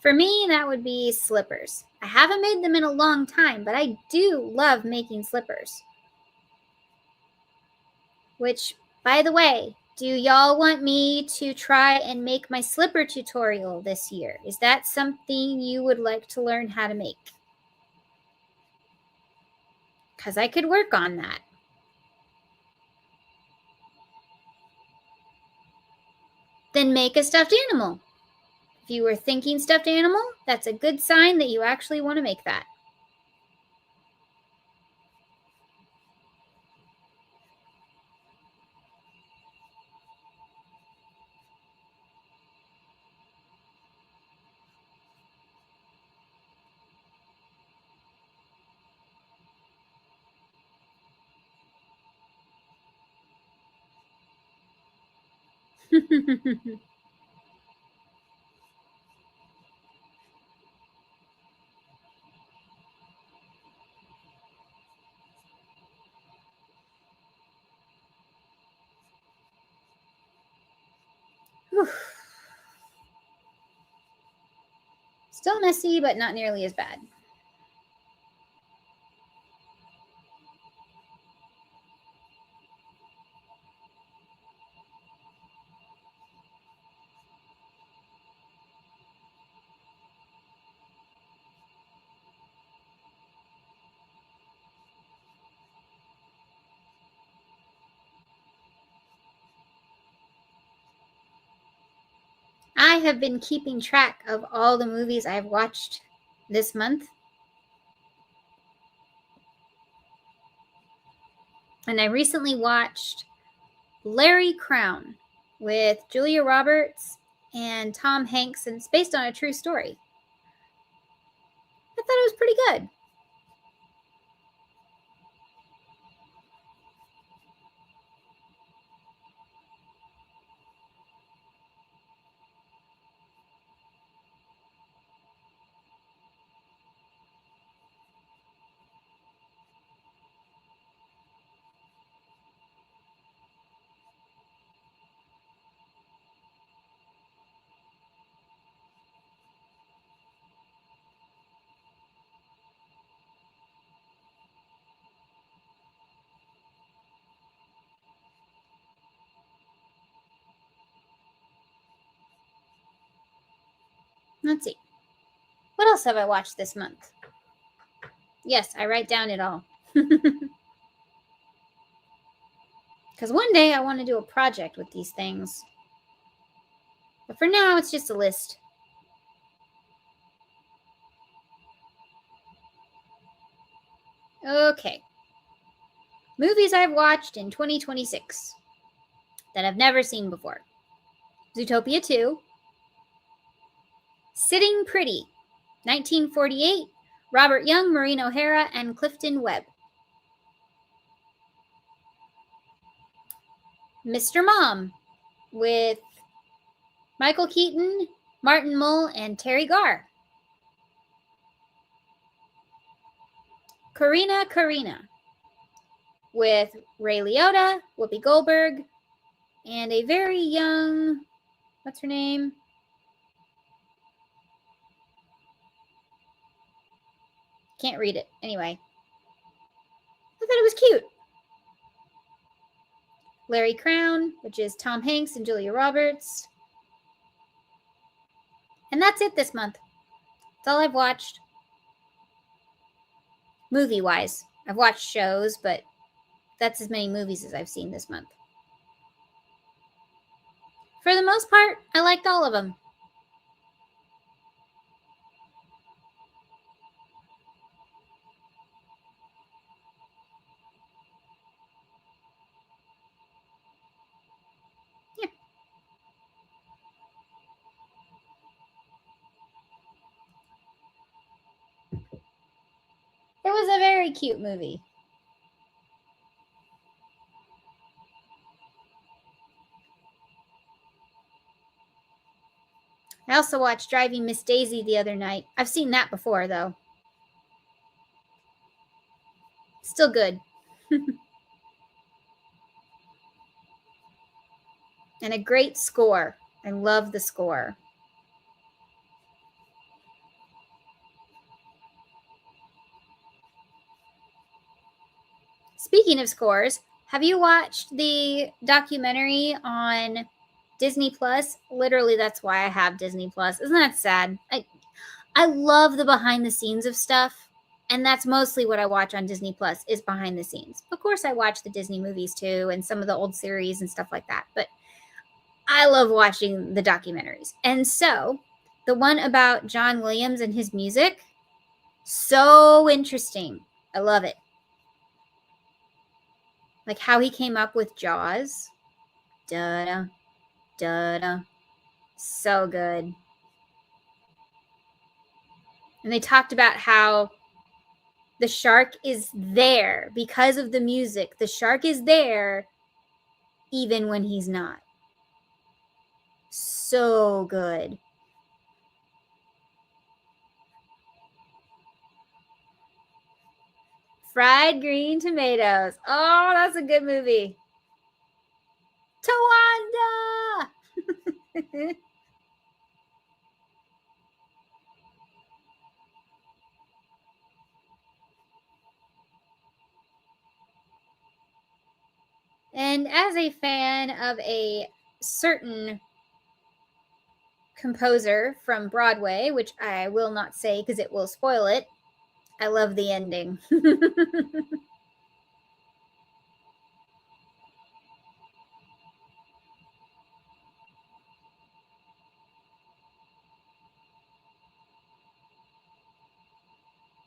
For me, that would be slippers. I haven't made them in a long time, but I do love making slippers. Which, by the way, do y'all want me to try and make my slipper tutorial this year? Is that something you would like to learn how to make? Because I could work on that. Then make a stuffed animal. If you were thinking stuffed animal, that's a good sign that you actually want to make that. Still messy, but not nearly as bad. I have been keeping track of all the movies I've watched this month. And I recently watched Larry Crown with Julia Roberts and Tom Hanks, and it's based on a true story. I thought it was pretty good. Let's see. What else have I watched this month? Yes, I write down it all. Because one day I want to do a project with these things. But for now, it's just a list. Okay. Movies I've watched in 2026 that I've never seen before. Zootopia 2. Sitting Pretty. 1948. Robert Young, Maureen O'Hara, and Clifton Webb. Mr. Mom with Michael Keaton, Martin Mull, and Terry Garr. Karina with Ray Liotta, Whoopi Goldberg, and a very young, what's her name? Can't read it. Anyway, I thought it was cute. Larry Crown, which is Tom Hanks and Julia Roberts. And that's it this month. That's all I've watched. Movie-wise. I've watched shows, but that's as many movies as I've seen this month. For the most part, I liked all of them. was a very cute movie. I also watched Driving Miss Daisy the other night. I've seen that before, though. Still good. And a great score. I love the score. Speaking of scores, have you watched the documentary on Disney Plus? Literally, that's why I have Disney Plus. Isn't that sad? I love the behind the scenes of stuff, and that's mostly what I watch on Disney Plus is behind the scenes. Of course, I watch the Disney movies too and some of the old series and stuff like that, but I love watching the documentaries. And so, the one about John Williams and his music, so interesting. I love it. Like how he came up with Jaws. Da-da, da-da. So good. And they talked about how the shark is there because of the music. The shark is there even when he's not. So good. Fried green tomatoes. Oh, that's a good movie. Tawanda! And as a fan of a certain composer from Broadway, which I will not say because it will spoil it, I love the ending.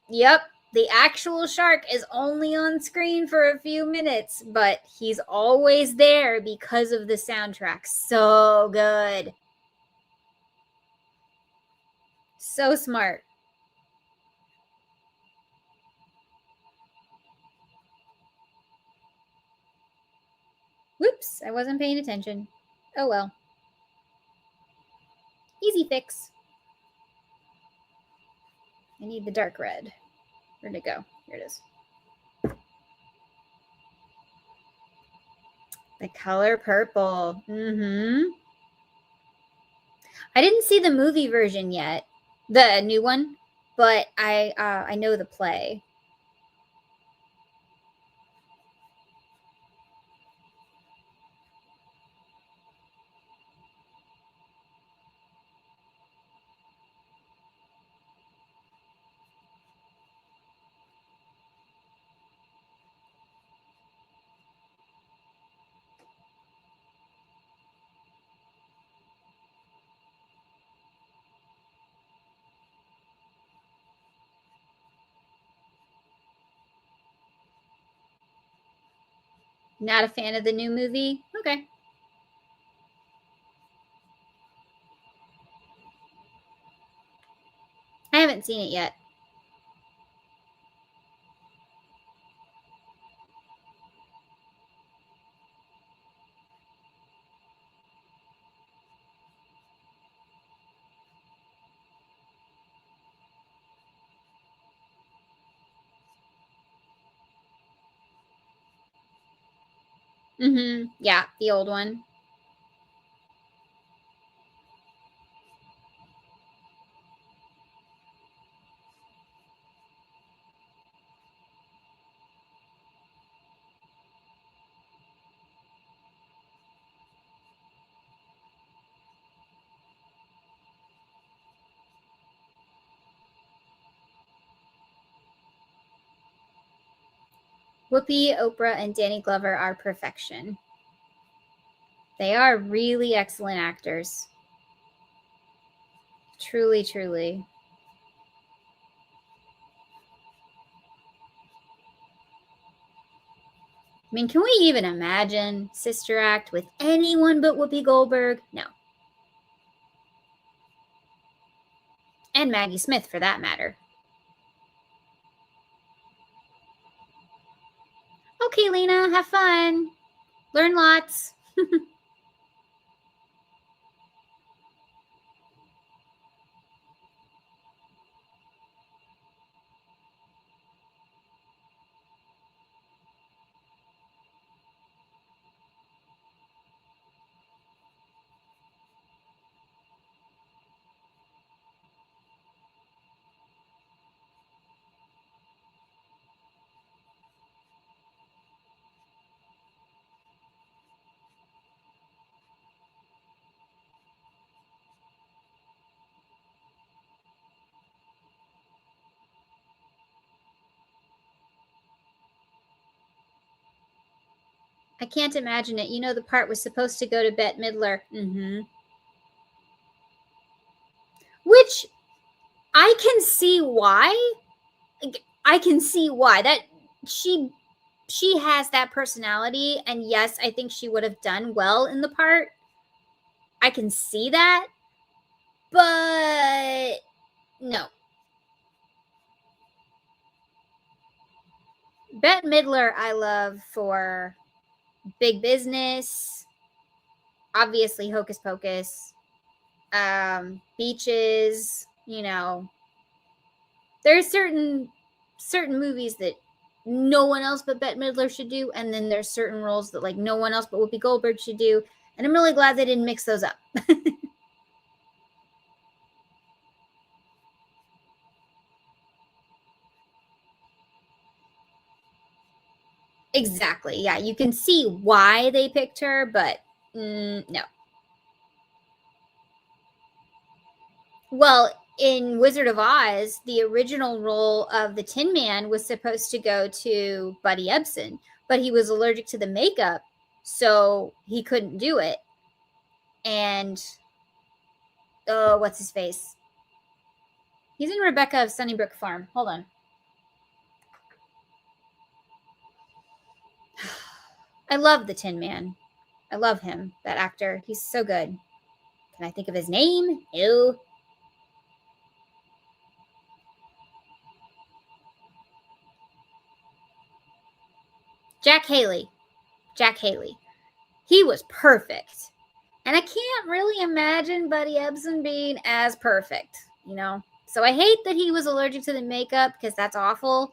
Yep, the actual shark is only on screen for a few minutes, but he's always there because of the soundtrack. So good. So smart. Whoops, I wasn't paying attention. Oh well. Easy fix. I need the dark red. Where'd it go? Here it is. The color purple. Mm-hmm. I didn't see the movie version yet, the new one, but I know the play. Not a fan of the new movie? Okay. I haven't seen it yet. Mm-hmm. Yeah, the old one. Whoopi, Oprah, and Danny Glover are perfection. They are really excellent actors. Truly, truly. I mean, can we even imagine Sister Act with anyone but Whoopi Goldberg? No. And Maggie Smith, for that matter. Okay, Lena, have fun. Learn lots. I can't imagine it. You know, the part was supposed to go to Bette Midler. Which I can see why. I can see why. That she has that personality, and yes, I think she would have done well in the part. I can see that. But no. Bette Midler I love for Big Business, obviously Hocus Pocus, Beaches, you know. There's certain movies that no one else but Bette Midler should do, and then there's certain roles that like no one else but Whoopi Goldberg should do, and I'm really glad they didn't mix those up. Exactly. Yeah, you can see why they picked her, but no. Well, in Wizard of Oz, the original role of the Tin Man was supposed to go to Buddy Ebsen, but he was allergic to the makeup, so he couldn't do it. And oh, what's his face? He's in Rebecca of Sunnybrook Farm. Hold on. I love the Tin Man. I love him, that actor. He's so good. Can I think of his name? Ew. Jack Haley. Jack Haley. He was perfect. And I can't really imagine Buddy Ebsen being as perfect, you know? So I hate that he was allergic to the makeup because that's awful.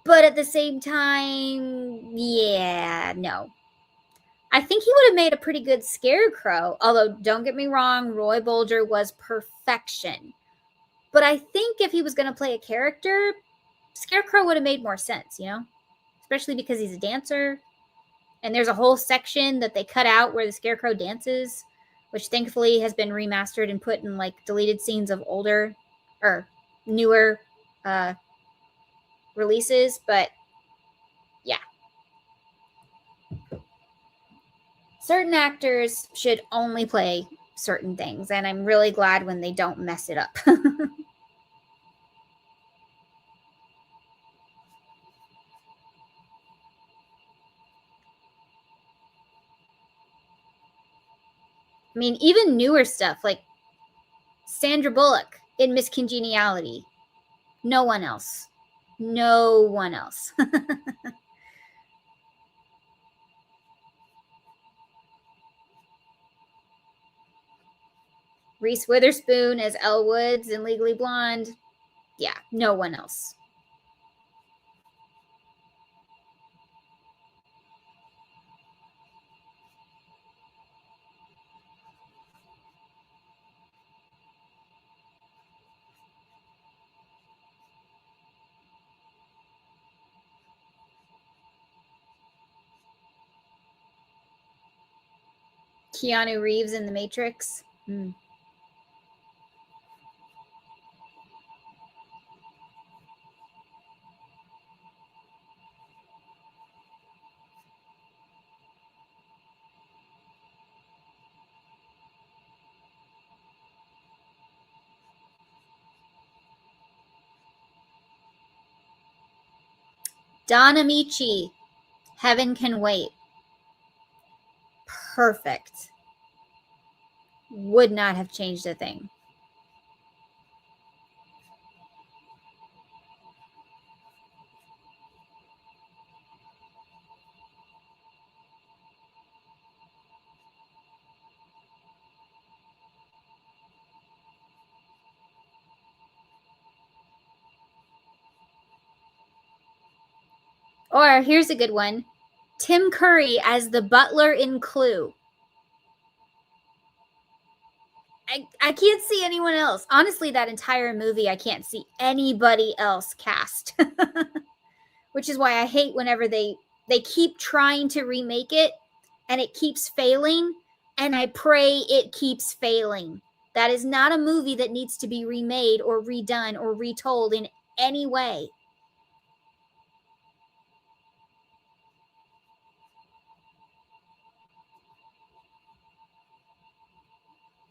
But at the same time, yeah, no. I think he would have made a pretty good Scarecrow. Although, don't get me wrong, Roy Bolger was perfection. But I think if he was going to play a character, Scarecrow would have made more sense, you know? Especially because he's a dancer. And there's a whole section that they cut out where the Scarecrow dances, which thankfully has been remastered and put in like deleted scenes of older or newer releases. But yeah, certain actors should only play certain things, and I'm really glad when they don't mess it up. I mean, even newer stuff like Sandra Bullock in Miss Congeniality. No one else. No one else. Reese Witherspoon as Elle Woods in Legally Blonde. Yeah, no one else. Keanu Reeves in The Matrix. Don Amici, Heaven Can Wait. Perfect. Would not have changed a thing. Or here's a good one. Tim Curry as the butler in Clue. I can't see anyone else. Honestly, that entire movie, I can't see anybody else cast. Which is why I hate whenever they keep trying to remake it and it keeps failing, and I pray it keeps failing. That is not a movie that needs to be remade or redone or retold in any way.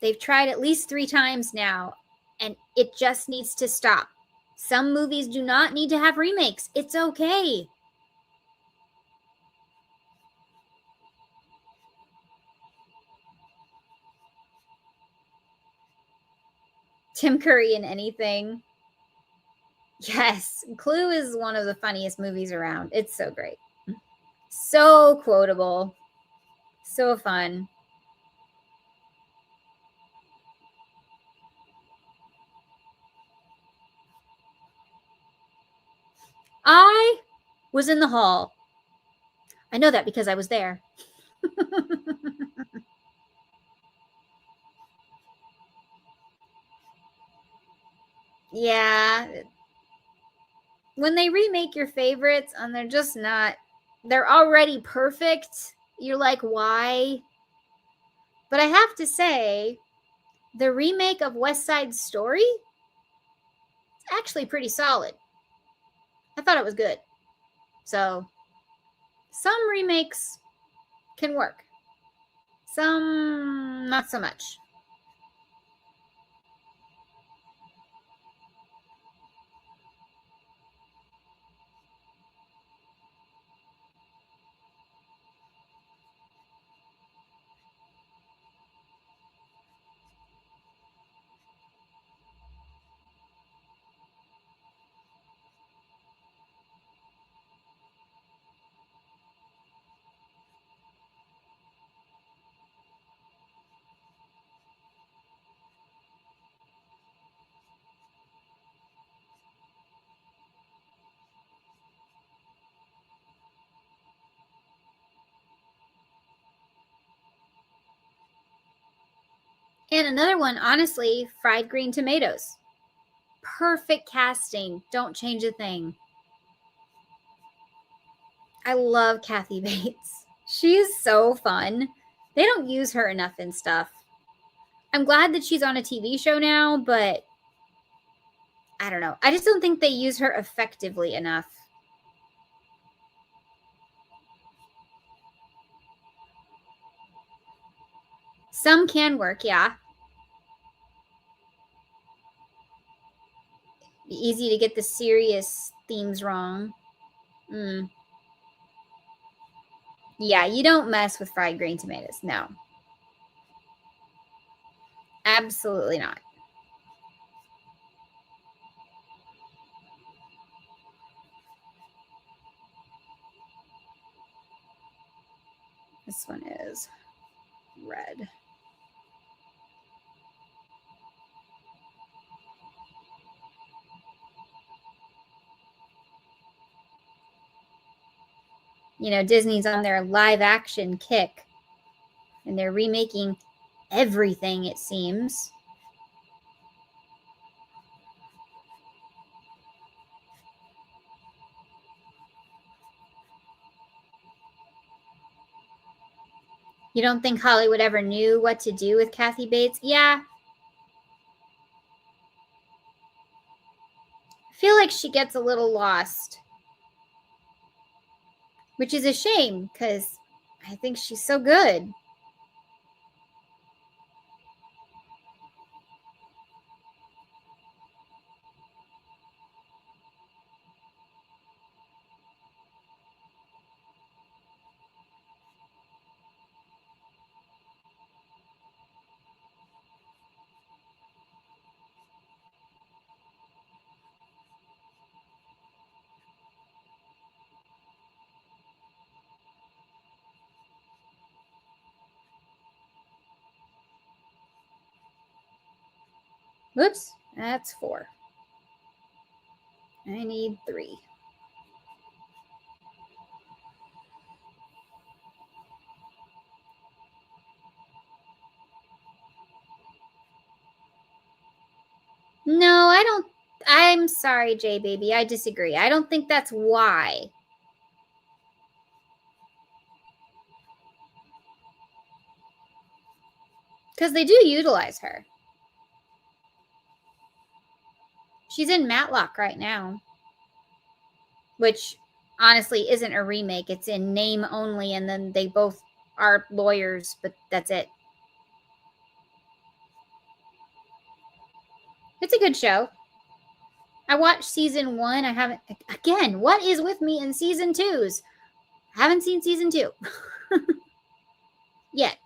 They've tried at least 3 times now, and it just needs to stop. Some movies do not need to have remakes. It's okay. Tim Curry in anything. Yes, Clue is one of the funniest movies around. It's so great. So quotable. So fun. I was in the hall. I know that because I was there. Yeah. When they remake your favorites and they're just not, they're already perfect, you're like, why? But I have to say, the remake of West Side Story is actually pretty solid. I thought it was good. So, some remakes can work, some not so much. And another one, honestly, fried green tomatoes. Perfect casting. Don't change a thing. I love Kathy Bates. She is so fun. They don't use her enough in stuff. I'm glad that she's on a TV show now, but I don't know. I just don't think they use her effectively enough. Some can work, yeah. Be easy to get the serious themes wrong. Yeah, you don't mess with fried green tomatoes. No. Absolutely not. This one is red. You know, Disney's on their live action kick, and they're remaking everything, it seems. You don't think Hollywood ever knew what to do with Kathy Bates? Yeah. I feel like she gets a little lost, which is a shame because I think she's so good. Whoops, that's 4. I need 3. No, I don't. I'm sorry, J Baby. I disagree. I don't think that's why. Because they do utilize her. She's in Matlock right now, which honestly isn't a remake. It's in name only, and then they both are lawyers, but that's it. It's a good show. I watched season 1. I haven't. Again, what is with me in season 2s? I haven't seen season 2 yet.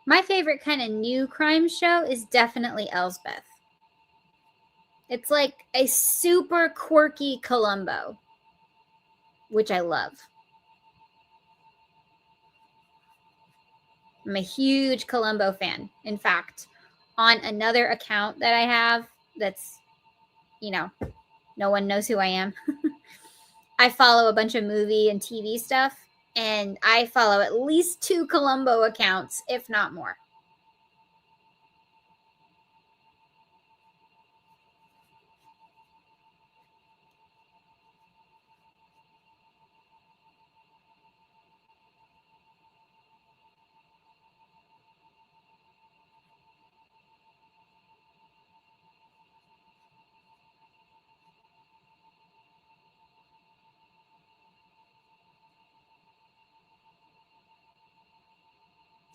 My favorite kind of new crime show is definitely Elsbeth. It's like a super quirky Columbo, which I love. I'm a huge Columbo fan. In fact, on another account that I have that's, no one knows who I am, I follow a bunch of movie and TV stuff, and I follow at least 2 Columbo accounts, if not more.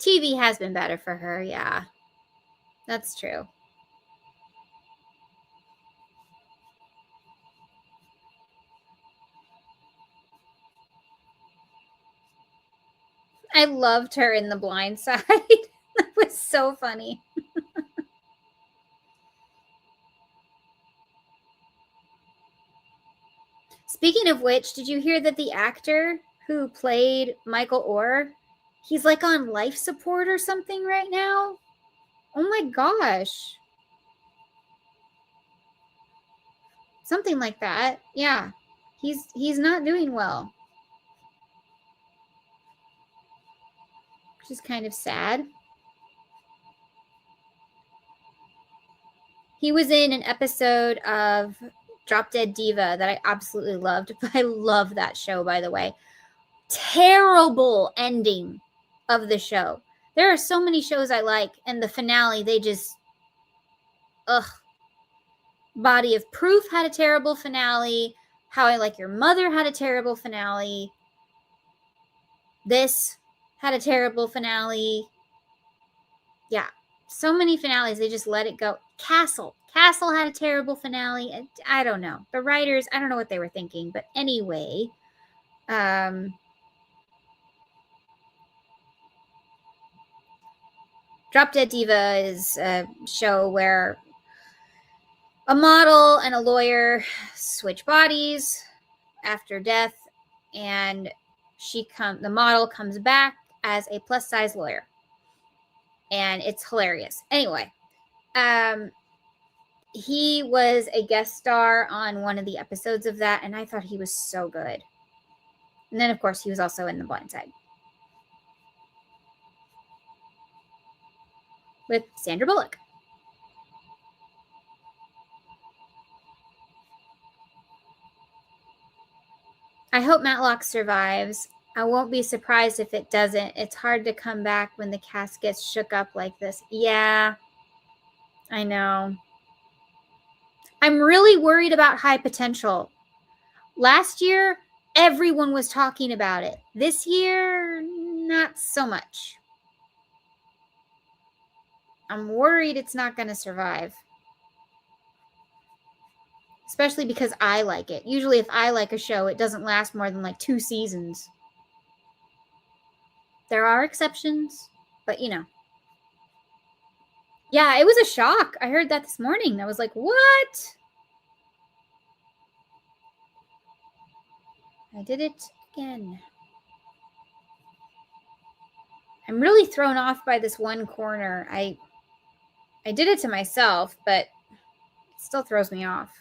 TV has been better for her, yeah. That's true. I loved her in The Blind Side. That was so funny. Speaking of which, did you hear that the actor who played Michael Orr, he's like on life support or something right now? Oh my gosh. Something like that. Yeah. He's not doing well. Which is kind of sad. He was in an episode of Drop Dead Diva that I absolutely loved. I love that show, by the way. Terrible ending of the show. There are so many shows I like, and the finale, they just, ugh. Body of Proof had a terrible finale. How I Like Your Mother had a terrible finale. This had a terrible finale. Yeah, so many finales, they just let it go. Castle had a terrible finale. I don't know. The writers, I don't know what they were thinking, but anyway, Drop Dead Diva is a show where a model and a lawyer switch bodies after death, and the model comes back as a plus size lawyer, and it's hilarious. Anyway, he was a guest star on one of the episodes of that, and I thought he was so good. And then, of course, he was also in The Blind Side with Sandra Bullock. I hope Matlock survives. I won't be surprised if it doesn't. It's hard to come back when the cast gets shook up like this. Yeah, I know. I'm really worried about High Potential. Last year, everyone was talking about it. This year, not so much. I'm worried it's not going to survive. Especially because I like it. Usually if I like a show, it doesn't last more than like 2 seasons. There are exceptions, but Yeah, it was a shock. I heard that this morning. I was like, what? I did it again. I'm really thrown off by this one corner. I did it to myself, but it still throws me off.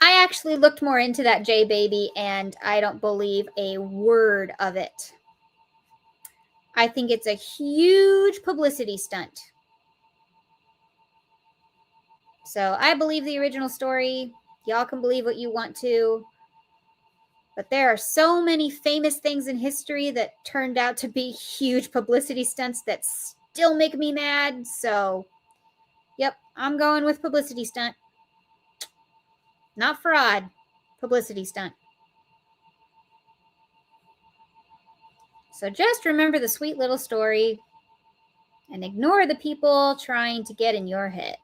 I actually looked more into that J Baby, and I don't believe a word of it. I think it's a huge publicity stunt. So I believe the original story. Y'all can believe what you want to. But there are so many famous things in history that turned out to be huge publicity stunts that still make me mad. So, yep, I'm going with publicity stunt. Not fraud, publicity stunt. So just remember the sweet little story and ignore the people trying to get in your head.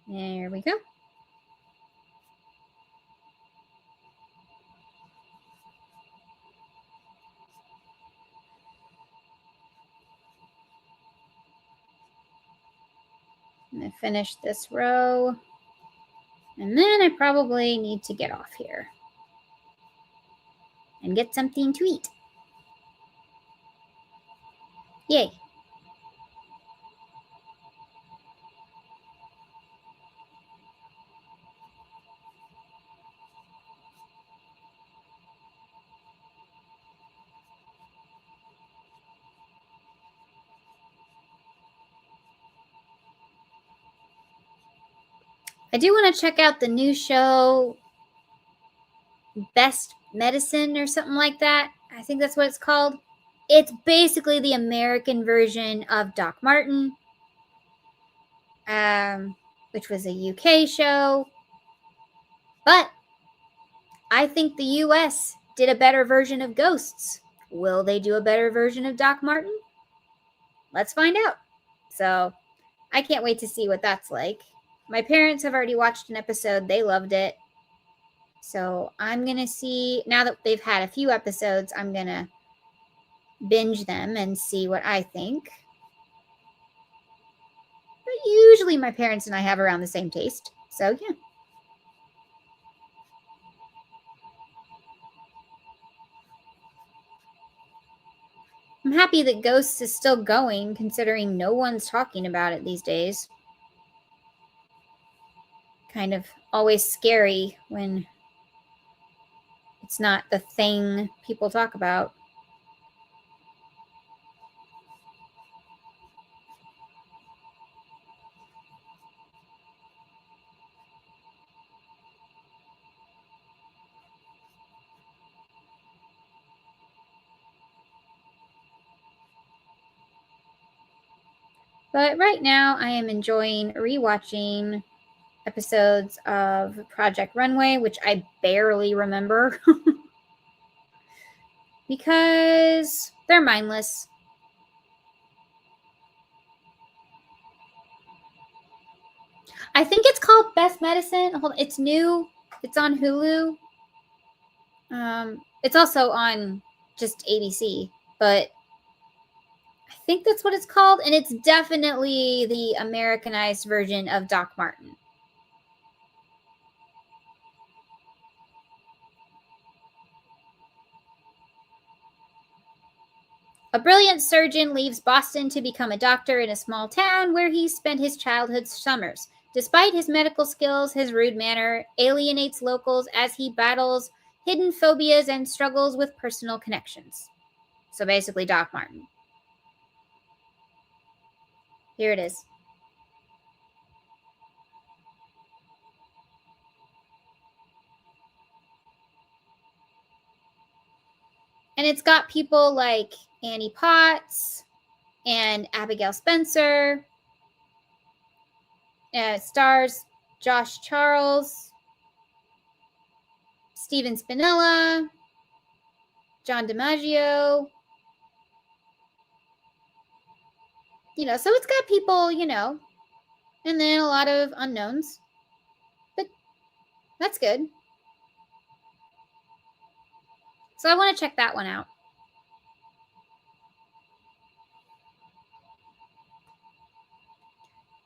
There we go. I'm going to finish this row. And then I probably need to get off here and get something to eat. Yay. I do want to check out the new show, Best Medicine or something like that. I think that's what it's called. It's basically the American version of Doc Martin, which was a UK show. But I think the US did a better version of Ghosts. Will they do a better version of Doc Martin? Let's find out. So I can't wait to see what that's like. My parents have already watched an episode. They loved it. So I'm going to see, now that they've had a few episodes, I'm going to binge them and see what I think. But usually my parents and I have around the same taste. So yeah. I'm happy that Ghosts is still going, considering no one's talking about it these days. Kind of always scary when it's not the thing people talk about. But right now I am enjoying rewatching episodes of Project Runway, which I barely remember because they're mindless. I think it's called Best Medicine. Hold on, it's new. It's on Hulu. It's also on just ABC, but I think that's what it's called, and it's definitely the Americanized version of Doc Martin. A brilliant surgeon leaves Boston to become a doctor in a small town where he spent his childhood summers. Despite his medical skills, his rude manner alienates locals as he battles hidden phobias and struggles with personal connections. So basically, Doc Martin. Here it is. And it's got people like Annie Potts and Abigail Spencer. Stars Josh Charles, Steven Spinella, John DiMaggio. So it's got people, and then a lot of unknowns. But that's good. So I want to check that one out.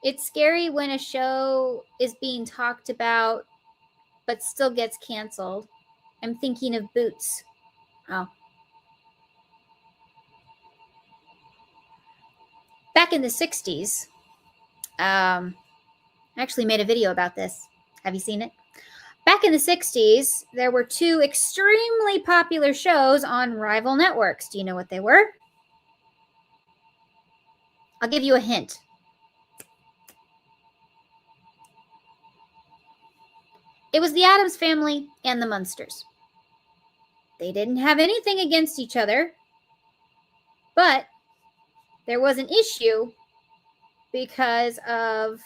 It's scary when a show is being talked about but still gets canceled. I'm thinking of Boots. Oh. Back in the 60s, I actually made a video about this. Have you seen it? Back in the 60s, there were two extremely popular shows on rival networks. Do you know what they were? I'll give you a hint. It was the Addams Family and the Munsters. They didn't have anything against each other, but there was an issue because of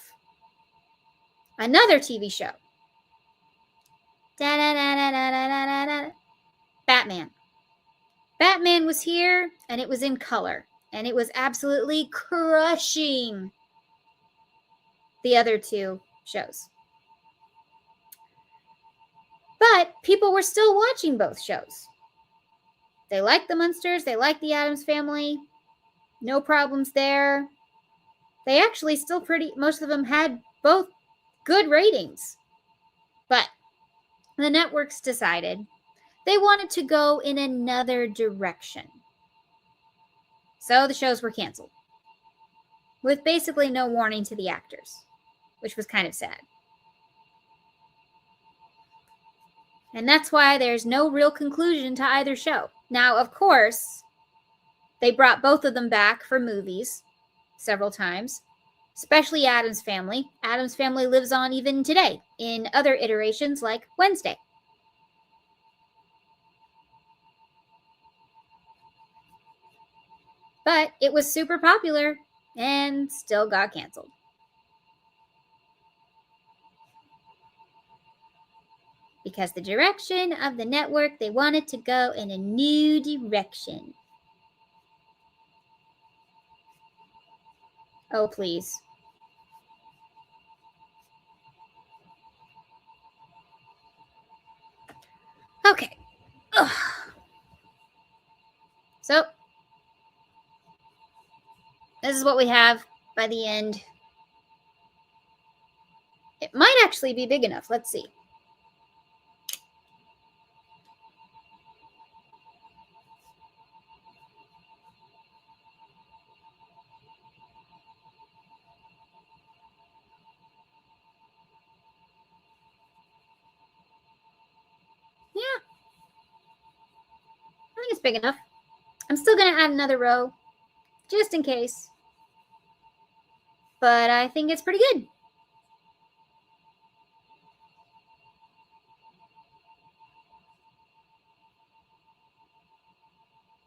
another TV show. Batman. Batman was here, and it was in color, and it was absolutely crushing the other two shows. But people were still watching both shows. They liked the Munsters, they liked the Addams Family. No problems there. They actually still most of them had both good ratings. But the networks decided they wanted to go in another direction. So the shows were canceled, with basically no warning to the actors, which was kind of sad. And that's why there's no real conclusion to either show. Now, of course, they brought both of them back for movies several times, especially Addams Family. Addams Family lives on even today in other iterations like Wednesday. But it was super popular and still got canceled. Because the direction of the network, they wanted to go in a new direction. Oh, please. Okay. Ugh. So, this is what we have by the end. It might actually be big enough. Let's see. Yeah. I think it's big enough. I'm still going to add another row, just in case. But I think it's pretty good.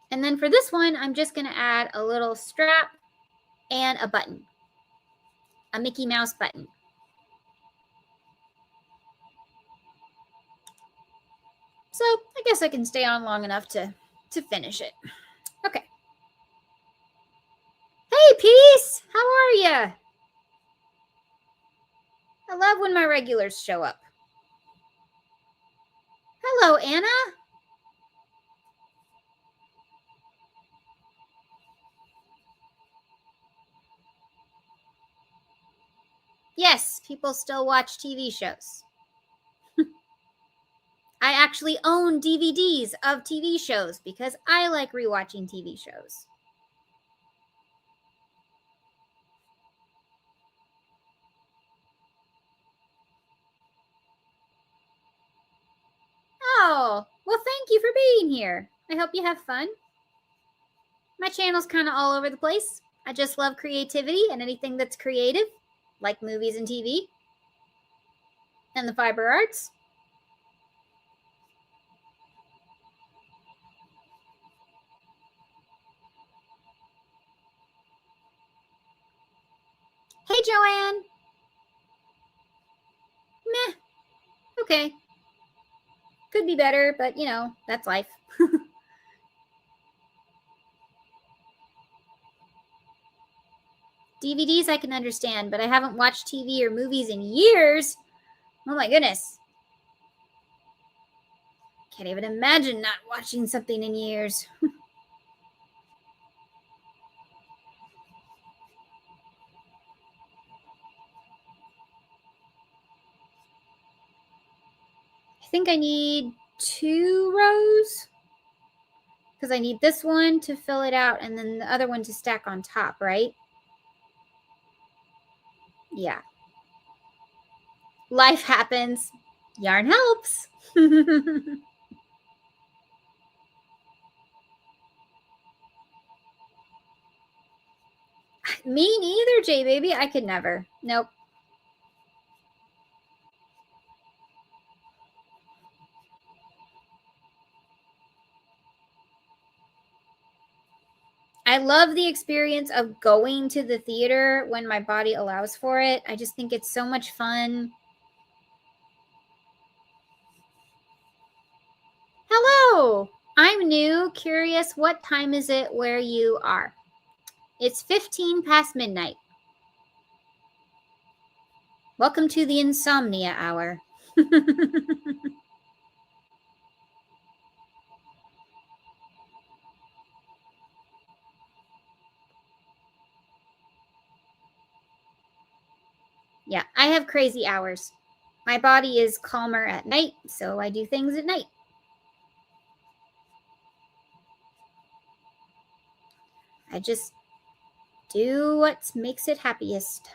And then for this one, I'm just going to add a little strap and a button. A Mickey Mouse button. So I guess I can stay on long enough to finish it. Okay. Hey, Peace! How are ya? I love when my regulars show up. Hello, Anna. Yes, people still watch TV shows. I actually own DVDs of TV shows because I like rewatching TV shows. Oh, well, thank you for being here. I hope you have fun. My channel's kind of all over the place. I just love creativity and anything that's creative, like movies and TV, and the fiber arts. Hey, Joanne. Meh. Okay. Could be better, but that's life. DVDs I can understand, but I haven't watched TV or movies in years. Oh my goodness. Can't even imagine not watching something in years. I think I need 2 rows because I need this one to fill it out and then the other one to stack on top, right? Yeah. Life happens. Yarn helps. Me neither, J baby. I could never. Nope. I love the experience of going to the theater when my body allows for it. I just think it's so much fun. Hello. I'm new. Curious, what time is it where you are? It's 15 past midnight. Welcome to the insomnia hour. Yeah, I have crazy hours. My body is calmer at night, so I do things at night. I just do what makes it happiest.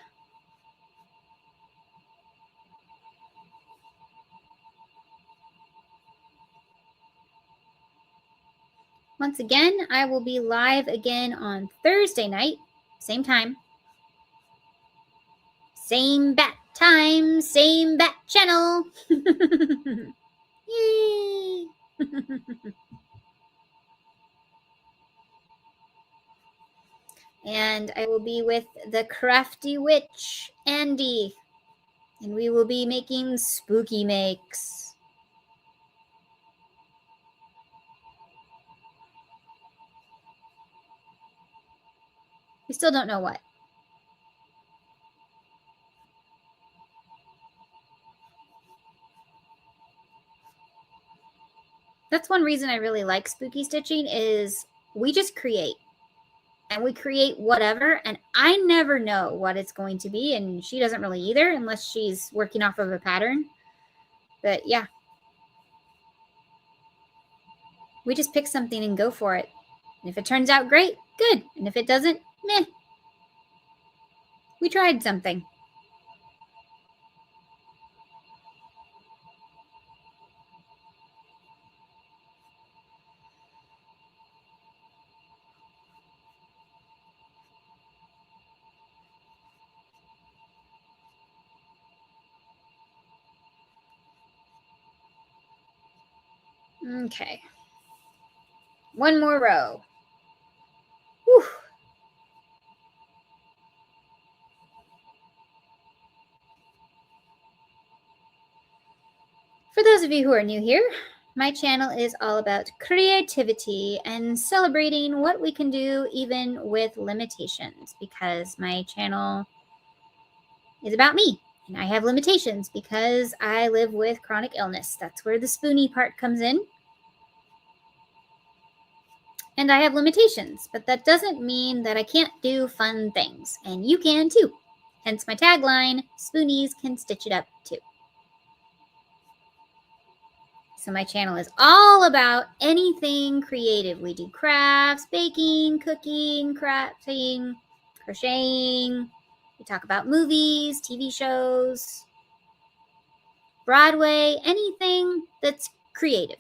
Once again, I will be live again on Thursday night, same time. Same bat time, same bat channel. Yay! And I will be with the crafty witch, Andy. And we will be making spooky makes. We still don't know what. That's one reason I really like spooky stitching is we just create. And we create whatever, and I never know what it's going to be, and she doesn't really either unless she's working off of a pattern. But yeah. We just pick something and go for it. And if it turns out great, good. And if it doesn't, meh. We tried something. Okay. One more row. Whew. For those of you who are new here, my channel is all about creativity and celebrating what we can do even with limitations, because my channel is about me. And I have limitations because I live with chronic illness. That's where the Spoonie part comes in. And I have limitations, but that doesn't mean that I can't do fun things. And you can too. Hence my tagline, Spoonies can stitch it up too. So my channel is all about anything creative. We do crafts, baking, cooking, crafting, crocheting. We talk about movies, TV shows, Broadway, anything that's creative.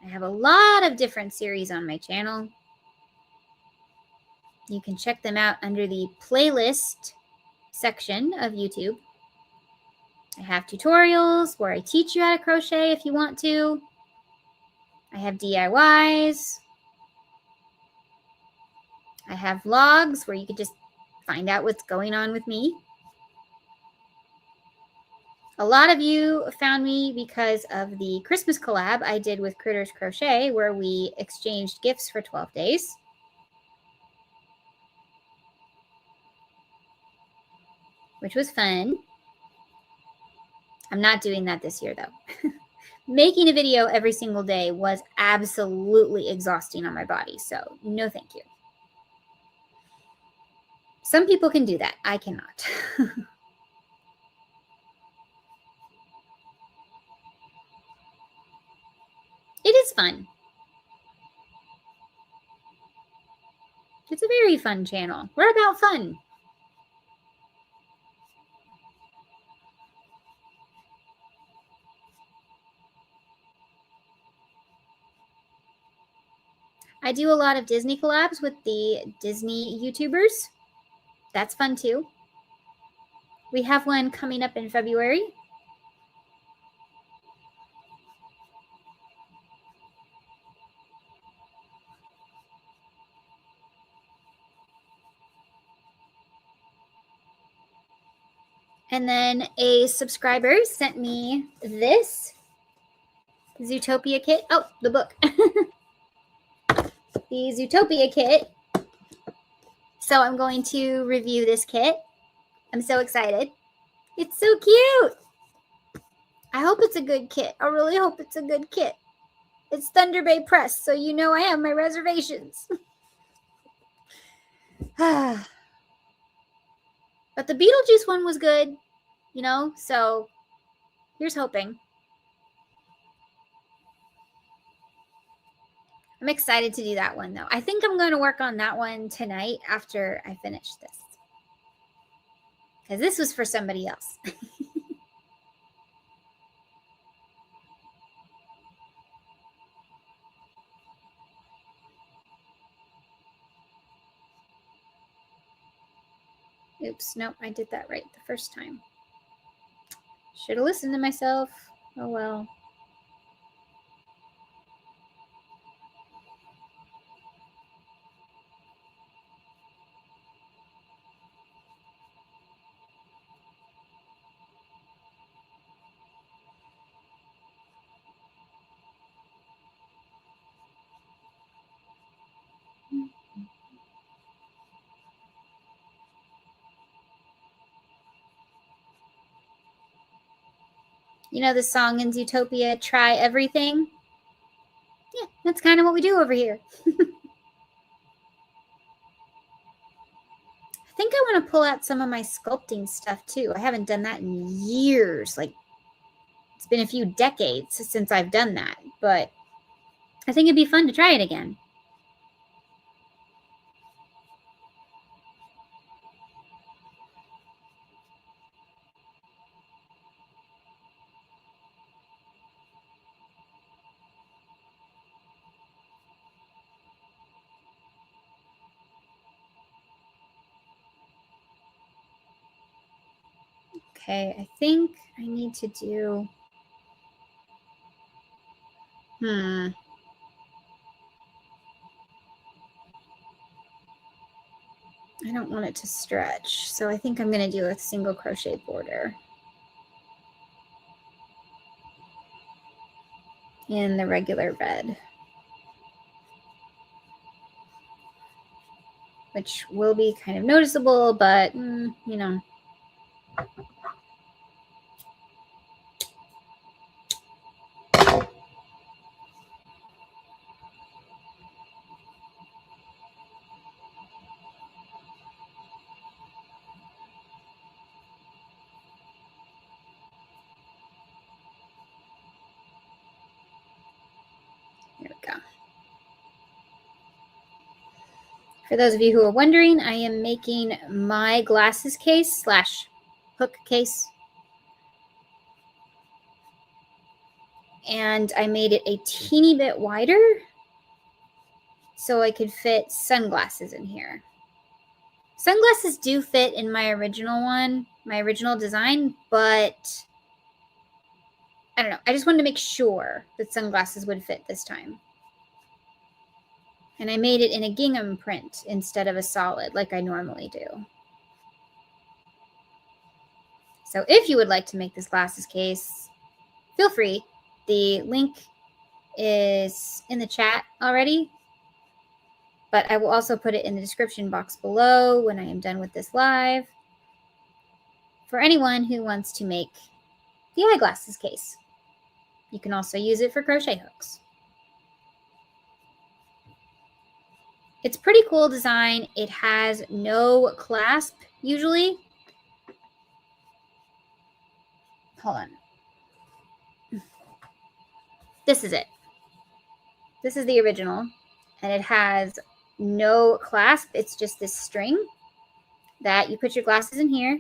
I have a lot of different series on my channel. You can check them out under the playlist section of YouTube. I have tutorials where I teach you how to crochet if you want to. I have DIYs. I have vlogs where you could just find out what's going on with me. A lot of you found me because of the Christmas collab I did with Critters Crochet, where we exchanged gifts for 12 days. Which was fun. I'm not doing that this year, though. Making a video every single day was absolutely exhausting on my body, so no thank you. Some people can do that. I cannot. It is fun. It's a very fun channel. We're about fun. I do a lot of Disney collabs with the Disney YouTubers. That's fun too. We have one coming up in February. And then a subscriber sent me this Zootopia kit. Oh, the book. The Zootopia kit. So I'm going to review this kit. I'm so excited. It's so cute. I hope it's a good kit. I really hope it's a good kit. It's Thunder Bay Press, so you know I have my reservations. But the Beetlejuice one was good, you know, so here's hoping. I'm excited to do that one, though. I think I'm going to work on that one tonight after I finish this. Because this was for somebody else. Oops, nope, I did that right the first time. Should have listened to myself. Oh, well. You know the song in Zootopia, Try Everything? Yeah, that's kind of what we do over here. I think I want to pull out some of my sculpting stuff too. I haven't done that in years. Like, it's been a few decades since I've done that, but I think it'd be fun to try it again. Okay, I think I need to do... I don't want it to stretch, so I think I'm going to do a single crochet border in the regular red, which will be kind of noticeable, but you know. There we go. For those of you who are wondering, I am making my glasses case / hook case. And I made it a teeny bit wider so I could fit sunglasses in here. Sunglasses do fit in my original one, my original design, but I don't know. I just wanted to make sure that sunglasses would fit this time. And I made it in a gingham print instead of a solid like I normally do. So if you would like to make this glasses case, feel free. The link is in the chat already, but I will also put it in the description box below when I am done with this live for anyone who wants to make the eyeglasses case. You can also use it for crochet hooks. It's a pretty cool design. It has no clasp usually. Hold on. This is it. This is the original, and it has no clasp. It's just this string that you put your glasses in here.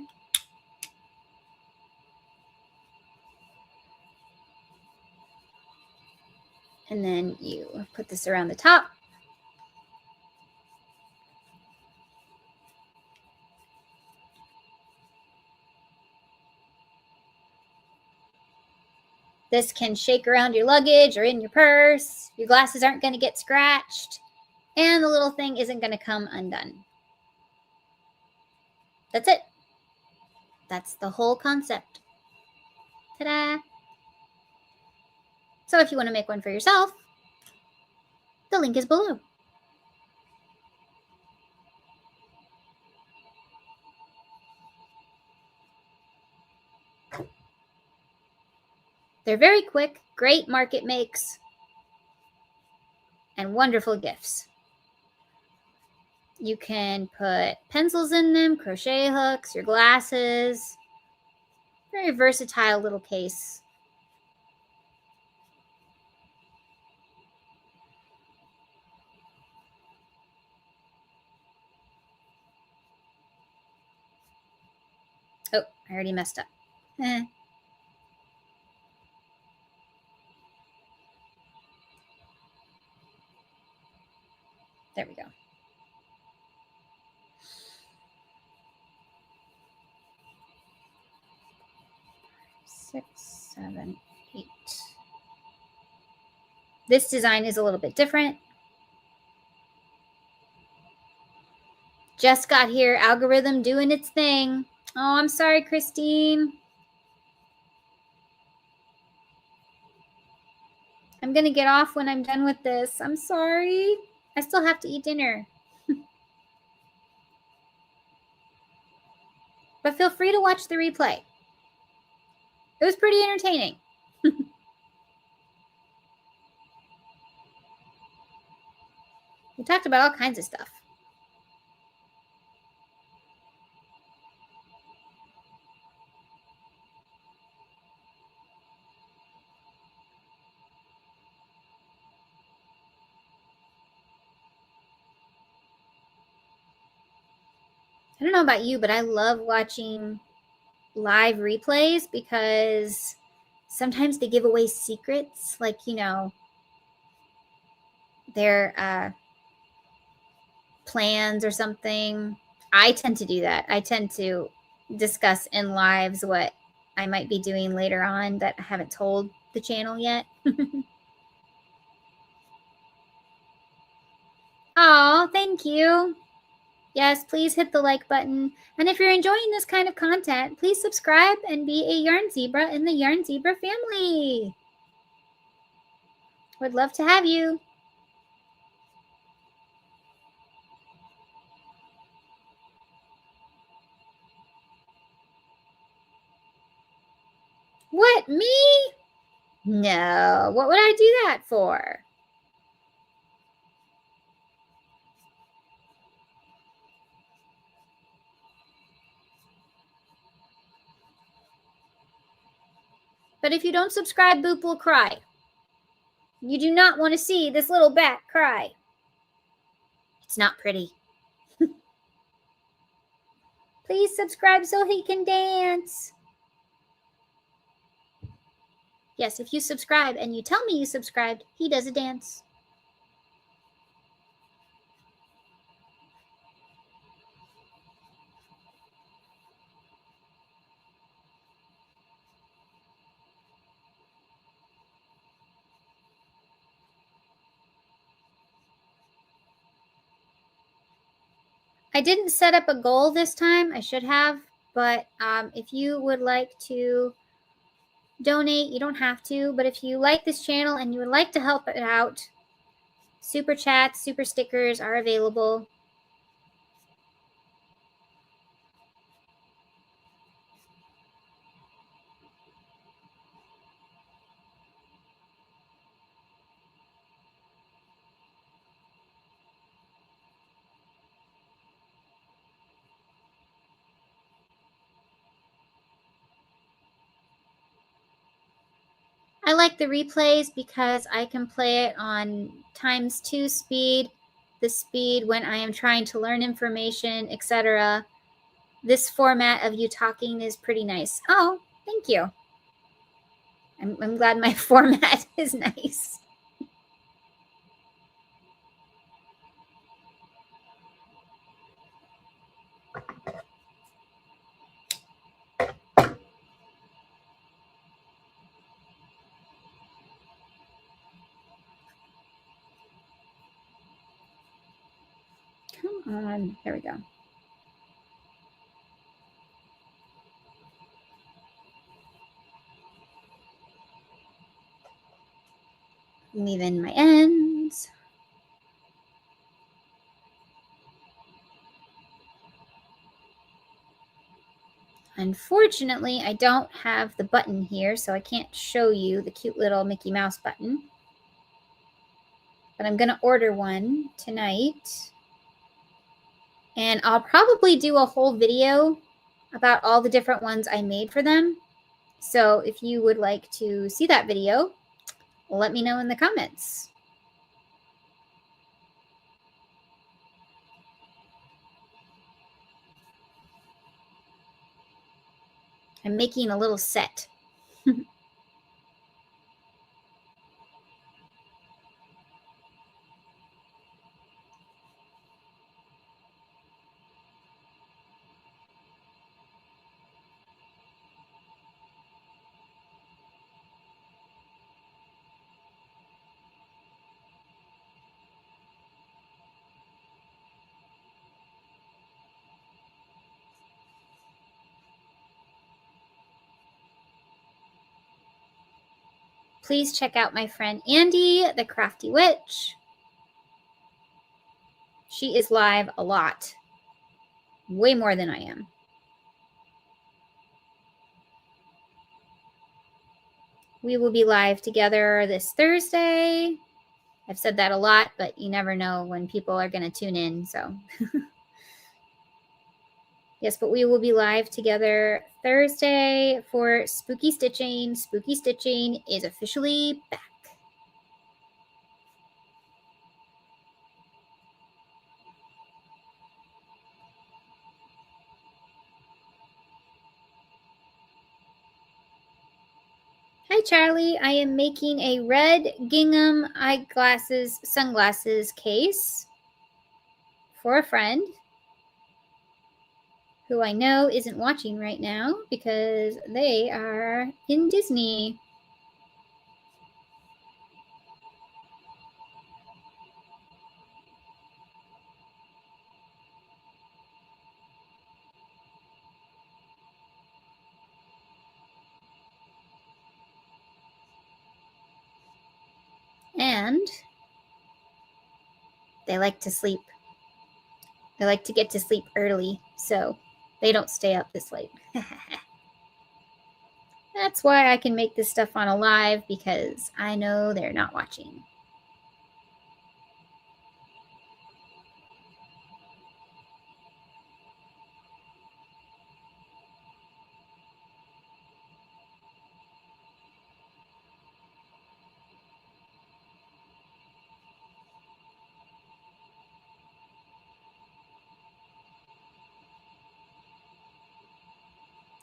And then you put this around the top. This can shake around your luggage or in your purse. Your glasses aren't going to get scratched. And the little thing isn't going to come undone. That's it. That's the whole concept. Ta-da! So if you want to make one for yourself, the link is below. They're very quick, great market makes, and wonderful gifts. You can put pencils in them, crochet hooks, your glasses. Very versatile little case. Oh, I already messed up. There we go. Six, 7, 8. This design is a little bit different. Just got here, algorithm doing its thing. Oh, I'm sorry, Christine. I'm going to get off when I'm done with this. I'm sorry. I still have to eat dinner. But feel free to watch the replay. It was pretty entertaining. We talked about all kinds of stuff. I don't know about you, but I love watching live replays because sometimes they give away secrets, like, you know, their plans or something. I tend to do that. I tend to discuss in lives what I might be doing later on that I haven't told the channel yet. Oh, thank you. Yes, please hit the like button. And if you're enjoying this kind of content, please subscribe and be a Yarn Zebra in the Yarn Zebra family. Would love to have you. What, me? No, what would I do that for? But if you don't subscribe, Boop will cry. You do not want to see this little bat cry. It's not pretty. Please subscribe so he can dance. Yes, if you subscribe and you tell me you subscribed, he does a dance. I didn't set up a goal this time. I should have, But if you would like to donate, you don't have to, but if you like this channel and you would like to help it out, super chats, super stickers are available. I like the replays because I can play it on ×2 speed, the speed when I am trying to learn information, etc. This format of you talking is pretty nice. Oh, thank you. I'm glad my format is nice. Come on. There we go. Leave in my ends. Unfortunately, I don't have the button here, so I can't show you the cute little Mickey Mouse button. But I'm going to order one tonight. And I'll probably do a whole video about all the different ones I made for them. So if you would like to see that video, let me know in the comments. I'm making a little set. Please check out my friend Andy, the Crafty Witch. She is live a lot. Way more than I am. We will be live together this Thursday. I've said that a lot, but you never know when people are going to tune in, so. Yes, but we will be live together Thursday for Spooky Stitching. Spooky Stitching is officially back. Hi, Charlie. I am making a red gingham sunglasses case for a friend who I know isn't watching right now because they are in Disney. And they like to sleep. They like to get to sleep early, so they don't stay up this late. That's why I can make this stuff on a live, because I know they're not watching.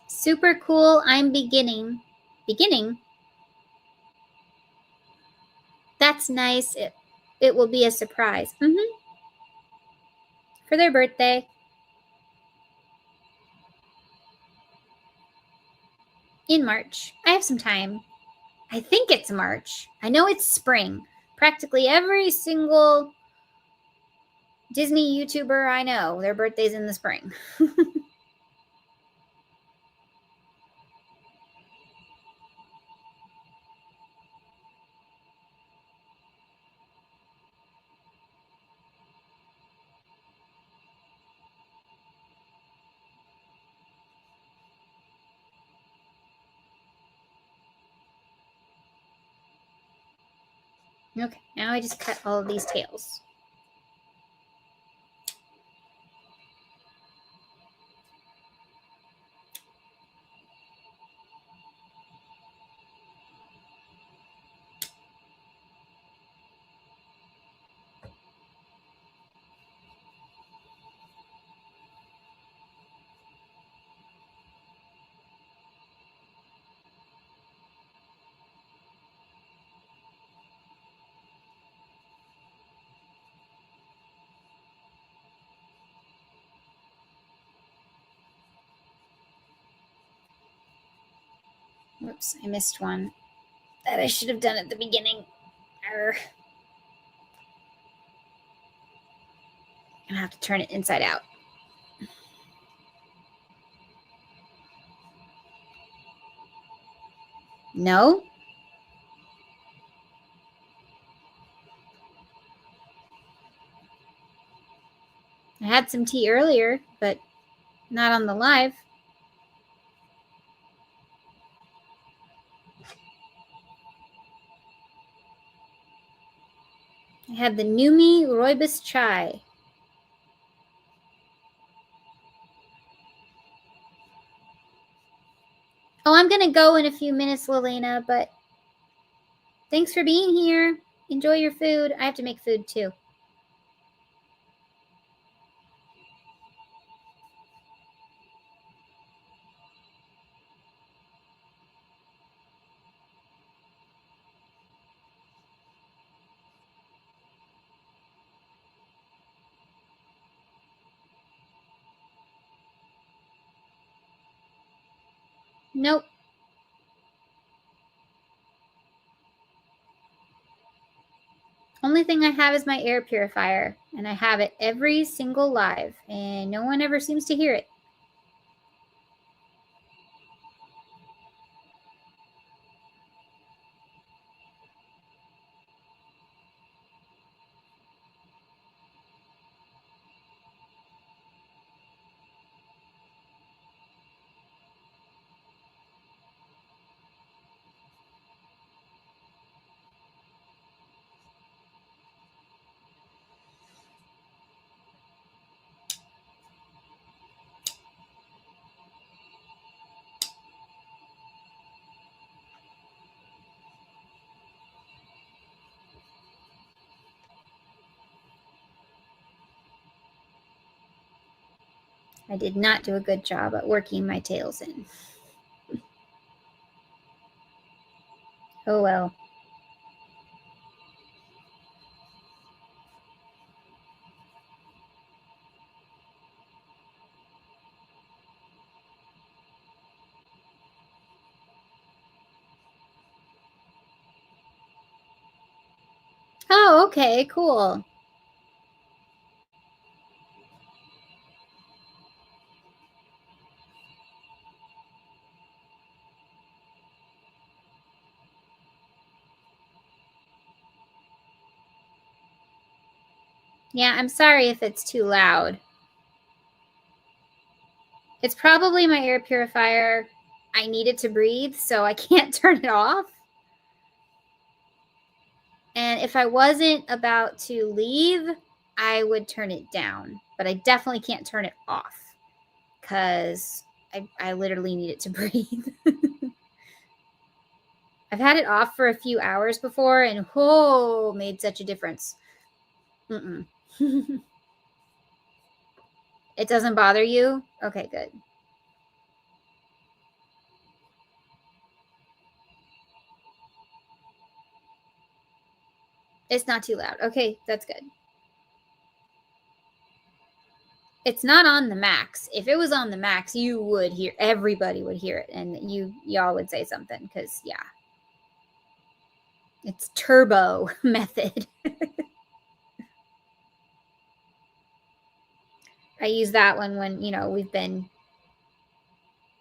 Super cool. I'm beginning. That's nice. It will be a surprise. For their birthday. In March. I have some time. I think it's March. I know it's spring. Practically every single Disney YouTuber I know, their birthday's in the spring. Okay, now I just cut all of these tails. Whoops, I missed one that I should have done at the beginning. Arr. I have to turn it inside out. No? I had some tea earlier, but not on the live. I had the Numi Rooibos chai. Oh, I'm going to go in a few minutes, Lelena, but thanks for being here. Enjoy your food. I have to make food too. Nope. Only thing I have is my air purifier, and I have it every single live, and no one ever seems to hear it. I did not do a good job at working my tails in. Oh well. Oh, okay, cool. Yeah, I'm sorry if it's too loud. It's probably my air purifier. I need it to breathe, so I can't turn it off. And if I wasn't about to leave, I would turn it down. But I definitely can't turn it off because I literally need it to breathe. I've had it off for a few hours before, and whoa, made such a difference. Mm-mm. It doesn't bother you? Okay, good. It's not too loud. Okay, that's good. It's not on the max. If it was on the max, you would hear, everybody would hear it, and y'all would say something because, yeah. It's turbo method. I use that one when, we've been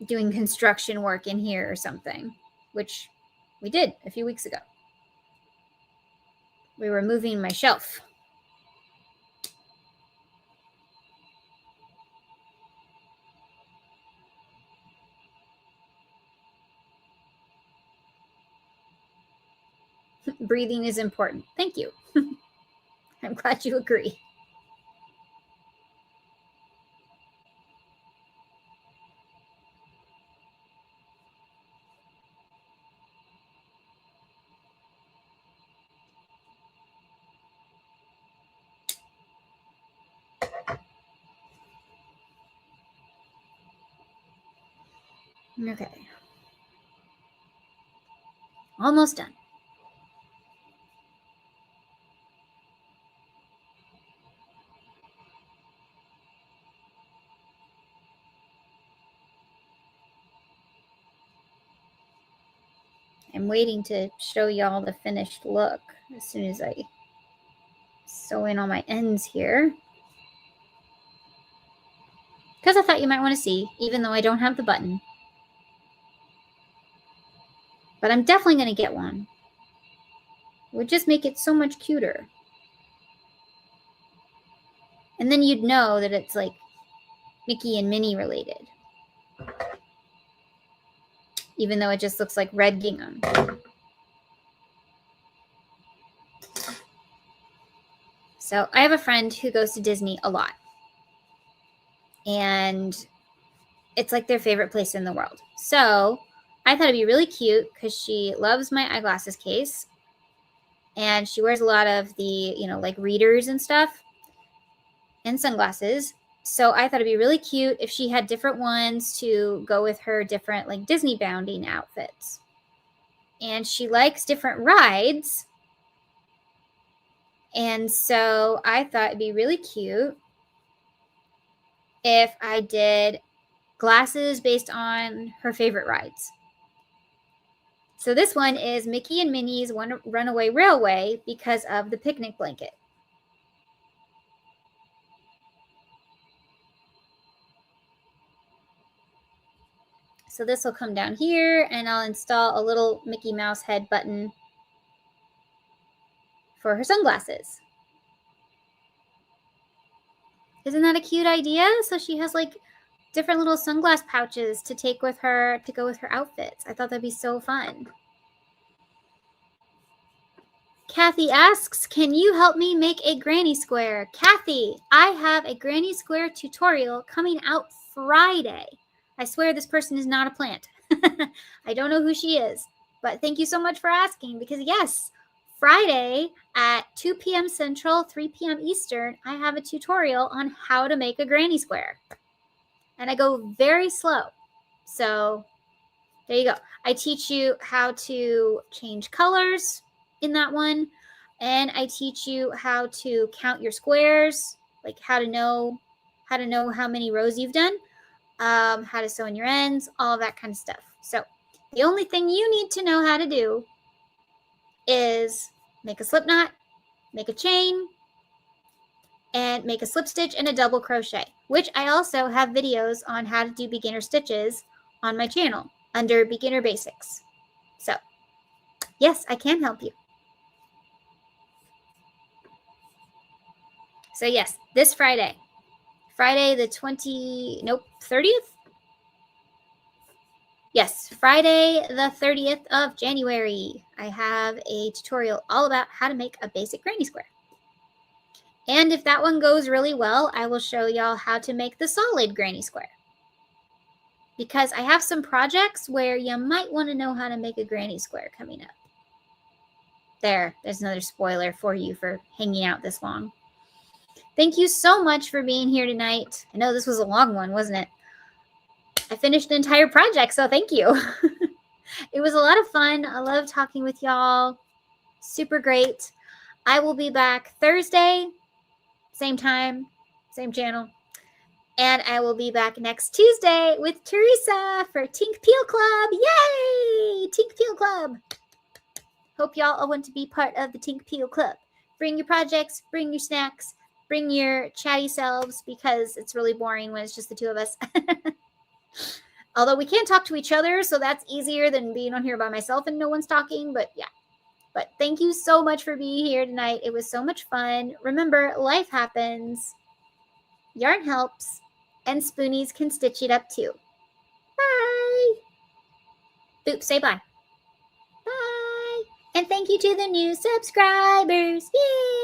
doing construction work in here or something, which we did a few weeks ago. We were moving my shelf. Breathing is important. Thank you. I'm glad you agree. Okay. Almost done. I'm waiting to show y'all the finished look as soon as I sew in all my ends here. Because I thought you might want to see, even though I don't have the button. But I'm definitely going to get one. It would just make it so much cuter. And then you'd know that it's like Mickey and Minnie related. Even though it just looks like red gingham. So I have a friend who goes to Disney a lot. And it's like their favorite place in the world. So I thought it'd be really cute because she loves my eyeglasses case. And she wears a lot of the, like readers and stuff. And sunglasses. So I thought it'd be really cute if she had different ones to go with her different like Disney bounding outfits. And she likes different rides. And so I thought it'd be really cute if I did glasses based on her favorite rides. So this one is Mickey and Minnie's Runaway Railway because of the picnic blanket. So this will come down here and I'll install a little Mickey Mouse head button for her sunglasses. Isn't that a cute idea? So she has like different little sunglass pouches to take with her to go with her outfits. I thought that'd be so fun. Kathy asks, can you help me make a granny square? Kathy, I have a granny square tutorial coming out Friday. I swear this person is not a plant. I don't know who she is, but thank you so much for asking because yes, Friday at 2 p.m. Central, 3 p.m. Eastern, I have a tutorial on how to make a granny square. And I go very slow. So there you go. I teach you how to change colors in that one. And I teach you how to count your squares, like how to know how many rows you've done, how to sew in your ends, all of that kind of stuff. So the only thing you need to know how to do is make a slip knot, make a chain, and make a slip stitch and a double crochet, which I also have videos on how to do beginner stitches on my channel under beginner basics. So yes, I can help you. So yes, this Friday the 30th? Yes, Friday the 30th of January, I have a tutorial all about how to make a basic granny square. And if that one goes really well, I will show y'all how to make the solid granny square. Because I have some projects where you might want to know how to make a granny square coming up. There's another spoiler for you for hanging out this long. Thank you so much for being here tonight. I know this was a long one, wasn't it? I finished an entire project, so thank you. It was a lot of fun. I love talking with y'all. Super great. I will be back Thursday, same time, same channel. And I will be back next Tuesday with Teresa for Tink Peel Club. Yay! Tink Peel Club. Hope y'all want to be part of the Tink Peel Club. Bring your projects, bring your snacks, bring your chatty selves because it's really boring when it's just the two of us. Although we can't talk to each other, so that's easier than being on here by myself and no one's talking. But yeah. But thank you so much for being here tonight. It was so much fun. Remember, life happens. Yarn helps. And spoonies can stitch it up too. Bye. Boop, say bye. Bye. And thank you to the new subscribers. Yay!